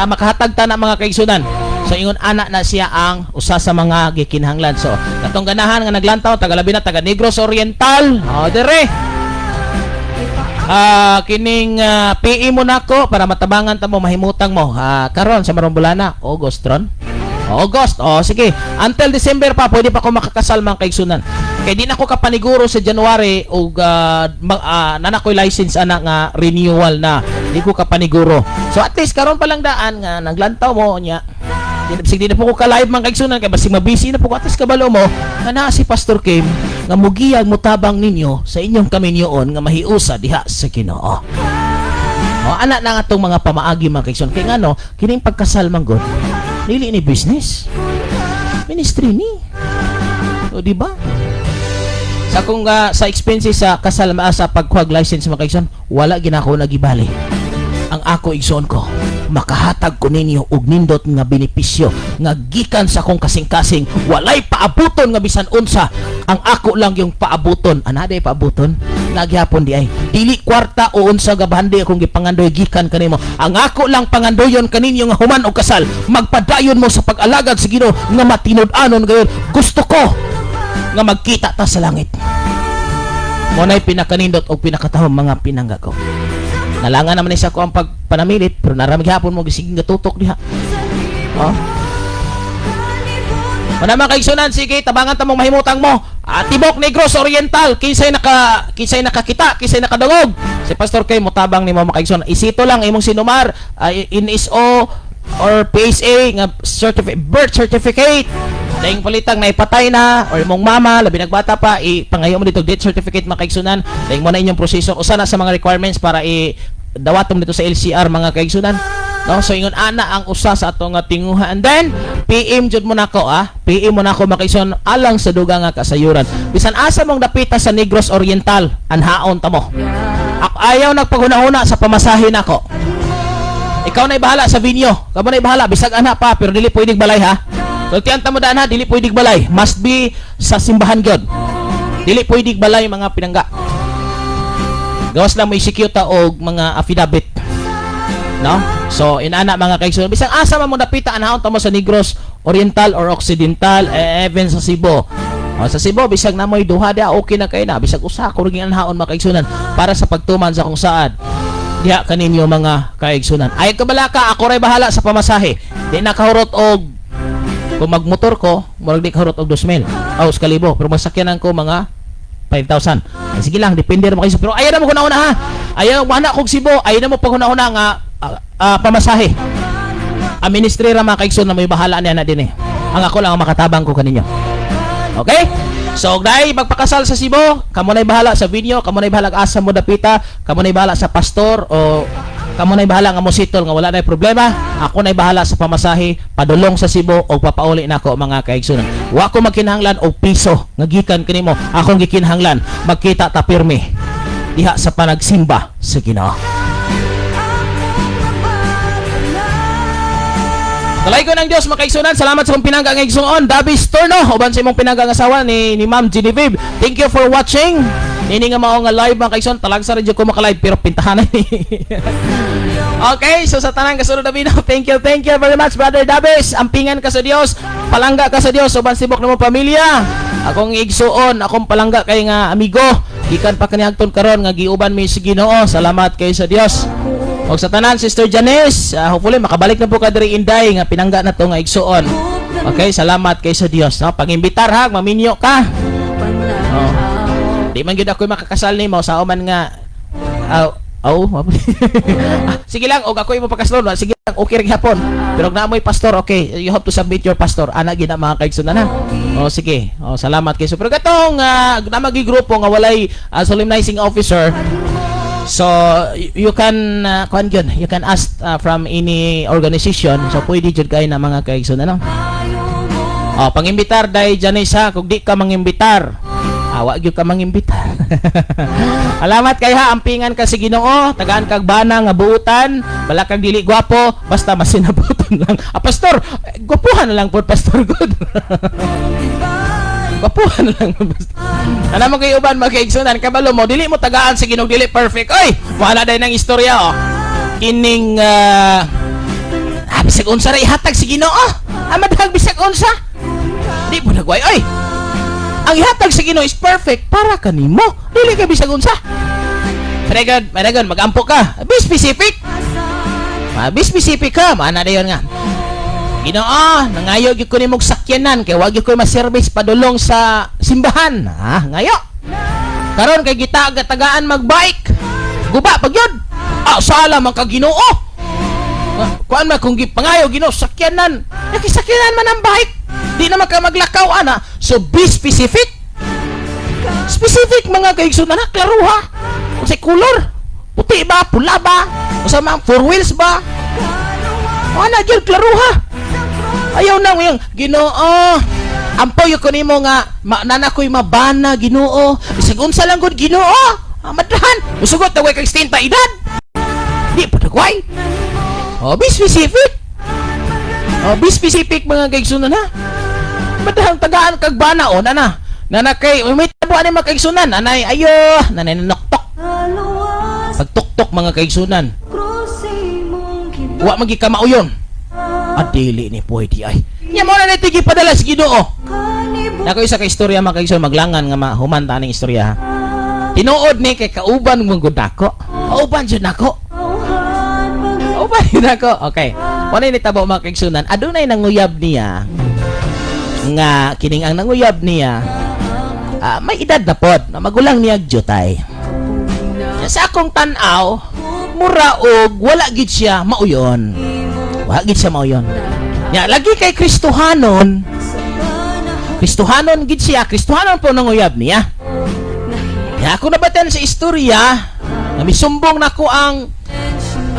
makahatag ta na mga kaigsunan. So ingon ana na siya ang usa sa mga gikinahanglan. So katong ganahan nga naglantaw taga labi na taga Negros Oriental. Dire. Kining PE mo nako para matabangan ta mo mahimutang mo. Karon sa Marumbulana, August ron. August. Sige. Until December pa pwede pa ko makakasal mga kaigsunan. Kay di na ko kapaniguro sa January og nanakoy license ana nga renewal na. Di ko kapaniguro. So at least karon pa lang daan nga naglantaw mo nya. Di na po ko ka-live mga kaigsunan kay basig mabisi na po ko at least kabalo mo nga naa si Pastor Kim nga mugiyag mutabang ninyo sa inyong kaminyoon nga mahiusa diha sa Ginoo. Ana na nga tong mga pamaagi mga kaigsunan kay ngano kining pagkasal manggod dili ni business. Ministry ni. O di ba? Sa kung sa expenses sa kasal sa pagkuhag license mga kaigsunan, wala ginako nagibali. Ang ako igsoon ko, makahatag ko ninyo og nindot nga benepisyo nga gikan sa akong kasing-kasing, walay paabuton nga bisan unsa. Ang ako lang yung paabuton. Anaday paabuton? Nagyapon di ay. Dili kwarta o unsa nga bahandi akong gipangandoy gikan kanimo. Ang ako lang pangandoyon kaninyo nga human og kasal. Magpadayon mo sa pag-alagad sa Ginoo nga matinud-anon gayon. Gusto ko nga magkita ta sa langit. Mo nay pinakanindot og pinakatahom mga pinangga ko. Nalangan naman isa ko ang pagpanamilit pero naramig hapon mo gisig nga tutok diha. Mana mga kaigsunan, sige tabangan ta mong mahimutang mo. Tibok Negros Oriental, kinsay nakakita, kinsay nakadungog. Si Pastor Kay motabang ni mga kaigsunan. Isito lang imong sinumar, NSO or PSA nga birth certificate. Dahil palitang naipatay na or imong mama labi nagbata pa, ipangayo mo dito death certificate mga kaigsunan. Dahil mo na inyong proseso usa na sa mga requirements para dawatom dito sa LCR mga kaigsunan. No, so ingon ana ang usa sa atong tinguha. And then PM jud mo nako PM mo nako mga kaigsunan alang sa dugang nga kasayuran. Bisan asa mong dapita sa Negros Oriental, anhaon ta mo. Ayaw nagpaghuna-huna sa pamasahe nako. Ikaw na ibahala sa venue. Kamo na ibahala bisag ana pa pero dili pwedeng balay ha. So tiyan ta mo daan ha, dili pwedeng balay. Must be sa simbahan gyud. Dili pwedeng balay mga pinangga. Gawas lang mo i-secure ta og mga affidavit. No? So inana mga kaigsunan bisang asa man mo dapita anhaon ta mo sa Negros Oriental or Occidental, even sa Cebu. Sa Cebu bisag namoy duha dia okay na kay na bisag usa ko ring anhaon mga kaigsunan para sa pagtuman sa kung saad. Diha kaninyo mga kaigsunan. Ay kabalaka ako ray bahala sa pamasahe. Di na kahurot og kung magmotor ko, murag di kahurot og 2,000 o 1,000 pero masakyanan ko mga 5,000. Sige lang, depende naman kayo. Pero ayaw na mo kuna-una ha. Ayaw mo anak kong Cebu, ayaw na mo pag-una-una nga pamasahe. Ang ministry ra mga kaigsunan na may bahala niya na din eh. Ang ako lang ang makatabang ko kaninyo. Okay? So, dahil magpakasal sa Cebu, kamo na'y bahala sa video, kamo na'y bahala asa mo dapita, kamo na'y bahala sa pastor, o kamo na'y bahala nga mo sitol nga wala na'y problema. Ako na'y bahala sa pamasahe, padulong sa Cebu o papauli nako mga kaigsunan. Wa ko magkinahanglan og piso nga gikan kanimo. Akong gikinahanglan magkita ta pirmi diha sa panagsimba sa Ginoo. Kalay ko ng Diyos mga kaigsunan. Salamat sa mong pinangga ng igsuon Davis Torno uban sa imong pinangga nga asawa ni Ma'am Genevieve. Thank you for watching. Nini nga mao nga live mga kaigsuon. Talag sa radyo ko maka-live pero pintahan na ni. Okay, so sa tanang kasunod na video, thank you very much Brother Davis. Ampingan ka sa Dios, palangga ka sa Dios uban sibok na mong pamilya. Akong igsuon, akong palangga kay nga amigo. Gikan pa kaniadton karon nga giuban mi sa Ginoo. Salamat kay sa Dios. O sa tanan, Sister Janice, hopefully makabalik na po ka diri Inday nga pinangga na to nga igsuon. Okay, salamat kay sa Dios, no? Pangimbitar ha, maminyo ka. Oh. Di man gyud ako makakasal nimo sa man nga sige lang, og ako imo pakasal, sige lang, okay ring hapon. Pero naamoy pastor, okay, you have to submit your pastor. Ana gina mga kaigsunan ha. Oh, sige. Oh, salamat kay so. Pero gatong na magigrupo nga walay solemnizing officer. So you can you can ask from any organization. So pwede jud kay na mga kaigsunan, no? Oh, pangimbitar dai Janice ha, kung di ka mangimbitar. Wa gyud ka mangimbitar. Alamat kay ha, ampingan ka sa Ginoo, tagaan kag bana nga buutan, wala kang dili gwapo, basta masinabutan lang. Pastor, gwapuhan na lang po pastor good. Gwapuhan na lang pastor. Ana mo kay uban magkaigsunan kabalo mo, dili mo tagaan sa Ginoo, dili perfect. Oy, wala day nang istorya oh. Kining bisag unsa ra ihatag sa Ginoo. Amadhag bisag unsa. Di mo nagway oy. Ang ihatag sa Ginoo is perfect para kanimo. Dili ka bisag unsa. Very good, magampo ka. Be specific. Be specific ka, mana dayon nga. Ginoo, nangayo gyud ko nimong sakyanan kay wa gyud ko ma-service padulong sa simbahan. Ngayo. Karon kay gitagaan magbike. Guba pag yun. Sala man ka Ginoo. Kuan man kung gipangayo Ginoo sakyanan. Nakisakyanan man ang bike. Di naman ka maglakaw ana. So be specific. Specific mga kaigsunan na klaro ha. Unsay color? Puti ba, pula ba? Usa man four wheels ba? Ana gyud klaro ha. Ayaw na yung Ginoo. Ampo yo ko nimo nga nana ko'y mabana Ginoo. Bisag unsa lang gud Ginoo. Madahan. Usugot na way kag 60 edad. Di pa dagway. Be specific. Be specific mga kaigsunan ha. Madahang tagaan kag bana o nana kay may tabo ani mga kaigsunan anay ayo nanay noktok pagtuktok mga kaigsunan wa magi ka mauyon adili ni pwede ay nya mo na tigi padala sa Ginoo nako isa ka istorya mga kaigsunan maglangan nga mahuman ta ning istorya ha tinuod ni kay kauban mong gud nako kauban jud nako okay wala ni tabo mga kaigsunan adunay nanguyab niya nga kining ang nanguyab niya may edad na pod na magulang niya jutay sa akong tan-aw mura og wala gid siya mauyon nya lagi kay Kristohanon gid siya Kristohanon po nanguyab niya nya ako nabatan sa istorya na misumbong nako ang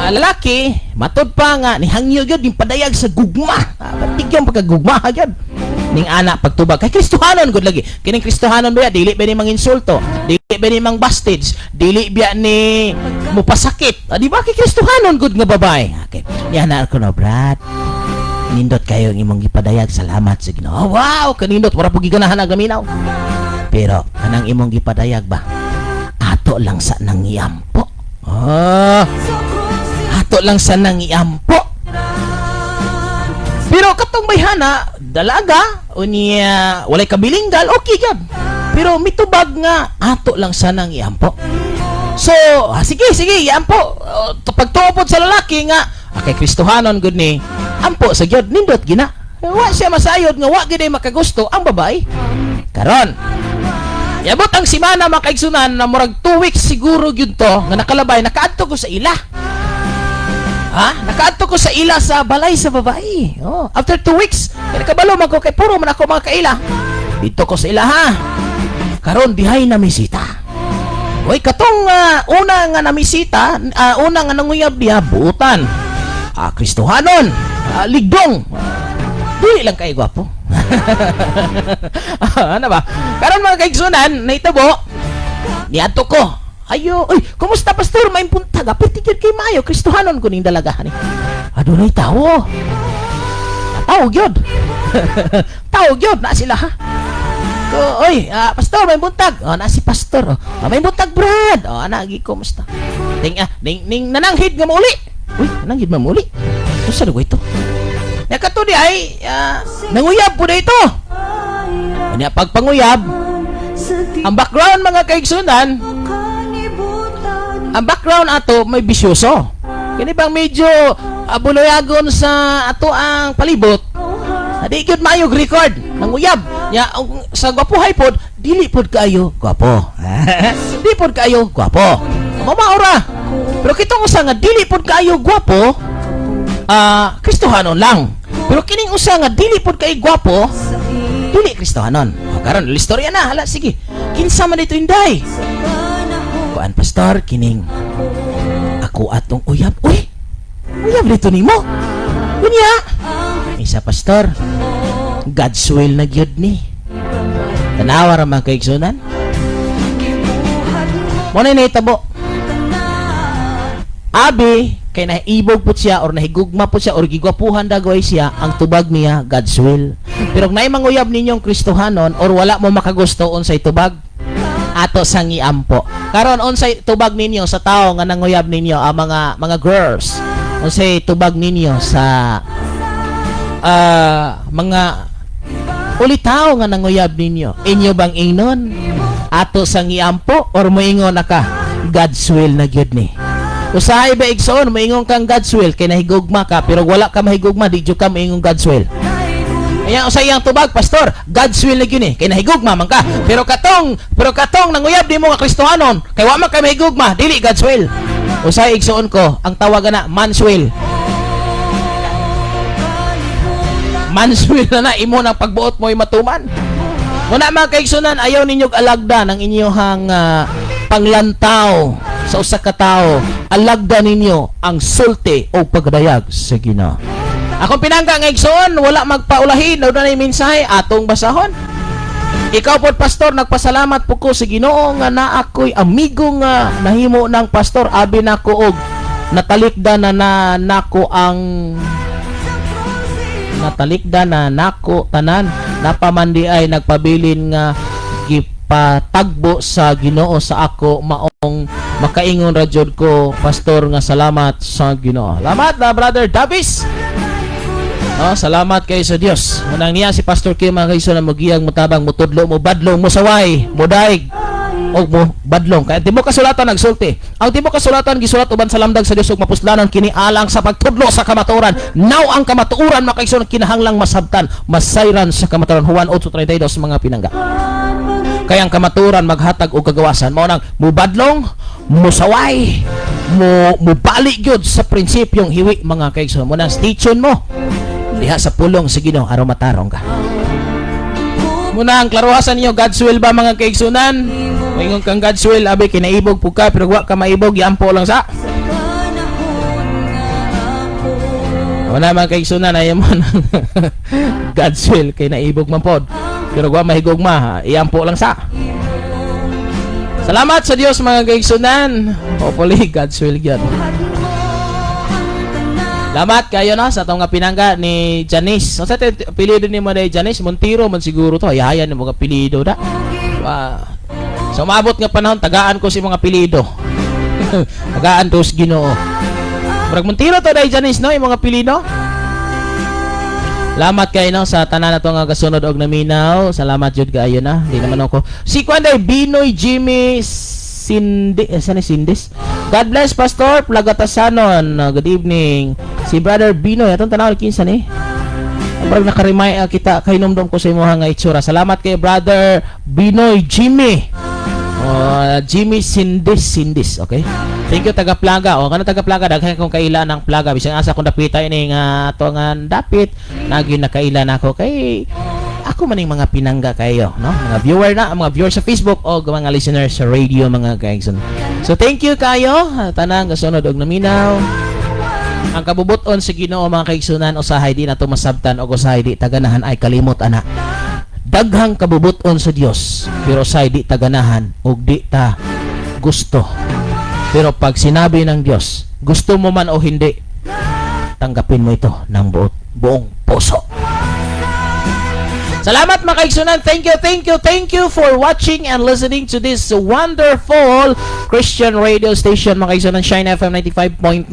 lalaki matod pa nga nihangyo gyud ning padayag sa gugma batigyan pagkagugma gyud ning anak pagtubag kay Kristohanon gud lagi kining Kristohanon ba dili ba ni manginsulto dili ba ni mang bastage dili ba ni mupasakit di ba kay Kristohanon gud nga babae okay yan na ko no brad nindot kayo ang imong gipadayag salamat sa Ginoo wow kanindot wala pud giganahan ang gaminaw pero kanang imong gipadayag ba ato lang sa nangiampo ato lang sa nangiampo pero katong bayhana dalaga unya walay kabilinggal okay gyud pero mitubag nga ato lang sanang iampo so sige iampo pagtuopod sa lalaki nga kay Kristohanon gud ni ampo sa gyud nindot gina wa siya masayod nga wa gyud ay makagusto ang babae karon yabot ang simana makaigsunan na murag 2 weeks siguro gyud to nga nakalabay nakaadto ko sa ila nakaadto ko sa ila sa balay sa babae. After 2 weeks, kabalo man ko kay puro man ako mga kaila. Dito ko sa ilaha. Karon dihay na misita. Oy, katong una nga namisita, una nga nanguyab diha buutan. Kristohanon, ligdong. Dili lang kay gwapo. Ano ba? Karon mga kaigsunan, naitabo. Niadto ko. Ayo, oy, kumusta pastor? May punta gapit tigid kay Mayo, Kristohanon ko ning dalagahan ni. Adunay tawo. Tao gyud. Tao gyud na sila ha. Oy, pastor, may buntag. Na si pastor. May buntag, Brad. Anagi, kumusta? Ning nananghid nga mauli. Uy, nananghid nga mauli. Ito sa lugo ito. Nakato di ay, nanguyab po na ito. Kanya pagpanguyab, ang background mga kaigsunan, ang background ato may bisyoso. Kini bang medyo buloyagon sa ato ang palibot. Di gyud maayog record nang uyab. Ya sa gwapuhay pod, dili pod kaayo gwapo. Di pod kaayo gwapo. Mamaura. Pero kitong usa nga dili pod kaayo gwapo, Kristohanon lang. Pero kining usa nga dili pod kaayo gwapo, dili Kristohanon. Karon istorya na, hala sige. Kinsa man dito inday? Kuan pastor kining ako atong uyab. Uy. Uyab dito nimo. Kunya. Isa pastor, God's will na gyud ni. Tanawa ra mga kaigsunan. Mo na nahitabo. Abi kay naibog pud siya or nahigugma pud siya or gigwapuhan dagway siya, ang tubag niya God's will. Pero kung naay manguyab ninyong Kristohanon or wala mo makagusto unsay tubag, ato sang iampo. Karon unsay tubag ninyo sa tao nga nanguyab ninyo, mga girls. Unsay tubag ninyo sa mga ulitaw nga nanguyab ninyo? Inyo bang ingnon ato sang iampo or moingon na ka God's will na gyud ni? Usahay ba igsoon moingon kang God's will kay nahigugma ka, pero wala ka mahigugma di jud ka moingon God's will? Ayan usay yang tubag pastor, God's will na gyud ni kay nahigugma man ka, pero katong nanguyab di mo nga Kristohanon kay wa man ka mahigugma, dili God's will. Usay igsoon ko ang tawagan na man's will. Manswil na imo ng pagbuot mo'y matuman. Muna mga kaigsunan, ayaw ninyong alagda ng inyong panglantaw sa usa ka tawo. Alagda ninyo ang sulti o pagdayag sa Ginoo. Akong pinangga nga igsoon, wala magpaulahin daw na mensahe atong basahon. Ikaw pod pastor, nagpasalamat po ko sa Ginoo nga na ako'y amigo nga nahimo ng pastor, abi nako og natalikda na nako ang natalikda na nako tanan napamandi ay nagpabilin nga gipatagbo sa Ginoo sa ako maong makaingon ra jud ko pastor nga salamat sa Ginoo. Salamat na brother Davis. Salamat kay sa Dios. Unang niya si Pastor Kim mga kaigsunan mogiyang mutabang mutudlo mo badlong mo saway mo daig og mo badlong kay timo kasulatan nagsulti. Ang timo kasulatan gisulat uban sa lamdag sa Dios ug mapuslanon kini alang sa pagtudlo sa kamatuoran. Now ang kamatuoran makaigsoon kinahanglang masabtan, masayran sa kamatuoran. Juan 8:32 mga pinangga. Kaya ang kamatuoran maghatag og kagawasan mao nang mubadlong, musaway, mo bali gyud sa prinsipyong hiwi mga kaigsoon. Mo nang station mo diha sa pulong sa Ginoo aron matarong ka. Muna ang klaruhasan niyo, God's will ba mga kaigsunan? Moingon kang God's will, abi kinaibog po ka, pero wa ka maibog, yampo lang sa. Muna mga kaigsunan, ayaw mo ng God's will, kinaibog man pod, pero wa mahigugma, yampo lang sa. Salamat sa Dios mga kaigsunan. Hopefully, God's will yan. Salamat kayo na sa itong pinangga ni Janice. Sa apelido ni mo na Janice, Montiro man siguro to. Hayayan ni mga apelido da. So umabot nga panahon, tagaan ko si mga apelido. Tagaan to si Ginoo. Murag Montiro to dahil Janice, no? Yung mga apelido. Salamat kayo no sa tanan na to nga kasunod og naminaw. Salamat jud kayo na. Hindi naman ako. Si Kwanday Binoy Jimmy Sindis. God bless Pastor Plagatasanon. Good evening. Si Brother Binoy atong tanaw kinsa ni. Parang nakarimay kita kay numdom ko sa imo nga itsura. Salamat kay Brother Binoy Jimmy. Jimmy Sindis, okay? Thank you taga Plaga. Kana taga Plaga daghan kong kaila ng Plaga bisang asa kung dapita ini nga to nga dapit nagi nakaila nako kay ako maning mga pinangga kayo, no? Mga viewer na, mga viewers sa Facebook o mga listeners sa radio, mga kaigsoon. So thank you kayo, tanang kasunod og naminaw. Ang kabubuton sa Ginoo, mga kaigsunan, usahay di na to masabtan o usahay di taganahan ay kalimot ana. Daghang kabubuton sa Dios, pero usahay di taganahan og di ta gusto. Pero pag sinabi ng Dios, gusto mo man o hindi, tanggapin mo ito ng buong puso. Salamat mga kaigsunan. Thank you for watching and listening to this wonderful Christian radio station, mga kaigsunan, Shine FM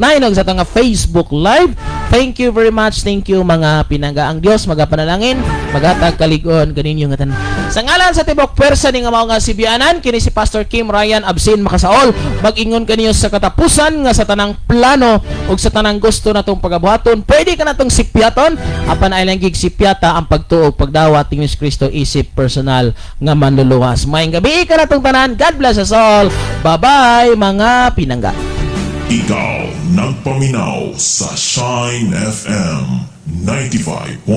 95.9 og sa tanga Facebook Live. Thank you very much. Thank you mga pinangga ang Dios, magapanalangin, magatag kaligon kaninyo nga tanan. Sa ngalan sa tibok pwersa ni nga mao nga sibianan, kini si Pastor Kim Ryan Absin Makasaol. Mag-ingon kaniyo sa katapusan nga sa tanang plano ug sa tanang gusto natong pagabuhaton, pwede ka natong sipyaton apan ay lang gig sipyata ang pagtuog pagdawat ni Hesus Kristo isip personal nga manluluwas. Maayong gabi ka natong tanan. God bless us all. Bye-bye mga pinangga. Ikaw nagpaminaw sa Shine FM 95.9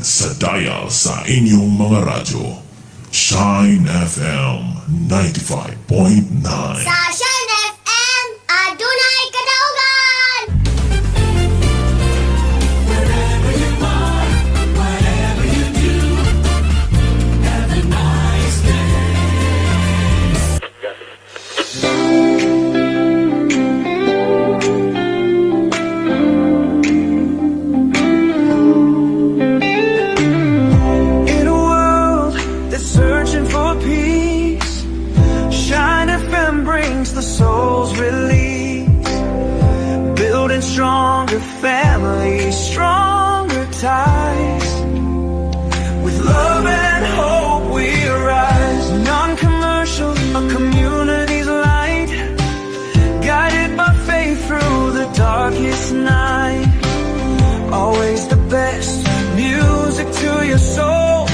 sa dial sa inyong mga radyo. Shine FM 95.9. Sa Shine FM, adunay kadaugan! In a world that's searching for peace, Shine FM brings the soul's release. Building stronger families, stronger ties. With love and hope we rise. Non-commercial, a community's light. Guided by faith through the darkest night. Always the best music to your soul.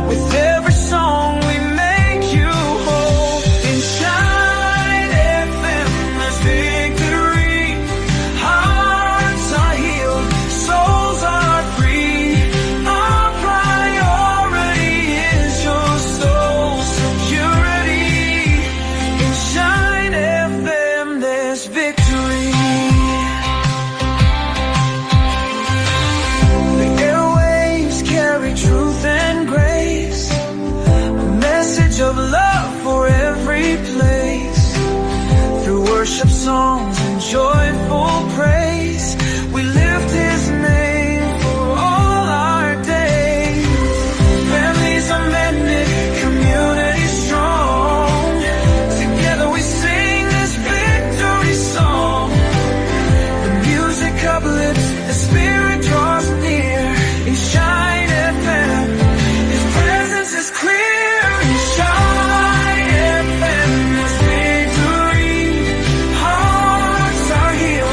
With every song we make you whole. In Shine FM there's victory. Hearts are healed, souls are free. Our priority is your soul's security. In Shine FM there's victory. The airwaves carry truth and grace, a message of love for every place. Through worship songs and joyful praise, we lift His name for all our days. Families are mended, community strong. Together we sing this victory song. The music uplifts, the spirit draws near. In Shine FM, His presence is clear. In Shine FM, there's victory. Hearts are healed.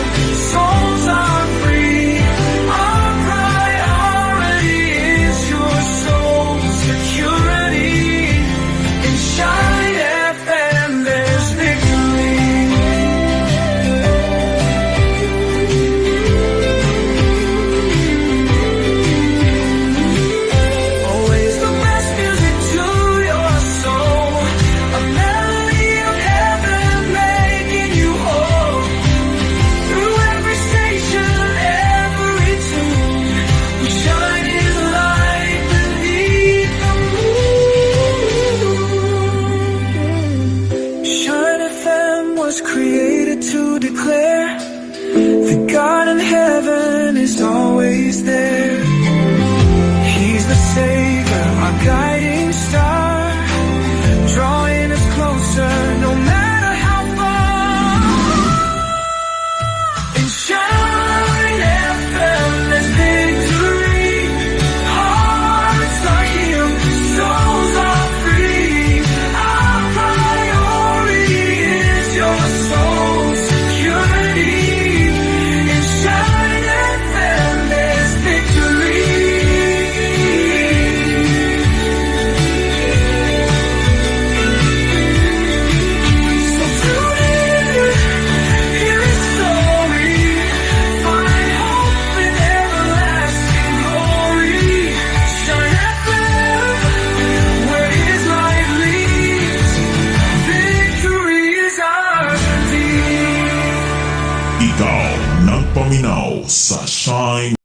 sa Shine